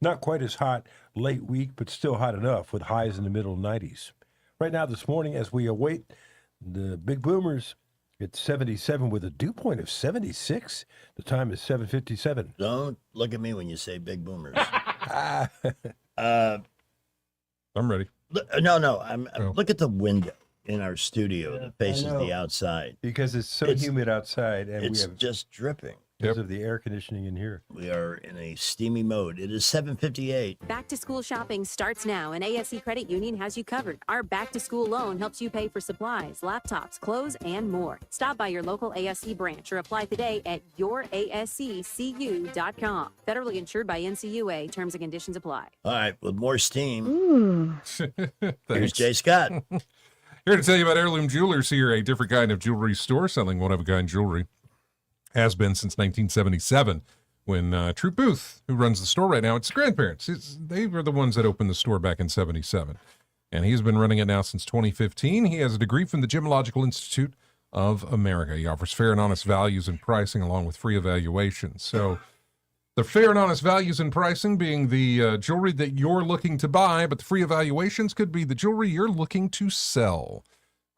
Not quite as hot late week, but still hot enough with highs in the middle 90s. Right now this morning, as we await the big boomers, it's 77 with a dew point of 76. The time is 7:57. Don't look at me when you say big boomers. I'm ready. No. Look at the window in our studio that faces the outside. Because it's so humid outside, and it's we have just dripping because of the air conditioning in here. We are in a steamy mode. It is 7:58. Back to school shopping starts now, and ASC Credit Union has you covered. Our back to school loan helps you pay for supplies, laptops, clothes, and more. Stop by your local ASC branch or apply today at yourasccu.com. Federally insured by NCUA. Terms and conditions apply. All right, with more steam. Here's Jay Scott. Here to tell you about Heirloom Jewelers here, a different kind of jewelry store selling one-of-a-kind jewelry. Has been since 1977 when Troop Booth, who runs the store right now, it's grandparents. They were the ones that opened the store back in 77. And he's been running it now since 2015. He has a degree from the Gemological Institute of America. He offers fair and honest values and pricing along with free evaluations. So the fair and honest values and pricing being the jewelry that you're looking to buy, but the free evaluations could be the jewelry you're looking to sell.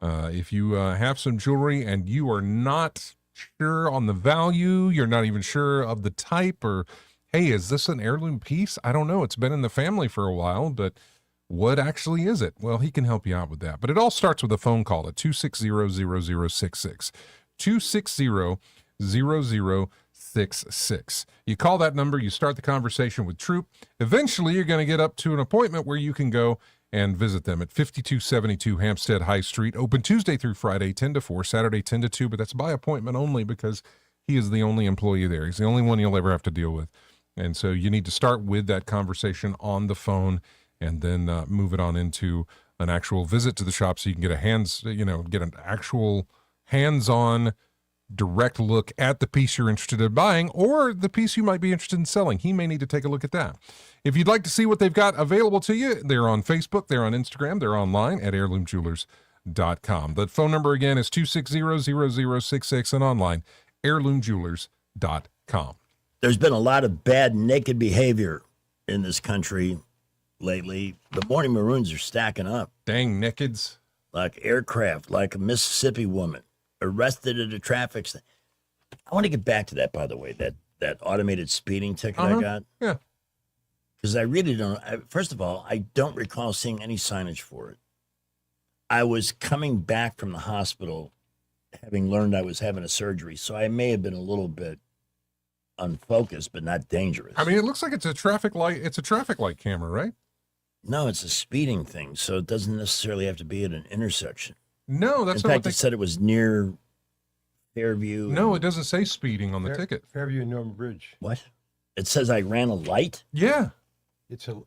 If you have some jewelry and you are not sure on the value, you're not even sure of the type, or hey, is this an heirloom piece? I don't know. It's been in the family for a while, but what actually is it? Well, he can help you out with that. But it all starts with a phone call at 260-0066. 260-0066. You call that number, you start the conversation with Troop. Eventually, you're going to get up to an appointment where you can go and visit them at 5272 Hampstead High Street, open Tuesday through Friday, 10 to 4, Saturday, 10 to 2, but that's by appointment only because he is the only employee there. He's the only one you'll ever have to deal with. And so you need to start with that conversation on the phone and then move it on into an actual visit to the shop so you can get get an actual hands-on direct look at the piece you're interested in buying or the piece you might be interested in selling. He may need to take a look at that. If you'd like to see what they've got available to you, they're on Facebook, they're on Instagram, they're online at heirloomjewelers.com. The phone number again is 260-0066 and online, heirloomjewelers.com. There's been a lot of bad naked behavior in this country lately. The Morning Maroons are stacking up. Dang nakeds. Like aircraft, like a Mississippi woman arrested at a traffic. I want to get back to that, by the way, that automated speeding ticket I got. Yeah. Because I really don't. First of all, I don't recall seeing any signage for it. I was coming back from the hospital, having learned I was having a surgery, so I may have been a little bit unfocused, but not dangerous. I mean, it looks like it's a traffic light. It's a traffic light camera, right? No, it's a speeding thing, so it doesn't necessarily have to be at an intersection. No, that's in not fact, it said it was near Fairview. No, it doesn't say speeding on the ticket. Fairview and Norman Bridge. What? It says I ran a light? Yeah.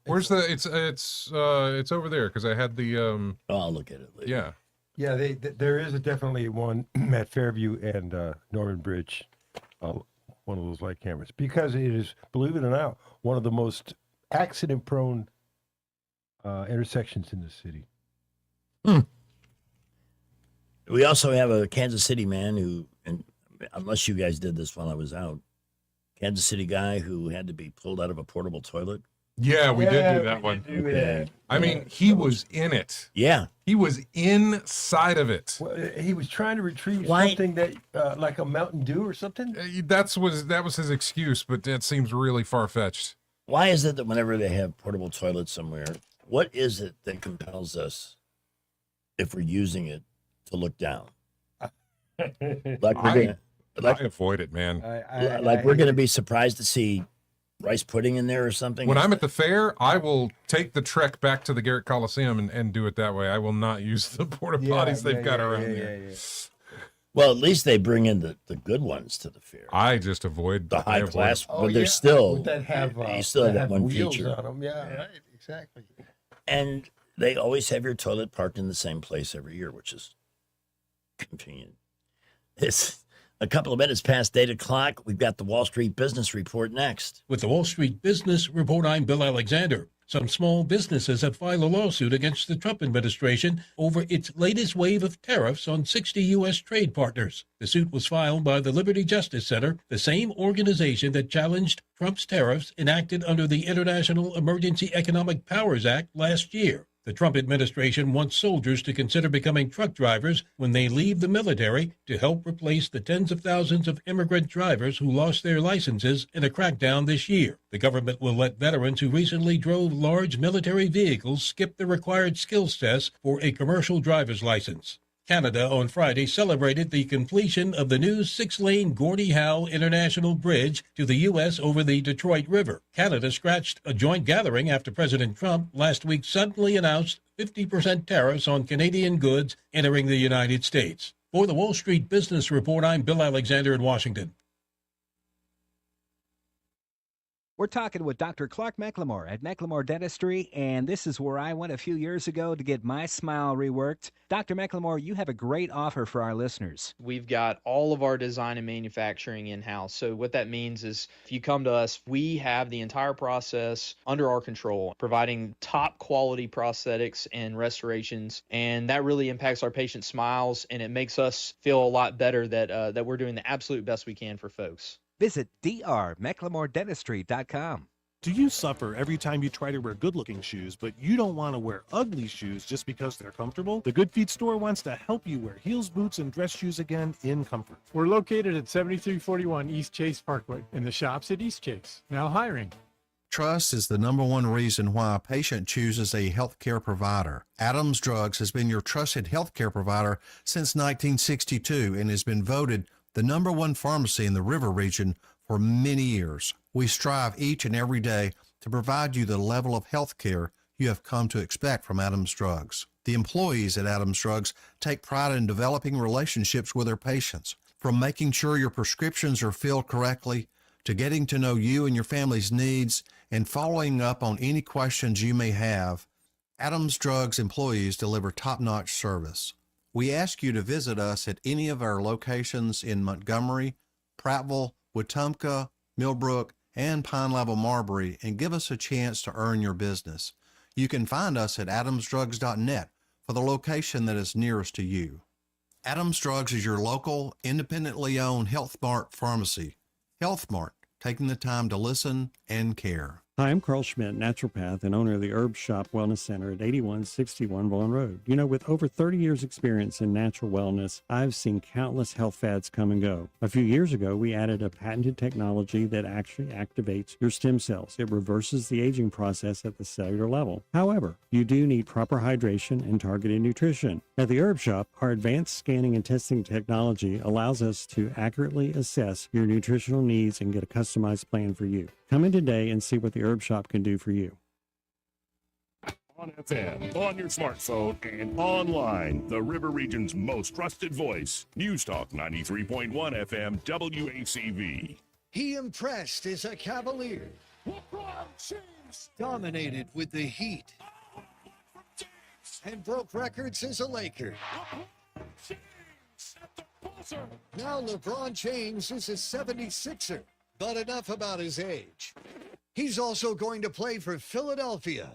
Where's it's over there because I had the Oh, I'll look at it later. Yeah. Yeah, there is definitely one at Fairview and Norman Bridge, one of those light cameras, because it is, believe it or not, one of the most accident-prone intersections in the city. We also have a Kansas City man who, and unless you guys did this while I was out, Kansas City guy who had to be pulled out of a portable toilet. Yeah, we did do that one. I mean, he was in it. Yeah. He was inside of it. Well, he was trying to retrieve something that, like a Mountain Dew or something? That was his excuse, but that seems really far-fetched. Why is it that whenever they have portable toilets somewhere, what is it that compels us, if we're using it, to look down? Like I avoid it, man. We're going to be surprised to see rice pudding in there or something. When I'm at the fair, I will take the trek back to the Garrett Coliseum and do it that way. I will not use the porta potties they've got around there. Well, at least they bring in the good ones to the fair. I just avoid the high class, Oh, but there's still that have you still have that one wheels feature. on them. Yeah, right, exactly. And they always have your toilet parked in the same place every year, which is convenient. It's a couple of minutes past 8 o'clock. We've got the Wall Street Business Report next. With the Wall Street Business Report, I'm Bill Alexander. Some small businesses have filed a lawsuit against the Trump administration over its latest wave of tariffs on 60 U.S. trade partners. The suit was filed by the Liberty Justice Center, the same organization that challenged Trump's tariffs enacted under the International Emergency Economic Powers Act last year. The Trump administration wants soldiers to consider becoming truck drivers when they leave the military to help replace the tens of thousands of immigrant drivers who lost their licenses in a crackdown this year. The government will let veterans who recently drove large military vehicles skip the required skills test for a commercial driver's license. Canada on Friday celebrated the completion of the new 6-lane Gordie Howe International Bridge to the U.S. over the Detroit River. Canada scratched a joint gathering after President Trump last week suddenly announced 50% tariffs on Canadian goods entering the United States. For the Wall Street Business Report, I'm Bill Alexander in Washington. We're talking with Dr. Clark McLemore at McLemore Dentistry, and this is where I went a few years ago to get my smile reworked. Dr. McLemore, you have a great offer for our listeners. We've got all of our design and manufacturing in-house. So what that means is if you come to us, we have the entire process under our control, providing top quality prosthetics and restorations. And that really impacts our patients' smiles, and it makes us feel a lot better that we're doing the absolute best we can for folks. Visit drmclemordentistry.com. Do you suffer every time you try to wear good-looking shoes, but you don't want to wear ugly shoes just because they're comfortable? The Good Feet store wants to help you wear heels, boots, and dress shoes again in comfort. We're located at 7341 East Chase Parkway in the shops at East Chase. Now hiring. Trust is the number one reason why a patient chooses a healthcare provider. Adams Drugs has been your trusted healthcare provider since 1962 and has been voted the number one pharmacy in the River region for many years. We strive each and every day to provide you the level of health care you have come to expect from Adams Drugs. The employees at Adams Drugs take pride in developing relationships with their patients, from making sure your prescriptions are filled correctly to getting to know you and your family's needs and following up on any questions you may have. Adams Drugs employees deliver top-notch service. We ask you to visit us at any of our locations in Montgomery, Prattville, Wetumpka, Millbrook, and Pine Level Marbury and give us a chance to earn your business. You can find us at adamsdrugs.net for the location that is nearest to you. Adams Drugs is your local, independently owned Health Mart pharmacy. Health Mart, taking the time to listen and care. Hi, I'm Carl Schmidt, naturopath and owner of the Herb Shop Wellness Center at 8161 Vaughan Road. You know, with over 30 years experience in natural wellness, I've seen countless health fads come and go. A few years ago, we added a patented technology that actually activates your stem cells. It reverses the aging process at the cellular level. However, you do need proper hydration and targeted nutrition. At the Herb Shop, our advanced scanning and testing technology allows us to accurately assess your nutritional needs and get a customized plan for you. Come in today and see what the Herb Shop can do for you. On FM, on your smartphone, and online, the River Region's most trusted voice. News Talk 93.1 FM WACV. He impressed as a Cavalier. Dominated with the Heat. And broke records as a Laker. Now LeBron James is a 76er. But enough about his age. He's also going to play for Philadelphia.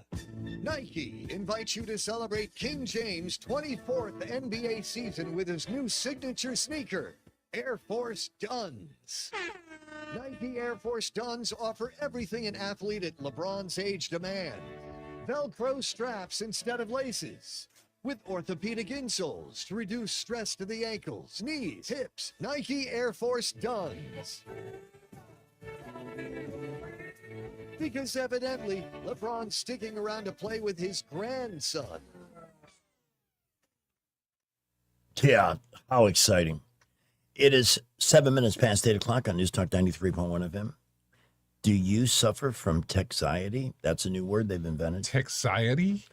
Nike invites you to celebrate King James' 24th NBA season with his new signature sneaker, Air Force Duns. Nike Air Force Duns offer everything an athlete at LeBron's age demand. Velcro straps instead of laces. With orthopedic insoles to reduce stress to the ankles, knees, hips. Nike Air Force Duns. Because evidently, LeBron's sticking around to play with his grandson. Yeah, how exciting. It is 7 minutes past 8 o'clock on News Talk 93.1 FM. Do you suffer from texiety? That's a new word they've invented. Texiety?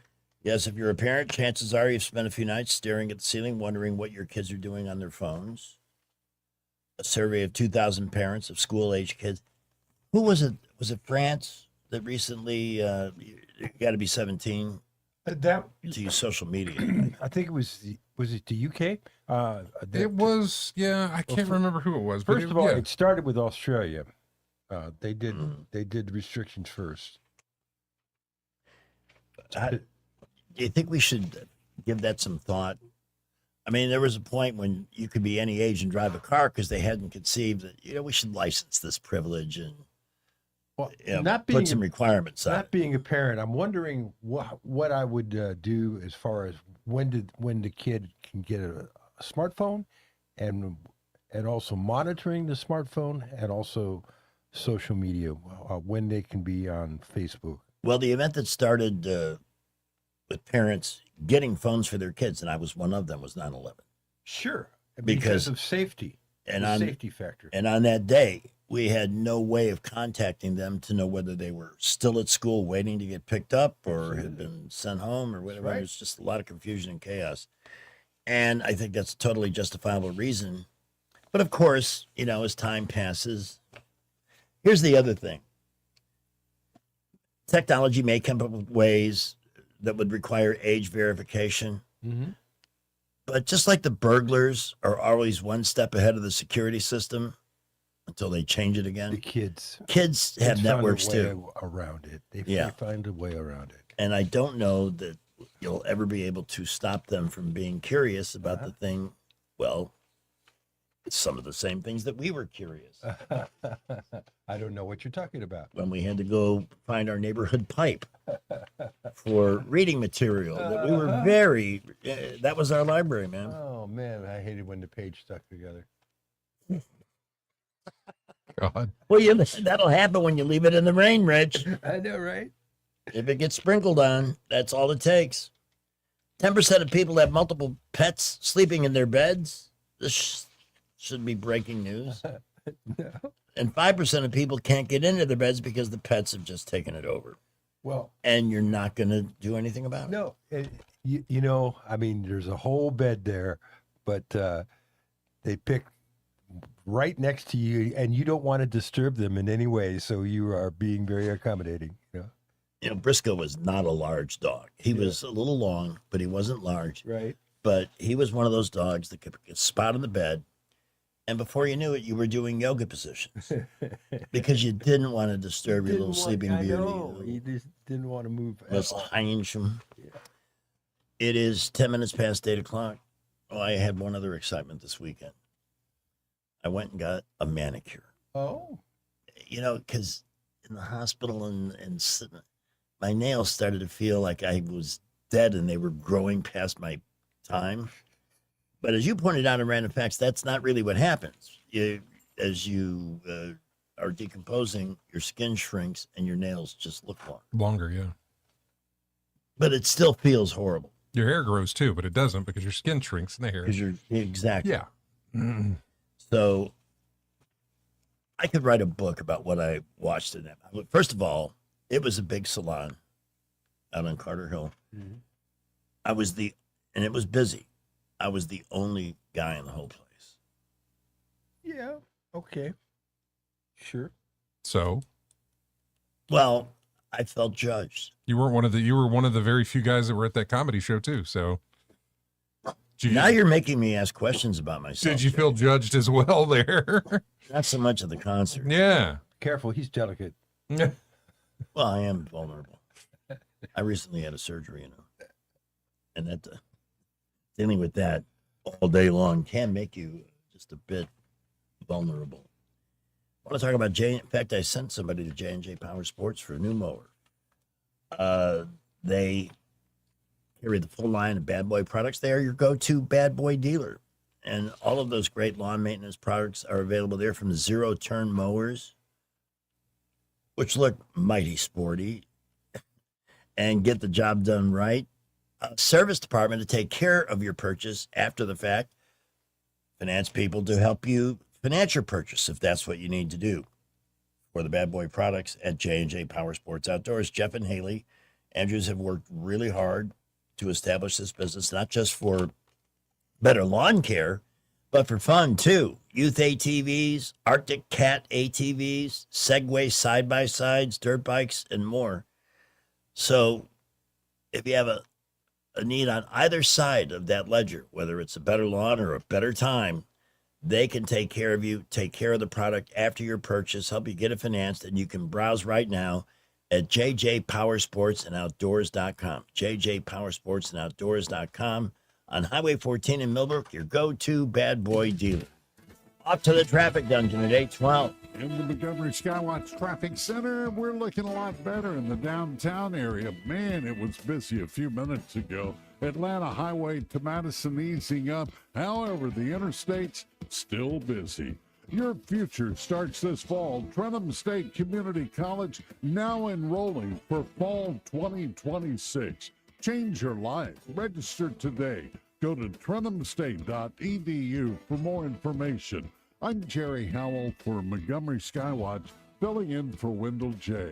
Yes, if you're a parent, chances are you've spent a few nights staring at the ceiling, wondering what your kids are doing on their phones. A survey of 2,000 parents of school-age kids. Who was it? Was it France that recently, you got to be 17 to use social media? I think it was it the UK? It was, yeah, I can't remember who it was. First of all, yeah. it started with Australia. They did restrictions first. Do you think we should give that some thought? I mean, there was a point when you could be any age and drive a car because they hadn't conceived that, we should license this privilege and put some requirements on it. Not being a parent, I'm wondering what I would do as far as when the kid can get a smartphone and also monitoring the smartphone and also social media, when they can be on Facebook. Well, the event that started with parents getting phones for their kids, and I was one of them, was 9/11. Sure, because of safety, safety factor. And on that day, we had no way of contacting them to know whether they were still at school waiting to get picked up or had been sent home or whatever. Right. There's just a lot of confusion and chaos. And I think that's a totally justifiable reason. But of course, as time passes, here's the other thing. Technology may come up with ways that would require age verification. Mm-hmm. But just like the burglars are always one step ahead of the security system until they change it again. The kids have networks too. Around it. They find a way around it. And I don't know that you'll ever be able to stop them from being curious about the thing. Well, it's some of the same things that we were curious. I don't know what you're talking about. When we had to go find our neighborhood pipe for reading material, that we were that was our library, man. Oh, man, I hated when the page stuck together. God. Well, that'll happen when you leave it in the rain, Rich. I know, right? If it gets sprinkled on, that's all it takes. 10% of people have multiple pets sleeping in their beds. This should be breaking news. No. And 5% of people can't get into their beds because the pets have just taken it over. Well, and you're not going to do anything about it. No, I mean, there's a whole bed there, but they pick right next to you, and you don't want to disturb them in any way, so you are being very accommodating. Briscoe was not a large dog. He was a little long, but he wasn't large. Right. But he was one of those dogs that could get spot on the bed, and before you knew it, you were doing yoga positions because you didn't want to disturb your little sleeping beauty. You just didn't want to move. That's Heinzum. It is 10 minutes past 8 o'clock. Oh, I had one other excitement this weekend. I went and got a manicure. Oh. Because in the hospital, and my nails started to feel like I was dead and they were growing past my time. But as you pointed out in Random Facts, that's not really what happens. As you are decomposing, your skin shrinks and your nails just look longer. Yeah. But it still feels horrible. Your hair grows too, but it doesn't because your skin shrinks in the hair. Exactly. Yeah. Mm-hmm. So I could write a book about what I watched in that. First of all, it was a big salon out on Carter Hill. Mm-hmm. And it was busy. I was the only guy in the whole place. Yeah. Okay. Sure. So? Well, I felt judged. You were one of the very few guys that were at that comedy show too. So now you're making me ask questions about myself. Did you feel judged as well there? Not so much at the concert. Yeah. Careful, he's delicate. Well, I am vulnerable. I recently had a surgery, and that dealing with that all day long can make you just a bit vulnerable. I want to talk about in fact, I sent somebody to J&J Power Sports for a new mower. They carry the full line of Bad Boy products. They are your go-to Bad Boy dealer. And all of those great lawn maintenance products are available there, from the zero-turn mowers, which look mighty sporty and get the job done right. A service department to take care of your purchase after the fact. Finance people to help you finance your purchase if that's what you need to do. For the Bad Boy products at J&J Power Sports Outdoors, Jeff and Haley Andrews have worked really hard to establish this business, not just for better lawn care, but for fun too. Youth ATVs, Arctic Cat ATVs, Segway side-by-sides, dirt bikes, and more. So if you have a need on either side of that ledger, whether it's a better lawn or a better time, they can take care of you, take care of the product after your purchase, help you get it financed, and you can browse right now at jjpowersportsandoutdoors.com. jjpowersportsandoutdoors.com. On Highway 14 in Millbrook, your go-to Bad Boy dealer. Off to the traffic dungeon at 8:12. In the Montgomery Skywatch Traffic Center, we're looking a lot better in the downtown area. Man, it was busy a few minutes ago. Atlanta Highway to Madison easing up. However, the interstate's still busy. Your future starts this fall. Trentham State Community College now enrolling for fall 2026. Change your life. Register today. Go to trenthamstate.edu for more information. I'm Jerry Howell for Montgomery Skywatch, filling in for Wendell J.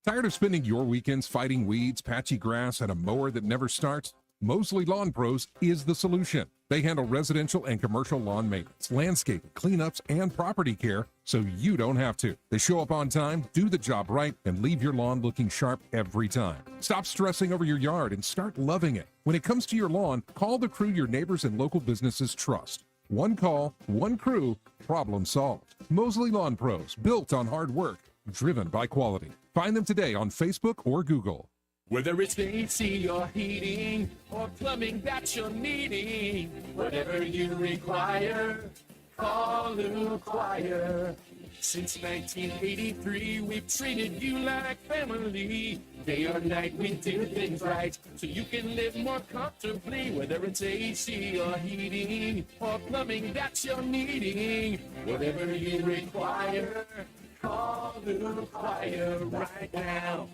Tired of spending your weekends fighting weeds, patchy grass, and a mower that never starts? Mosley Lawn Pros is the solution. They handle residential and commercial lawn maintenance, landscaping, cleanups, and property care, so you don't have to. They show up on time, do the job right, and leave your lawn looking sharp every time. Stop stressing over your yard and start loving it. When it comes to your lawn, call the crew your neighbors and local businesses trust. One call, one crew, problem solved. Mosley Lawn Pros, built on hard work, driven by quality. Find them today on Facebook or Google. Whether it's AC or heating or plumbing that you're needing, whatever you require, call Lou Choir. Since 1983, we've treated you like family. Day or night, we do things right so you can live more comfortably. Whether it's AC or heating or plumbing that you're needing, whatever you require, call Lou Choir right now.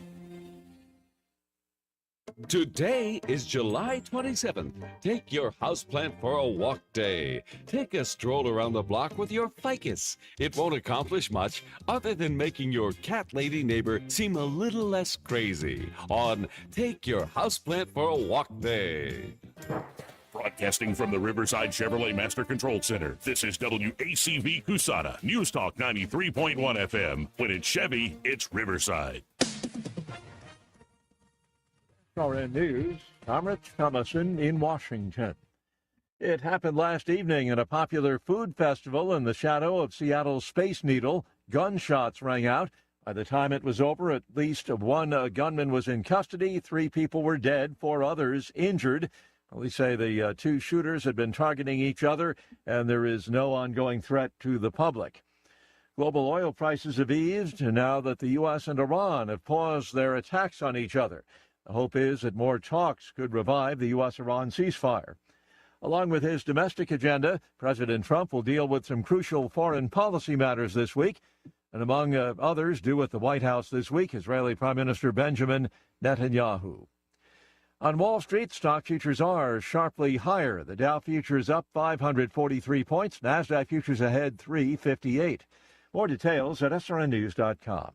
Today is July 27th. Take your houseplant for a walk day. Take a stroll around the block with your ficus. It won't accomplish much other than making your cat lady neighbor seem a little less crazy on Take Your Houseplant for a Walk Day. Broadcasting from the Riverside Chevrolet Master Control Center, this is WACV Cusana, News Talk 93.1 FM. When it's Chevy, it's Riverside. KRN News, I'm Rich Thomason in Washington. It happened last evening at a popular food festival in the shadow of Seattle's Space Needle. Gunshots rang out. By the time it was over, at least one gunman was in custody. 3 people were dead, 4 others injured. Police say the 2 shooters had been targeting each other, and there is no ongoing threat to the public. Global oil prices have eased now that the U.S. and Iran have paused their attacks on each other. The hope is that more talks could revive the U.S.-Iran ceasefire. Along with his domestic agenda, President Trump will deal with some crucial foreign policy matters this week. And among others due at the White House this week, Israeli Prime Minister Benjamin Netanyahu. On Wall Street, stock futures are sharply higher. The Dow futures up 543 points. NASDAQ futures ahead 358. More details at srnnews.com.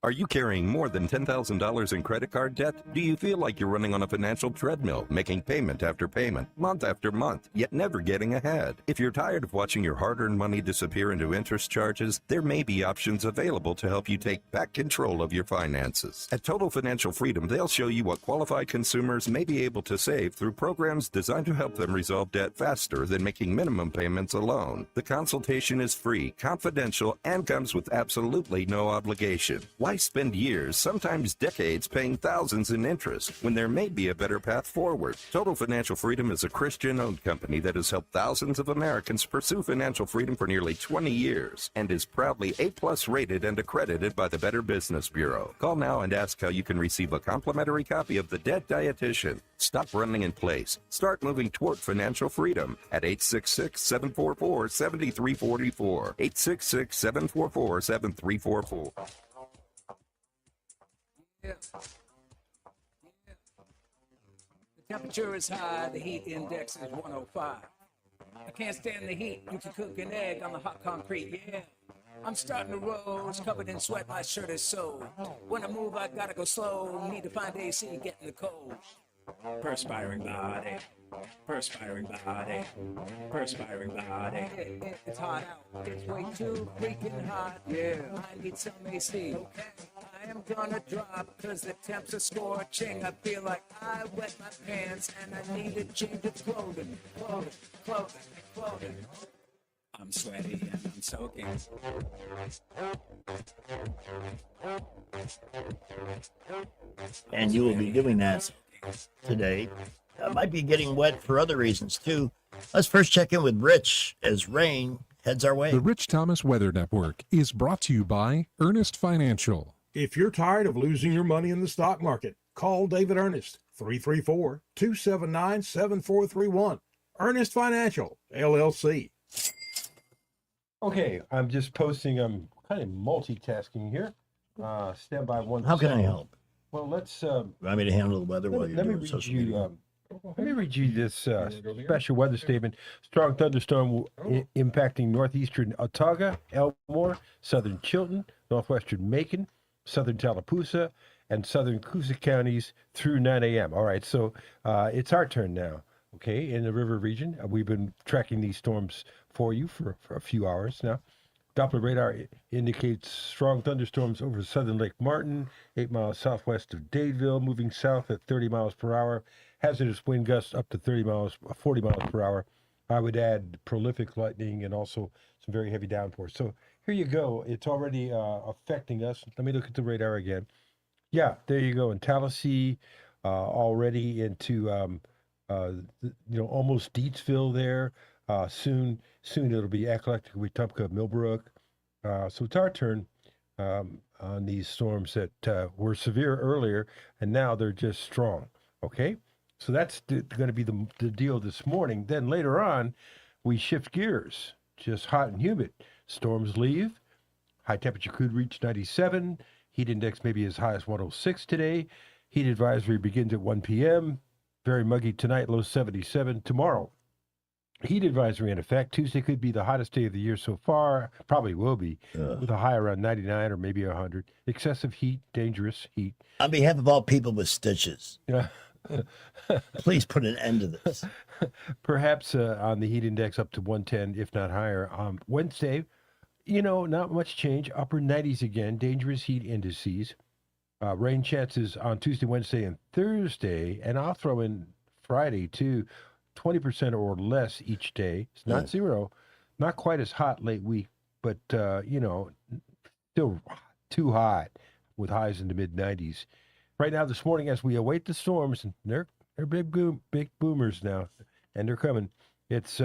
Are you carrying more than $10,000 in credit card debt? Do you feel like you're running on a financial treadmill, making payment after payment, month after month, yet never getting ahead? If you're tired of watching your hard-earned money disappear into interest charges, there may be options available to help you take back control of your finances. At Total Financial Freedom, they'll show you what qualified consumers may be able to save through programs designed to help them resolve debt faster than making minimum payments alone. The consultation is free, confidential, and comes with absolutely no obligation. Why spend years, sometimes decades, paying thousands in interest when there may be a better path forward? Total Financial Freedom is a Christian-owned company that has helped thousands of Americans pursue financial freedom for nearly 20 years and is proudly A+ rated and accredited by the Better Business Bureau. Call now and ask how you can receive a complimentary copy of The Debt Dietitian. Stop running in place. Start moving toward financial freedom at 866-744-7344. 866-744-7344. The temperature is high, the heat index is 105. I can't stand the heat, you can cook an egg on the hot concrete, yeah. I'm starting to rose, covered in sweat, my shirt is soaked. When I move, I gotta go slow, need to find AC, getting the cold. Perspiring body, perspiring body, perspiring body. It's hot out, it's way too freaking hot, yeah. I need some AC, I am gonna drop, cause the temps are scorching. I feel like I wet my pants and I need a change of clothing, clothing. I'm sweaty and I'm soaking. And you will be doing that today. Might be getting wet for other reasons too. Let's first check in with Rich as rain heads our way. The Rich Thomas Weather Network is brought to you by Earnest Financial. If you're tired of losing your money in the stock market, call David Earnest, 334-279-7431. Earnest Financial, LLC. Okay, I'm just posting. I'm kind of multitasking here. Stand by one. How can I help? Well, let's. Want me to handle the weather while you're doing social media? Let me read you this special weather statement. Strong thunderstorm impacting northeastern Otaga, Elmore, southern Chilton, northwestern Macon, southern Tallapoosa, and southern Coosa counties through 9 a.m. All right, so it's our turn now. Okay, in the river region, we've been tracking these storms for you for a few hours now. Doppler radar indicates strong thunderstorms over southern Lake Martin, 8 miles southwest of Dadeville, moving south at 30 miles per hour. Hazardous wind gusts up to 40 miles per hour. I would add prolific lightning and also some very heavy downpours. So here you go. It's already affecting us. Let me look at the radar again. Yeah, there you go. In Tallahassee, already into almost Deatsville there. Soon it'll be Ekalek, Wetumpka, Millbrook. So it's our turn on these storms that were severe earlier, and now they're just strong. Okay, so that's going to be the deal this morning. Then later on, we shift gears. Just hot and humid. Storms leave. High temperature could reach 97. Heat index maybe as high as 106 today. Heat advisory begins at 1 p.m. Very muggy tonight, low 77. Tomorrow, heat advisory in effect. Tuesday could be the hottest day of the year so far. Probably will be, with a high around 99 or maybe 100. Excessive heat, dangerous heat. On behalf of all people with stitches, please put an end to this. Perhaps on the heat index up to 110, if not higher. Wednesday, not much change. Upper 90s again. Dangerous heat indices. Rain chances on Tuesday, Wednesday, and Thursday. And I'll throw in Friday, too. 20% or less each day. It's not zero. Not quite as hot late week, but, still too hot with highs in the mid-90s. Right now, this morning, as we await the storms, and they're big boomers now, and they're coming. It's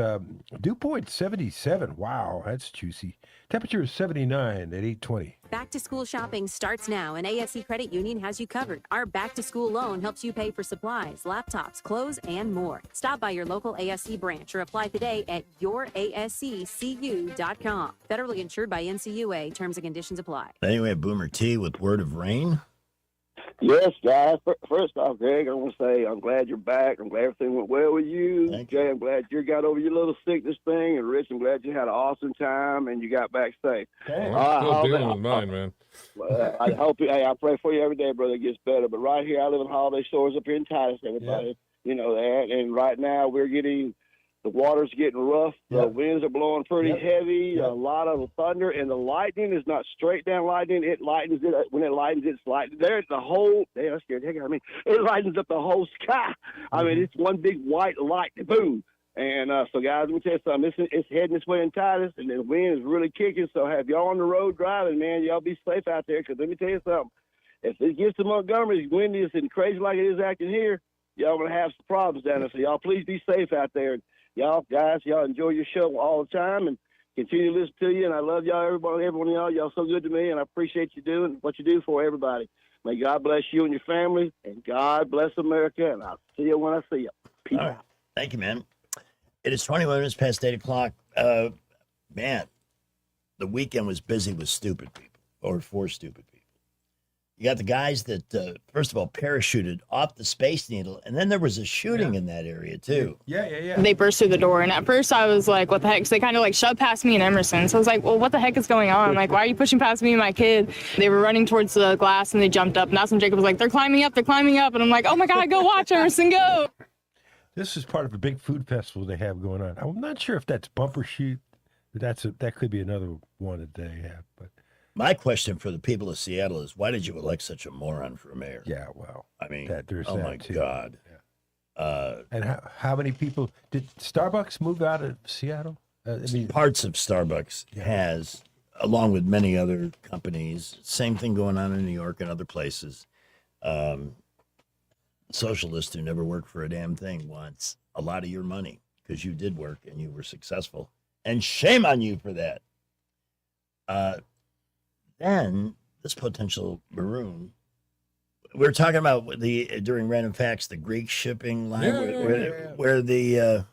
dew point 77. Wow, that's juicy. Temperature is 79 at 8:20. Back to school shopping starts now, and ASC Credit Union has you covered. Our back to school loan helps you pay for supplies, laptops, clothes, and more. Stop by your local ASC branch or apply today at yourasccu.com. Federally insured by NCUA. Terms and conditions apply. Anyway, Boomer T with Word of Rain. Yes, guys. First off, Greg, I want to say I'm glad you're back. I'm glad everything went well with you. Jay, I'm glad you got over your little sickness thing. And Rich, I'm glad you had an awesome time and you got back safe. I'm still dealing with mine, man. I hope. Hey, I pray for you every day, brother. It gets better. But right here, I live in Holiday Shores up here in Titus. Everybody, you know that. And right now, the water's getting rough. The winds are blowing pretty heavy. A lot of thunder, and the lightning is not straight down lightning. It lightens it when it lightens. It's lightning. There's the whole. Damn, that scared the heck out of me. It lightens up the whole sky. I mean, it's one big white light. Boom. And so, guys, let me tell you something. It's heading this way in Titus, and the wind is really kicking. So, have y'all on the road driving, man, y'all be safe out there. Because let me tell you something. If it gets to Montgomery, it's windy and crazy like it is acting here, y'all gonna have some problems down there. So, y'all please be safe out there. Y'all guys, y'all enjoy your show all the time and continue to listen to you. And I love y'all, every one of y'all. Y'all so good to me, and I appreciate you doing what you do for everybody. May God bless you and your family, and God bless America. And I'll see you when I see you. Peace. All right. Thank you, man. It is 21 minutes past 8 o'clock. Man, the weekend was busy with stupid people, or for stupid people. You got the guys that, first of all, parachuted off the Space Needle, and then there was a shooting in that area, too. Yeah. They burst through the door, and at first I was like, what the heck? So they kind of like shoved past me and Emerson. So I was like, well, what the heck is going on? Like, why are you pushing past me and my kid? They were running towards the glass, and they jumped up, and that's when Jacob was like, they're climbing up, and I'm like, oh my God, go watch Emerson, go. This is part of a big food festival they have going on. I'm not sure if that's bumper shoot. That could be another one that they have, but. My question for the people of Seattle is, why did you elect such a moron for mayor? Yeah, well, I mean, there's oh that my too. God. Yeah. And how many people did Starbucks move out of Seattle? I mean, parts of Starbucks has, along with many other companies, same thing going on in New York and other places. Socialists who never worked for a damn thing wants a lot of your money because you did work and you were successful. And shame on you for that. Then this potential maroon, we were talking about during Random Facts, the Greek shipping line where the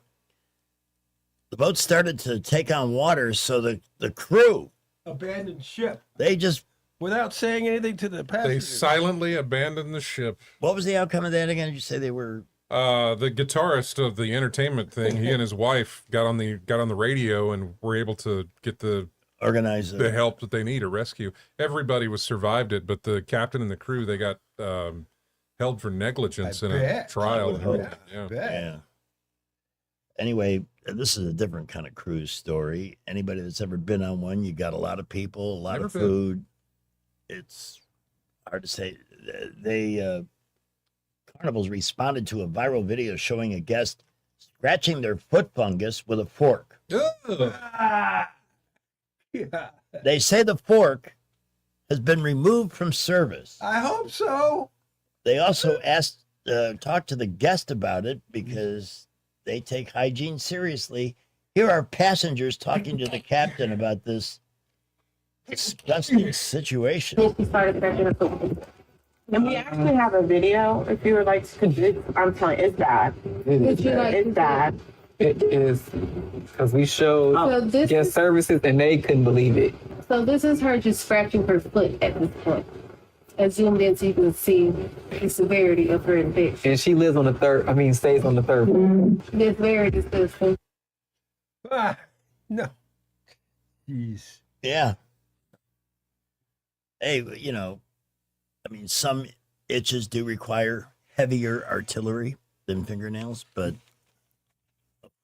boat started to take on water. So the crew abandoned ship. They just, without saying anything to the passengers. They silently abandoned the ship. What was the outcome of that again? Did you say they were? The guitarist of the entertainment thing, he and his wife got on the radio and were able to get organize the help that they need, a rescue. Everybody survived it, but the captain and the crew, they got held for negligence in a trial. Yeah. Anyway, this is a different kind of cruise story. Anybody that's ever been on one, you got a lot of people, a lot of food. It's hard to say. Carnival's responded to a viral video showing a guest scratching their foot fungus with a fork. Yeah. They say the fork has been removed from service. I hope so. They also talked to the guest about it because they take hygiene seriously. Here are passengers talking to the captain about this disgusting situation. And we actually have a video if you would like to. I'm telling you, it's bad. It's bad. It is, because we showed guest services and they couldn't believe it. So this is her just scratching her foot at this point. As zoomed in so you can see the severity of her infection. And she lives on stays on the third floor. It's very disgusting. No. Jeez. Yeah. Hey, some itches do require heavier artillery than fingernails, but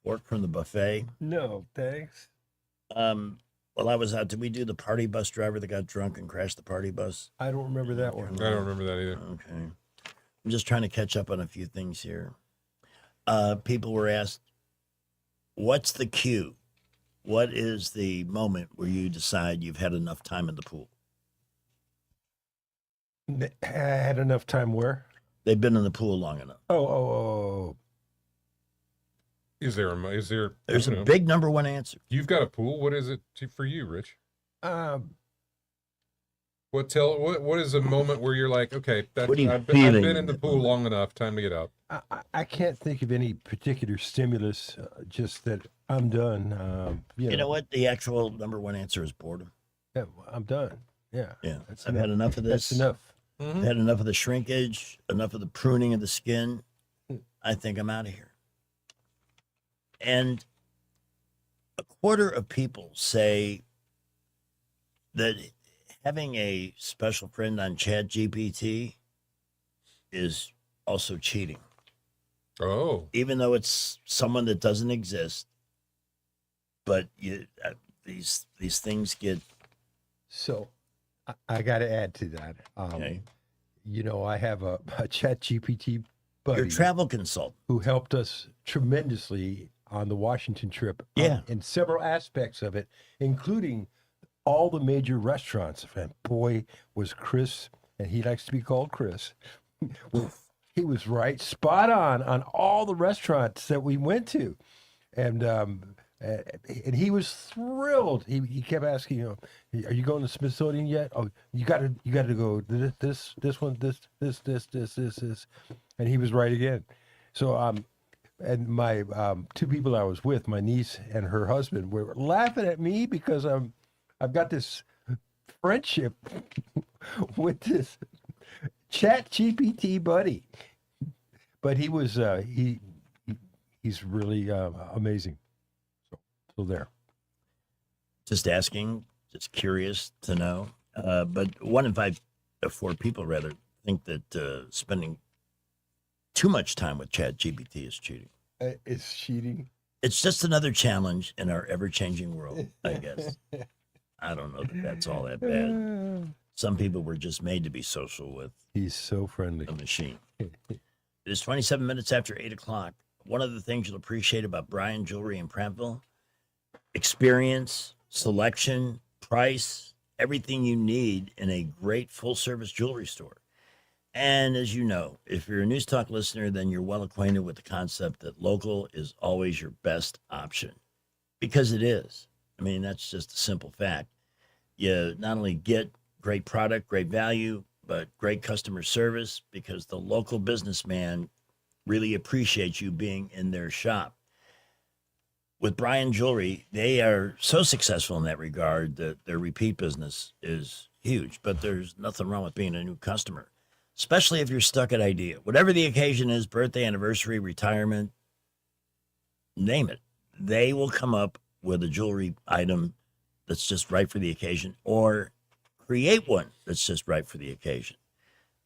fork from the buffet. No, thanks. Well, I was out. Did we do the party bus driver that got drunk and crashed the party bus? I don't remember that one. I don't remember that either. Okay. I'm just trying to catch up on a few things here. People were asked, what's the cue? What is the moment where you decide you've had enough time in the pool? I had enough time where? They've been in the pool long enough. Oh. Is there? There's you a know, big number one answer. You've got a pool. What is it for you, Rich? Um, What is a moment where you're like, okay, that's, What are you I've feeling been in the pool long enough. Time to get out. I can't think of any particular stimulus, just that I'm done. You know what? The actual number one answer is boredom. Yeah, I'm done. Yeah. Yeah. That's I've had enough of this. That's enough. I've had enough of the shrinkage, enough of the pruning of the skin. I think I'm out of here. And a quarter of people say that having a special friend on ChatGPT is also cheating. Oh. Even though it's someone that doesn't exist, but these things get. So I got to add to that. Okay. You know, I have a ChatGPT buddy. Your travel consultant. Who helped us tremendously on the Washington trip. Yeah. In several aspects of it, including all the major restaurants. And boy, was Chris, and he likes to be called Chris. He was right, spot on all the restaurants that we went to. And he was thrilled. He kept asking, are you going to Smithsonian yet? Oh, you got to go this one, this. And he was right again. So and my two people I was with, my niece and her husband, were laughing at me because I've got this friendship with this ChatGPT buddy. But he was he's really amazing. So there. Just asking, just curious to know. But 1 in 5, 4 people rather think that spending too much time with ChatGPT is cheating. It's cheating. It's just another challenge in our ever-changing world, I guess. I don't know that that's all that bad. Some people were just made to be social with. He's so friendly. A machine. It is 27 minutes after 8 o'clock. One of the things you'll appreciate about Bryan Jewelry in Prattville, experience, selection, price, everything you need in a great full-service jewelry store. And as you know, if you're a News Talk listener, then you're well acquainted with the concept that local is always your best option. Because it is. I mean, that's just a simple fact. You not only get great product, great value, but great customer service because the local businessman really appreciates you being in their shop. With Bryan Jewelry, they are so successful in that regard that their repeat business is huge, but there's nothing wrong with being a new customer, especially if you're stuck at idea. Whatever the occasion is, birthday, anniversary, retirement, name it. They will come up with a jewelry item that's just right for the occasion or create one that's just right for the occasion.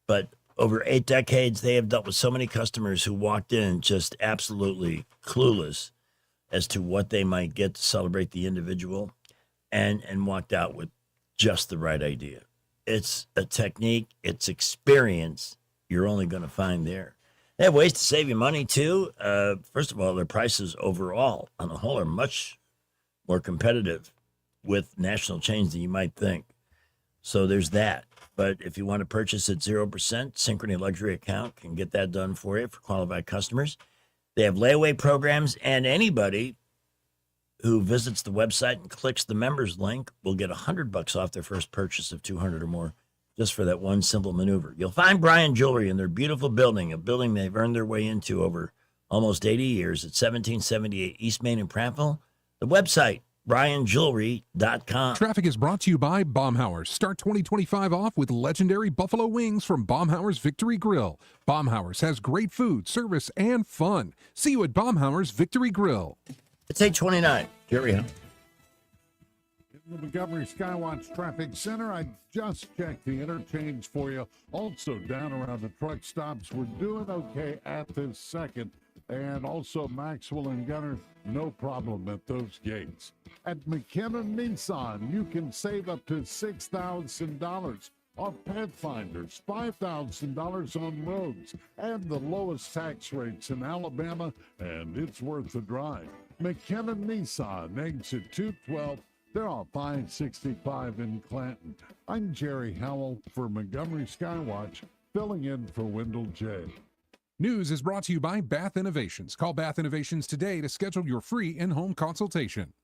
But over 8 decades, they have dealt with so many customers who walked in just absolutely clueless as to what they might get to celebrate the individual and walked out with just the right idea. It's a technique, it's experience you're only going to find there. They have ways to save you money, too. First of all, their prices overall, on the whole, are much more competitive with national chains than you might think. So there's that. But if you want to purchase at 0%, Synchrony Luxury Account can get that done for you for qualified customers. They have layaway programs, and anybody who visits the website and clicks the members link will get $100 off their first purchase of $200 or more just for that one simple maneuver. You'll find Bryan Jewelry in their beautiful building, a building they've earned their way into over almost 80 years at 1778 East Main in Prattville. The website, BryanJewelry.com. Traffic is brought to you by Baumhauer's. Start 2025 off with legendary buffalo wings from Baumhauer's Victory Grill. Baumhauer's has great food, service, and fun. See you at Baumhauer's Victory Grill. It's 8:29. Jerry, huh? In the Montgomery Skywatch Traffic Center, I just checked the interchange for you. Also down around the truck stops, we're doing okay at this second. And also Maxwell and Gunner, no problem at those gates. At McKinnon Nissan, you can save up to $6,000 on Pathfinders, $5,000 on roads, and the lowest tax rates in Alabama, and it's worth the drive. McKinnon Nissan, exit 212. They're on 565 in Clanton. I'm Jerry Howell for Montgomery Skywatch, filling in for Wendell J. News is brought to you by Bath Innovations. Call Bath Innovations today to schedule your free in-home consultation.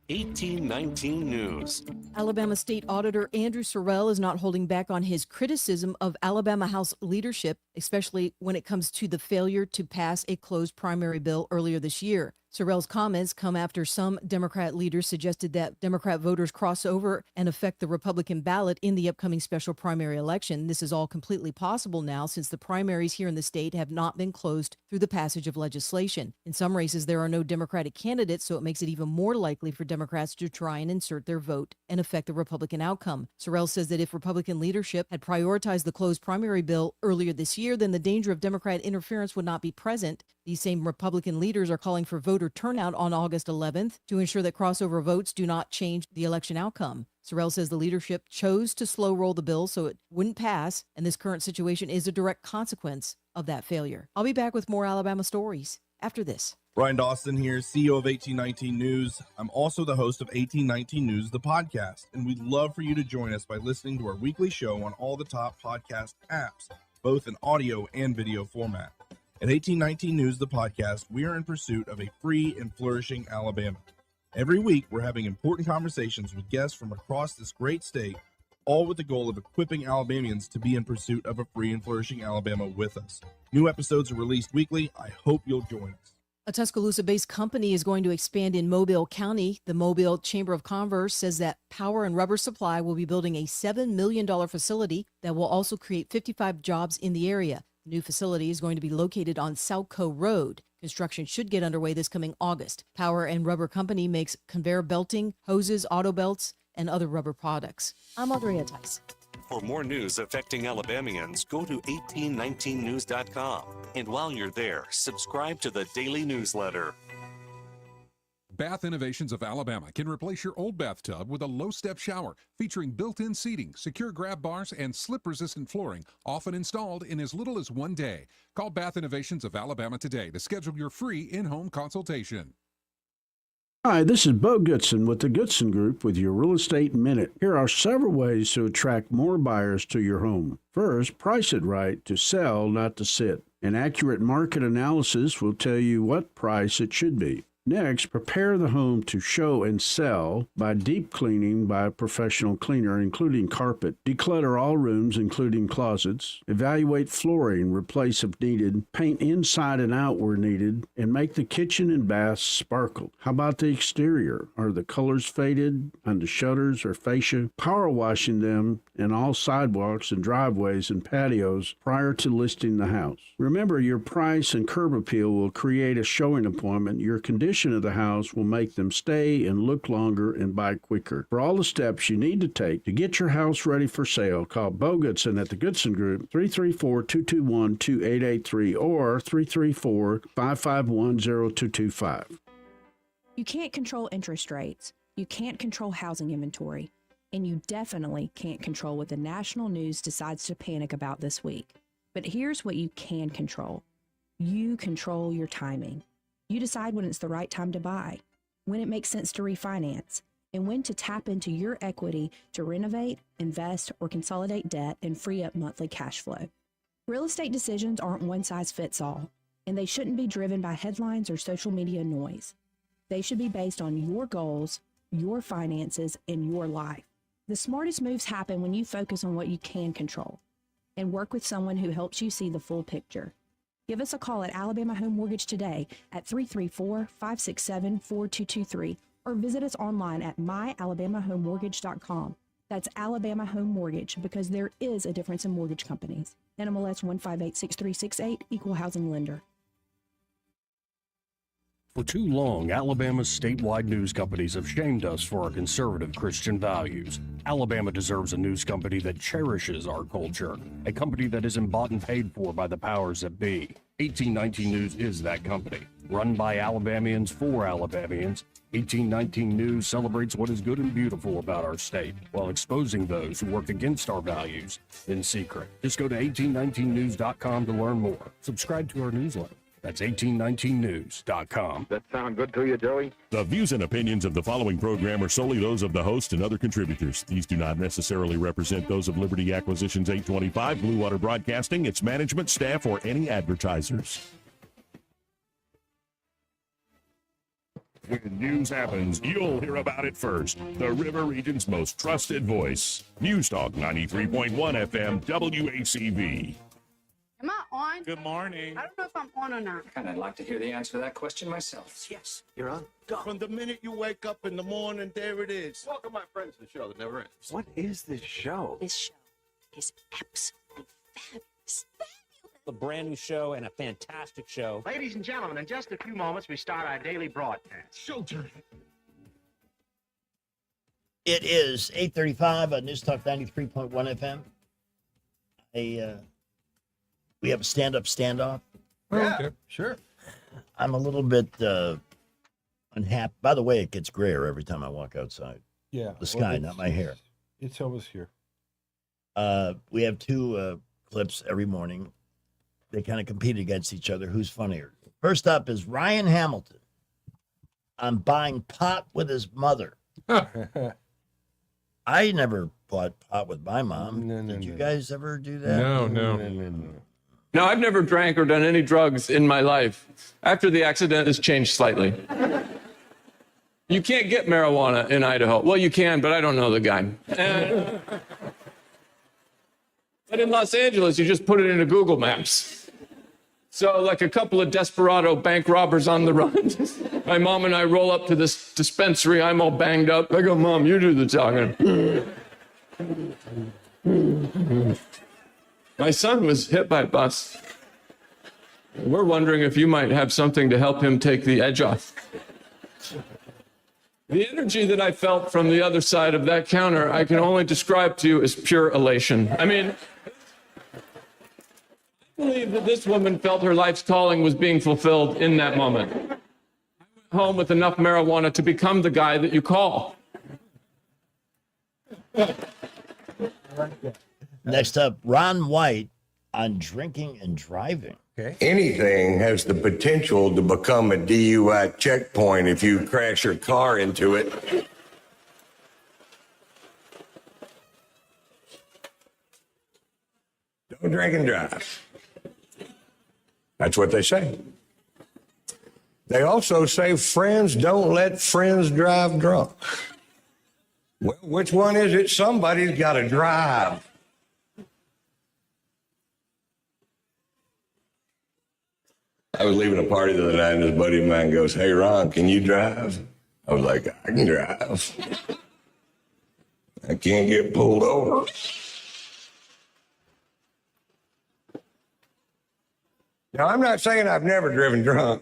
1819 News. Alabama State Auditor Andrew Sorrell is not holding back on his criticism of Alabama House leadership, especially when it comes to the failure to pass a closed primary bill earlier this year. Sorrell's comments come after some Democrat leaders suggested that Democrat voters cross over and affect the Republican ballot in the upcoming special primary election. This is all completely possible now since the primaries here in the state have not been closed through the passage of legislation. In some races, there are no Democratic candidates, so it makes it even more likely for Democrats to try and insert their vote and affect the Republican outcome. Sorrell says that if Republican leadership had prioritized the closed primary bill earlier this year, then the danger of Democrat interference would not be present. These same Republican leaders are calling for voter turnout on August 11th to ensure that crossover votes do not change the election outcome. Sorrell says the leadership chose to slow roll the bill so it wouldn't pass, and this current situation is a direct consequence of that failure. I'll be back with more Alabama stories after this. Brian Dawson here, CEO of 1819 News. I'm also the host of 1819 News, the podcast, and we'd love for you to join us by listening to our weekly show on all the top podcast apps, both in audio and video format. At 1819 News, the podcast, we are in pursuit of a free and flourishing Alabama. Every week, we're having important conversations with guests from across this great state, all with the goal of equipping Alabamians to be in pursuit of a free and flourishing Alabama with us. New episodes are released weekly. I hope you'll join us. A Tuscaloosa-based company is going to expand in Mobile County. The Mobile Chamber of Commerce says that Power and Rubber Supply will be building a $7 million facility that will also create 55 jobs in the area. The new facility is going to be located on Southco Road. Construction should get underway this coming August. Power and Rubber Company makes conveyor belting, hoses, auto belts, and other rubber products. I'm Andrea Tice. For more news affecting Alabamians, go to 1819news.com. And while you're there, subscribe to the daily newsletter. Bath Innovations of Alabama can replace your old bathtub with a low-step shower featuring built-in seating, secure grab bars, and slip-resistant flooring, often installed in as little as 1 day. Call Bath Innovations of Alabama today to schedule your free in-home consultation. Hi, this is Bo Goodson with the Goodson Group with your Real Estate Minute. Here are several ways to attract more buyers to your home. First, price it right to sell, not to sit. An accurate market analysis will tell you what price it should be. Next, prepare the home to show and sell by deep cleaning by a professional cleaner, including carpet. Declutter all rooms, including closets. Evaluate flooring, replace if needed. Paint inside and out where needed, and make the kitchen and bath sparkle. How about the exterior? Are the colors faded on the shutters or fascia? Power washing them and all sidewalks and driveways and patios prior to listing the house. Remember, your price and curb appeal will create a showing appointment. Your condition of the house will make them stay and look longer and buy quicker. For all the steps you need to take to get your house ready for sale, call Bo Goodson at the Goodson Group, 334-221-2883 or 334-551-0225. You can't control interest rates. You can't control housing inventory. And you definitely can't control what the national news decides to panic about this week. But here's what you can control. You control your timing. You decide when it's the right time to buy, when it makes sense to refinance, and when to tap into your equity to renovate, invest, or consolidate debt and free up monthly cash flow. Real estate decisions aren't one size fits all, and they shouldn't be driven by headlines or social media noise. They should be based on your goals, your finances, and your life. The smartest moves happen when you focus on what you can control and work with someone who helps you see the full picture. Give us a call at Alabama Home Mortgage today at 334-567-4223 or visit us online at myalabamahomemortgage.com. That's Alabama Home Mortgage, because there is a difference in mortgage companies. NMLS 1586368, Equal Housing Lender. For too long, Alabama's statewide news companies have shamed us for our conservative Christian values. Alabama deserves a news company that cherishes our culture, a company that isn't bought and paid for by the powers that be. 1819 News is that company. Run by Alabamians for Alabamians, 1819 News celebrates what is good and beautiful about our state, while exposing those who work against our values in secret. Just go to 1819news.com to learn more. Subscribe to our newsletter. That's 1819news.com. That sound good to you, Joey? The views and opinions of the following program are solely those of the host and other contributors. These do not necessarily represent those of Liberty Acquisitions 825, Blue Water Broadcasting, its management, staff, or any advertisers. When news happens, you'll hear about it first. The River Region's most trusted voice. News Talk 93.1 FM WACV. Am I on? Good morning. I don't know if I'm on or not. And I'd like to hear the answer to that question myself. Yes. You're on. From the minute you wake up in the morning, there it is. Welcome, my friends, to the show that never ends. What is this show? This show is absolutely fabulous. A brand new show and a fantastic show. Ladies and gentlemen, in just a few moments, we start our daily broadcast. Showtime. It is 8:35 on News Talk 93.1 FM. We have a stand-up standoff. Yeah, okay. Sure. I'm a little bit unhappy. By the way, it gets grayer every time I walk outside. Yeah. The sky, not my hair. It's almost here. We have two clips every morning. They kind of compete against each other. Who's funnier? First up is Ryan Hamilton on buying pot with his mother. I never bought pot with my mom. Did you guys ever do that? No. No, I've never drank or done any drugs in my life. After the accident, it's changed slightly. You can't get marijuana in Idaho. Well, you can, but I don't know the guy. But in Los Angeles, you just put it into Google Maps. So like a couple of desperado bank robbers on the run. My mom and I roll up to this dispensary. I'm all banged up. I go, Mom, you do the talking. My son was hit by a bus. We're wondering if you might have something to help him take the edge off. The energy that I felt from the other side of that counter, I can only describe to you as pure elation. I mean, I believe that this woman felt her life's calling was being fulfilled in that moment. I went home with enough marijuana to become the guy that you call. Next up, Ron White on drinking and driving. Okay. Anything has the potential to become a DUI checkpoint if you crash your car into it. Don't drink and drive. That's what they say. They also say friends don't let friends drive drunk. Well, which one is it? Somebody's got to drive. I was leaving a party the other night and this buddy of mine goes, "Hey, Ron, can you drive?" I was like, "I can drive. I can't get pulled over." Now, I'm not saying I've never driven drunk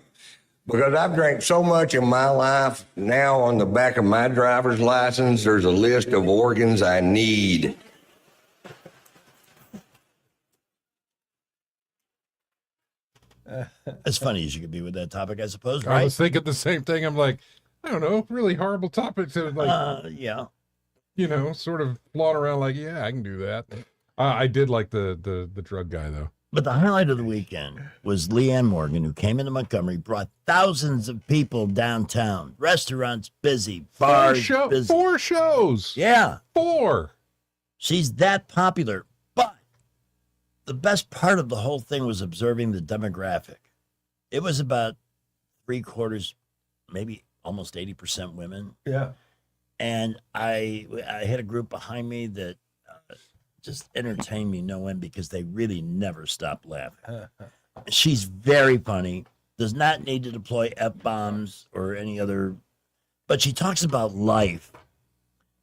because I've drank so much in my life. Now on the back of my driver's license, there's a list of organs I need. As funny as you could be with that topic, I suppose, I right? was thinking the same thing. I'm like, I don't know, really horrible topic to like, yeah, you know, sort of flaunt around like, yeah, I can do that. I did like the drug guy though. But the highlight of the weekend was Leanne Morgan, who came into Montgomery, brought thousands of people downtown, restaurants busy, bars busy. 4 shows. Yeah. 4. She's that popular. But the best part of the whole thing was observing the demographic. It was about 3/4, maybe almost 80% women. Yeah. And I had a group behind me that just entertained me no end because they really never stop laughing. She's very funny, does not need to deploy F-bombs or any other, but she talks about life.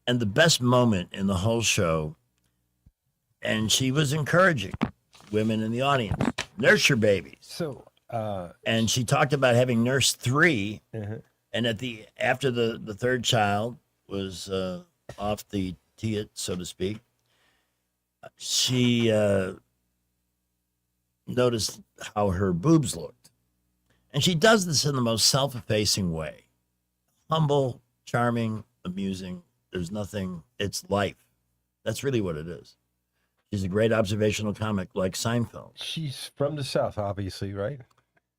And the best moment in the whole show, and she was encouraging women in the audience, nurse your babies. So, and she talked about having nursed 3, and after the third child was off the tee, so to speak, she noticed how her boobs looked. And she does this in the most self-effacing way. Humble, charming, amusing. There's nothing, it's life. That's really what it is. She's a great observational comic like Seinfeld. She's from the South, obviously, right?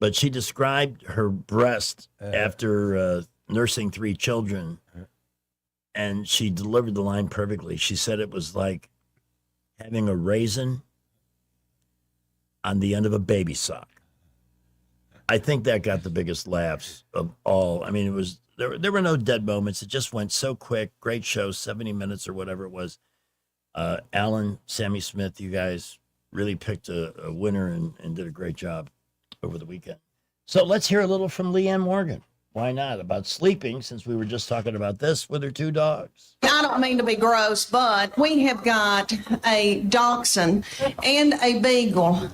But she described her breast after nursing 3 children, and she delivered the line perfectly. She said it was like having a raisin on the end of a baby sock. I think that got the biggest laughs of all. I mean, it was there were no dead moments. It just went so quick. Great show, 70 minutes or whatever it was. Alan, Sammy Smith, you guys really picked a winner and did a great job over the weekend. So let's hear a little from Leanne Morgan. Why not? About sleeping, since we were just talking about this with her 2 dogs. I don't mean to be gross, but we have got a dachshund and a beagle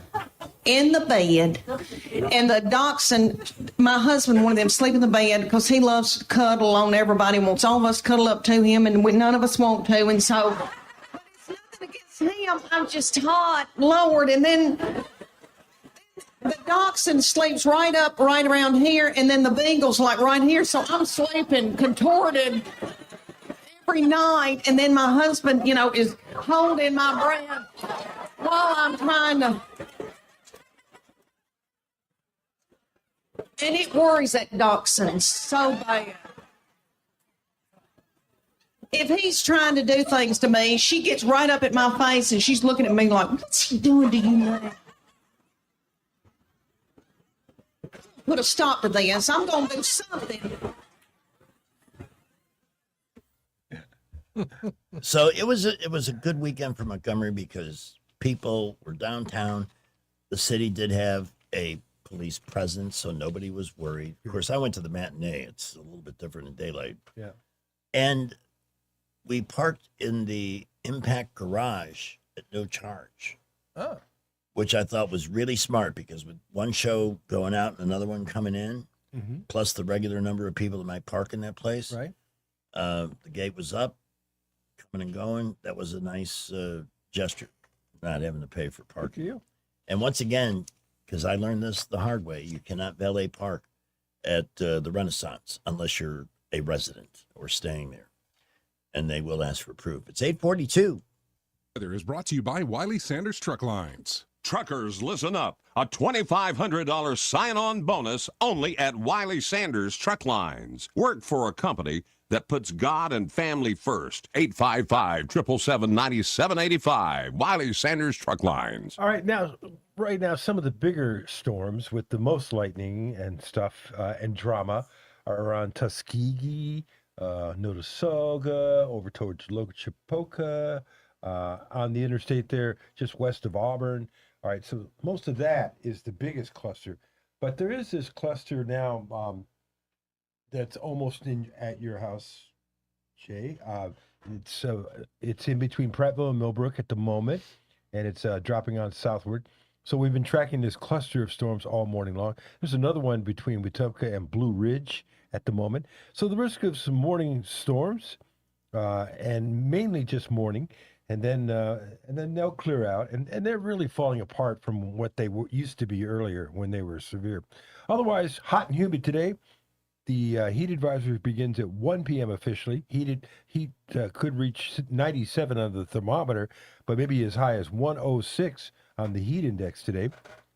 in the bed. And the dachshund, my husband wanted them to sleep in the bed because he loves to cuddle on everybody, wants all of us to cuddle up to him, and none of us want to. And so, but it's nothing against him. I'm just hot, Lord. And then the dachshund sleeps right up, right around here, and then the beagle's like right here. So I'm sleeping contorted every night, and then my husband, is holding my breath while I'm trying to. And it worries that dachshund so bad. If he's trying to do things to me, she gets right up at my face and she's looking at me like, what's he doing to you now? Put a stop to this. I'm going to do something. So it was a good weekend for Montgomery because people were downtown. The city did have a police presence, so nobody was worried. Of course, I went to the matinee. It's a little bit different in daylight. Yeah. And we parked in the Impact garage at no charge. Oh. Which I thought was really smart because with one show going out and another one coming in, plus the regular number of people that might park in that place, right? The gate was up, coming and going. That was a nice gesture, not having to pay for parking. Good deal. And once again, because I learned this the hard way, you cannot valet park at the Renaissance unless you're a resident or staying there, and they will ask for proof. It's 8:42. Weather is brought to you by Wiley Sanders Truck Lines. Truckers, listen up. A $2,500 sign-on bonus only at Wiley Sanders Truck Lines. Work for a company that puts God and family first. 855-777-9785. Wiley Sanders Truck Lines. All right, right now, some of the bigger storms with the most lightning and stuff and drama are around Tuskegee, Notasulga, over towards Locachapoca, on the interstate there, just west of Auburn. All right, so most of that is the biggest cluster. But there is this cluster now that's almost at your house, Jay. It's in between Prattville and Millbrook at the moment, and it's dropping on southward. So we've been tracking this cluster of storms all morning long. There's another one between Wetumpka and Blue Ridge at the moment. So the risk of some morning storms, and mainly just morning, and then they'll clear out, and they're really falling apart from what they used to be earlier when they were severe. Otherwise, hot and humid today. The heat advisory begins at 1 p.m. officially. Heat could reach 97 on the thermometer, but maybe as high as 106 on the heat index today.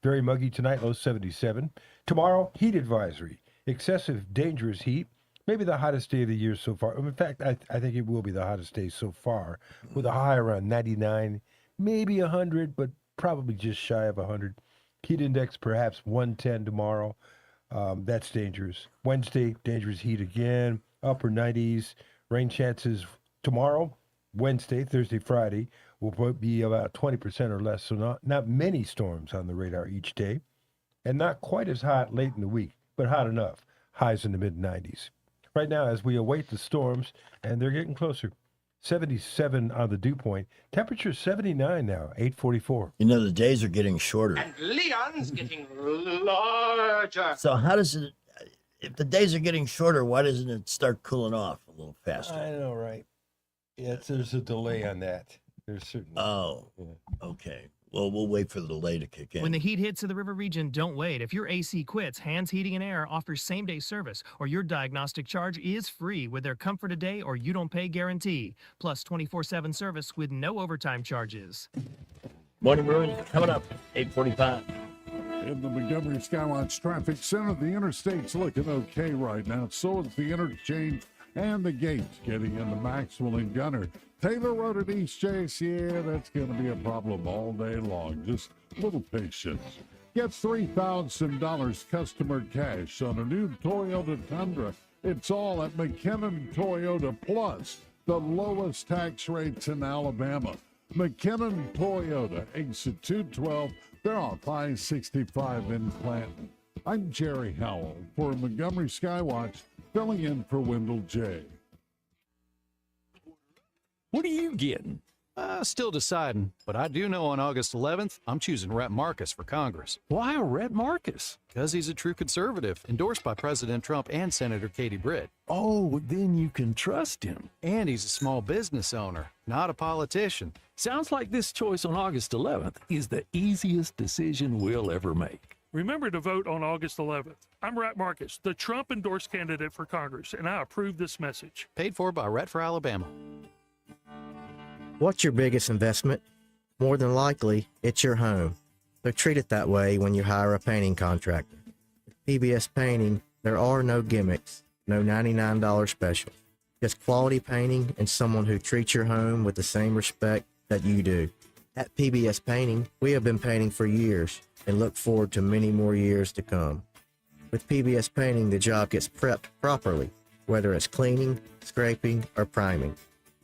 Very muggy tonight, low 77. Tomorrow, heat advisory. Excessive dangerous heat. Maybe the hottest day of the year so far. In fact, I think it will be the hottest day so far, with a high around 99, maybe 100, but probably just shy of 100. Heat index perhaps 110 tomorrow. That's dangerous. Wednesday, dangerous heat again, upper 90s. Rain chances tomorrow, Wednesday, Thursday, Friday will be about 20% or less. So not many storms on the radar each day, and not quite as hot late in the week, but hot enough. Highs in the mid 90s. Right now, as we await the storms, and they're getting closer. 77 on the dew point. Temperature 79 now, 8:44. You know, the days are getting shorter. And Leon's getting larger. So how does it, if the days are getting shorter, why doesn't it start cooling off a little faster? I know, right? Yeah, there's a delay on that. There's certainly. Oh, okay. Well, we'll wait for the delay to kick in. When the heat hits to the river region, don't wait. If your AC quits, Hands Heating and Air offers same-day service, or your diagnostic charge is free with their Comfort a Day or You Don't Pay guarantee, plus 24/7 service with no overtime charges. Morning Bruins coming up, 8:45. In the Montgomery Skywatch Traffic Center, the interstate's looking okay right now. So is the interchange and the gates getting into Maxwell and Gunner. Taylor Road at East Chase, yeah, that's going to be a problem all day long. Just a little patience. Get $3,000 customer cash on a new Toyota Tundra. It's all at McKinnon Toyota Plus, the lowest tax rates in Alabama. McKinnon Toyota, exit 212. They're off I-65 in Clanton. I'm Jerry Howell for Montgomery Skywatch, filling in for Wendell J. What are you getting? Still deciding, but I do know on August 11th, I'm choosing Rhett Marcus for Congress. Why Rhett Marcus? Because he's a true conservative, endorsed by President Trump and Senator Katie Britt. Oh, then you can trust him. And he's a small business owner, not a politician. Sounds like this choice on August 11th is the easiest decision we'll ever make. Remember to vote on August 11th. I'm Rhett Marcus, the Trump-endorsed candidate for Congress, and I approve this message. Paid for by Rhett for Alabama. What's your biggest investment? More than likely, it's your home. So treat it that way when you hire a painting contractor. With PBS Painting, there are no gimmicks, no $99 specials. Just quality painting and someone who treats your home with the same respect that you do. At PBS Painting, we have been painting for years and look forward to many more years to come. With PBS Painting, the job gets prepped properly, whether it's cleaning, scraping, or priming.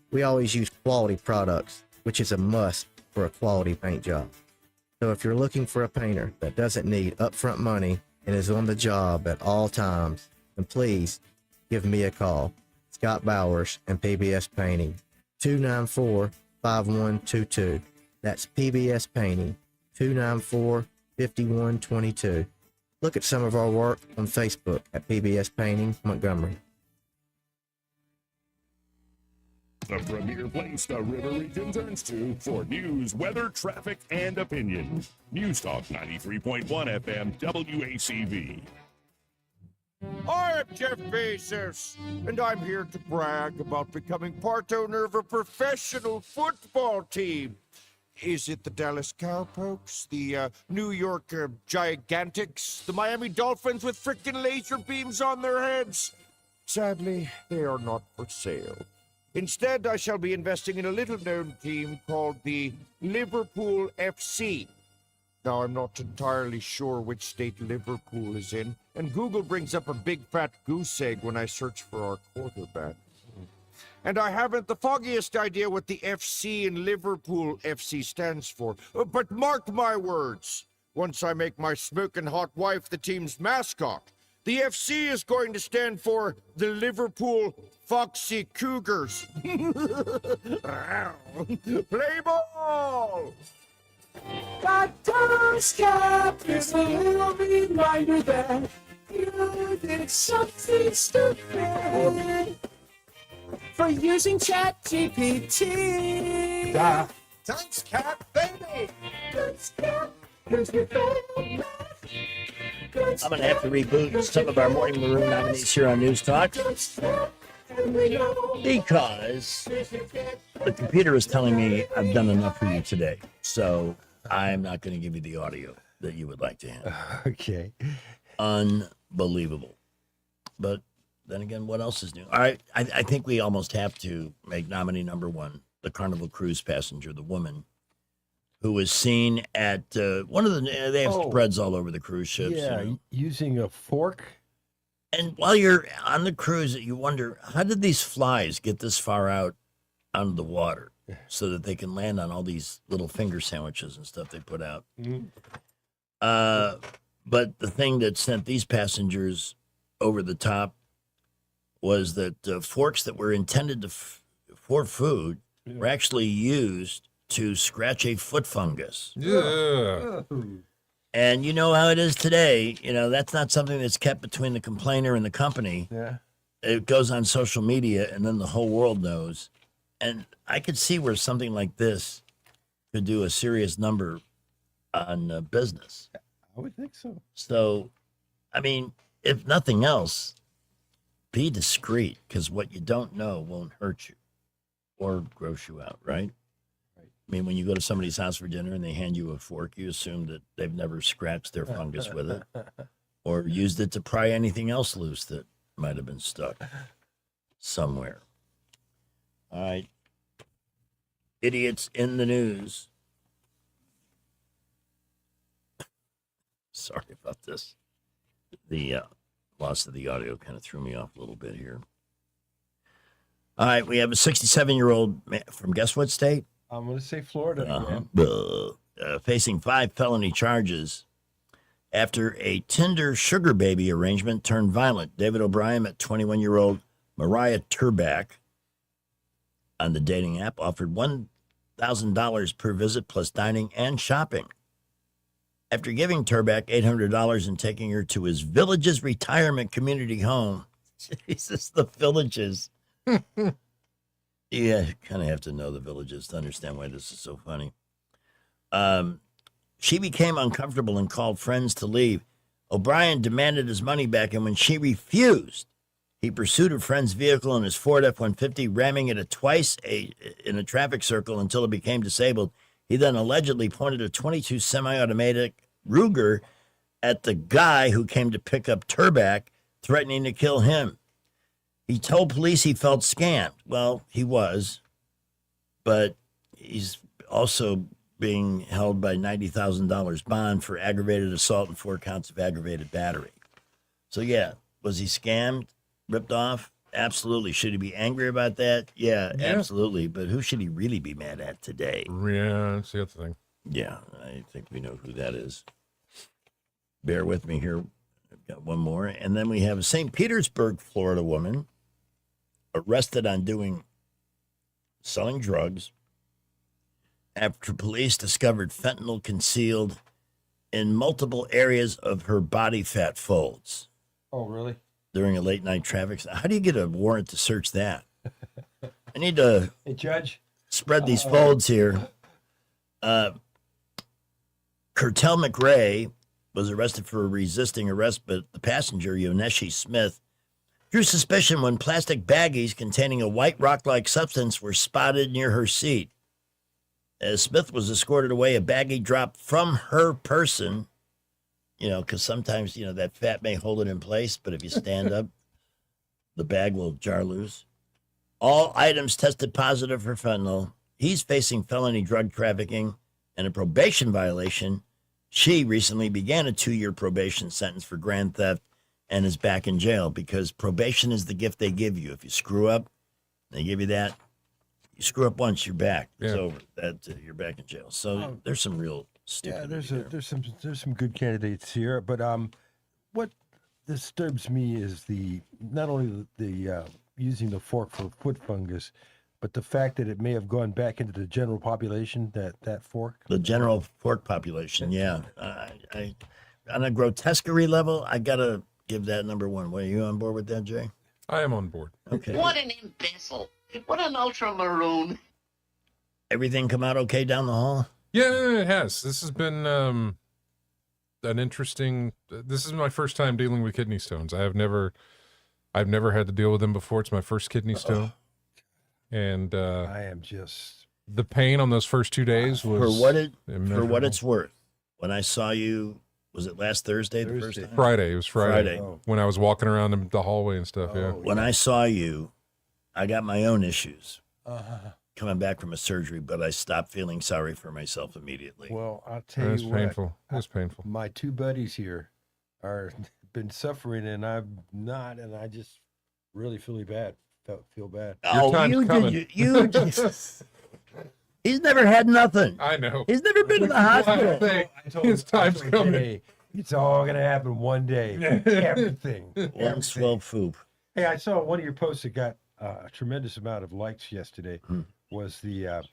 We always use quality products, which is a must for a quality paint job. So if you're looking for a painter that doesn't need upfront money and is on the job at all times, then please give me a call. Scott Bowers and PBS Painting, 294-5122. That's PBS Painting, 294-5122. Look at some of our work on Facebook at PBS Painting Montgomery. The premier place the River Region turns to for news, weather, traffic, and opinion. News Talk 93.1 FM WACV. I'm Jeff Bezos, and I'm here to brag about becoming part owner of a professional football team. Is it the Dallas Cowpokes, the New York Gigantics, the Miami Dolphins with frickin' laser beams on their heads? Sadly, they are not for sale. Instead, I shall be investing in a little-known team called the Liverpool FC. Now, I'm not entirely sure which state Liverpool is in, and Google brings up a big fat goose egg when I search for our quarterback. And I haven't the foggiest idea what the FC in Liverpool FC stands for. But mark my words, once I make my smoking hot wife the team's mascot, the FC is going to stand for the Liverpool Foxy Cougars. Play ball! That dust cap is a little reminder that you did something stupid for using ChatGPT. Dunce cap, baby! Dunce cap, here's your phone. I'm going to have to reboot some of our Morning Maroon nominees here on News Talk because the computer is telling me I've done enough for you today. So I'm not going to give you the audio that you would like to have. Okay. Unbelievable. But then again, what else is new? All right. I think we almost have to make nominee number one, the Carnival Cruise passenger, the woman who was seen at one of the, they have spreads all over the cruise ships. Yeah, you know? Using a fork. And while you're on the cruise, you wonder, how did these flies get this far out onto the water so that they can land on all these little finger sandwiches and stuff they put out? Mm-hmm. But the thing that sent these passengers over the top was that forks that were intended for food were actually used to scratch a foot fungus. Yeah. And you know how it is today. You know, that's not something that's kept between the complainer and the company. Yeah. It goes on social media, and then the whole world knows. And I could see where something like this could do a serious number on business. I would think so. So, I mean, if nothing else, be discreet, because what you don't know won't hurt you or gross you out, right? I mean, when you go to somebody's house for dinner and they hand you a fork, you assume that they've never scratched their fungus with it or used it to pry anything else loose that might have been stuck somewhere. All right. Idiots in the news. Sorry about this. The loss of the audio kind of threw me off a little bit here. All right, we have a 67-year-old man from guess what state? I'm going to say Florida. Facing 5 felony charges after a Tinder sugar baby arrangement turned violent. David O'Brien met 21-year-old Mariah Turback on the dating app, offered $1,000 per visit plus dining and shopping. After giving Turback $800 and taking her to his Villages retirement community home. Jesus, the Villages. Yeah, kind of have to know the Villages to understand why this is so funny. She became uncomfortable and called friends to leave. O'Brien demanded his money back, and when she refused, he pursued her friend's vehicle in his Ford F-150, ramming it twice in a traffic circle until it became disabled. He then allegedly pointed a .22 semi-automatic Ruger at the guy who came to pick up Turback, threatening to kill him. He told police he felt scammed. Well, he was, but he's also being held by $90,000 bond for aggravated assault and 4 counts of aggravated battery. So, yeah, was he scammed, ripped off? Absolutely. Should he be angry about that? Yeah, absolutely. But who should he really be mad at today? Yeah, that's the other thing. Yeah, I think we know who that is. Bear with me here. I've got one more. And then we have a St. Petersburg, Florida woman arrested on selling drugs after police discovered fentanyl concealed in multiple areas of her body fat folds. Oh, really? During a late night traffic. How do you get a warrant to search that? I need to Hey, Judge. spread these folds here. Curtel McRae was arrested for resisting arrest, but the passenger, Yoneshi Smith, drew suspicion when plastic baggies containing a white rock-like substance were spotted near her seat. As Smith was escorted away, a baggie dropped from her person, because sometimes, that fat may hold it in place, but if you stand up, the bag will jar loose. All items tested positive for fentanyl. He's facing felony drug trafficking and a probation violation. She recently began a 2-year probation sentence for grand theft and is back in jail because probation is the gift they give you. If you screw up, they give you that. You screw up once, you're back. It's over. You're back in jail. So there's some real stupidity. Yeah, there's some good candidates here, but what disturbs me is not only the using the fork for foot fungus, but the fact that it may have gone back into the general population, that fork. The general fork population, yeah. On a grotesquerie level, I gotta give that number one. Are you on board with that, Jay? I am on board. Okay. What an imbecile. What an ultramaroon. Everything come out okay down the hall? Yeah, it has. This has been an interesting. This is my first time dealing with kidney stones. I've never had to deal with them before. It's my first kidney stone, and I am just the pain on those first 2 days was for what it's immeasurable. worth. When I saw you, was it last Thursday? The first time? Friday. It was Friday. Friday. When I was walking around in the hallway and stuff. Yeah. When I saw you, I got my own issues coming back from a surgery, but I stopped feeling sorry for myself immediately. Well, I'll tell It's you what. painful. It's painful. My 2 buddies here are been suffering, and I've not, and I just really feel bad. Feel bad. Oh, you he's never had nothing. I know. He's never been to the hospital. His time's coming. Hey, it's all gonna happen one day. Everything. One swell foop. Hey, I saw one of your posts that got a tremendous amount of likes yesterday. Was the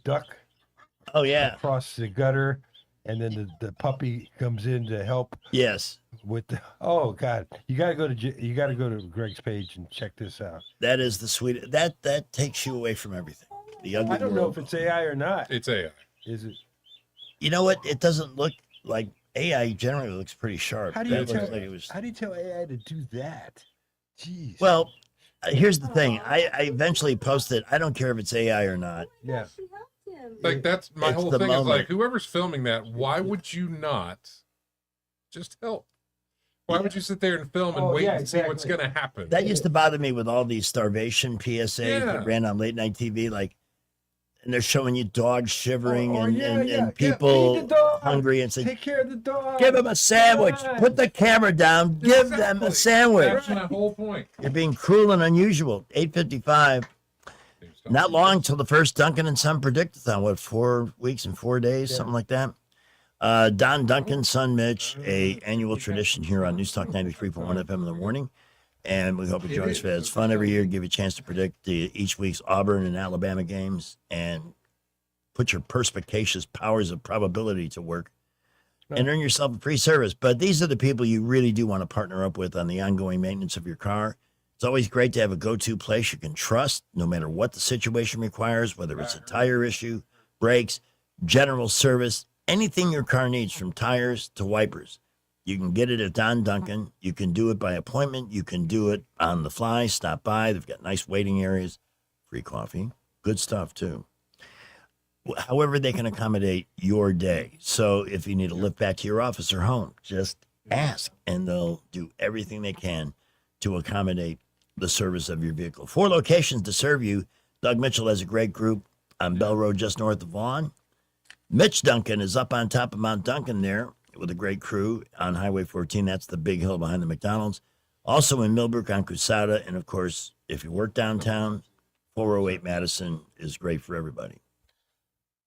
duck? Oh yeah. Across the gutter, and then the puppy comes in to help. Yes. With the God, you gotta go to Greg's page and check this out. That is the sweet. That takes you away from everything. The ugly. I don't know if it's AI or not. It's AI. Is it? You know what? It doesn't look like AI. Generally looks pretty sharp. How do you That how do you tell AI to do that? Jeez. Well, here's the thing. I eventually posted. I don't care if it's AI or not. Yeah. Like that's my It's whole the thing is moment. like whoever's filming that, why would you not just help? Why would you sit there and film and Oh, wait yeah, and see what's exactly. going to happen? That used to bother me with all these starvation PSAs Yeah. that ran on late night TV, like, and they're showing you dogs shivering Oh, and, yeah, yeah. and people Feed the dog. hungry and say, Take care of the dog. give them a sandwich, Right. put the camera down, give them a sandwich. That's my whole point. You're being cruel and unusual. 8:55. Not long till the first Duncan and Son Predictathon. What, 4 weeks and 4 days, something like that. Don Duncan, son Mitch, a annual tradition here on News Talk 93.1 FM in the morning. And we hope you join us for that. It's fun every year. Give you a chance to predict each week's Auburn and Alabama games and put your perspicacious powers of probability to work and earn yourself a free service. But these are the people you really do want to partner up with on the ongoing maintenance of your car. It's always great to have a go-to place you can trust, no matter what the situation requires, whether it's a tire issue, brakes, general service, anything your car needs from tires to wipers. You can get it at Don Duncan. You can do it by appointment. You can do it on the fly. Stop by. They've got nice waiting areas, free coffee, good stuff too. However, they can accommodate your day. So if you need a lift back to your office or home, just ask, and they'll do everything they can to accommodate the service of your vehicle. 4 locations to serve you. Doug Mitchell has a great group on Bell Road just north of Vaughan. Mitch Duncan is up on top of Mount Duncan there with a great crew on Highway 14. That's the big hill behind the McDonald's. Also in Millbrook on Cusada. And, of course, if you work downtown, 408 Madison is great for everybody.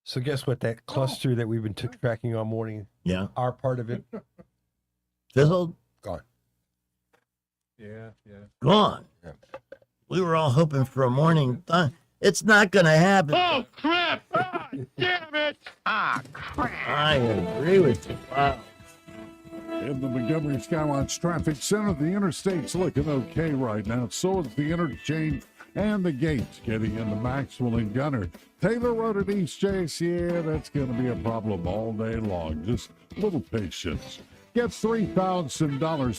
So guess what? That cluster that we've been tracking all morning, Yeah. our part of it, Fizzled? gone. Yeah. Gone. We were all hoping for a morning. It's not going to happen. Oh, crap! Ah, damn it! Ah, crap! I agree with you. Wow. In the Montgomery Skywatch Traffic Center, the interstate's looking okay right now. So is the interchange and the gates getting into Maxwell and Gunner. Taylor Road at East Chase, yeah, that's going to be a problem all day long. Just a little patience. Gets $3,000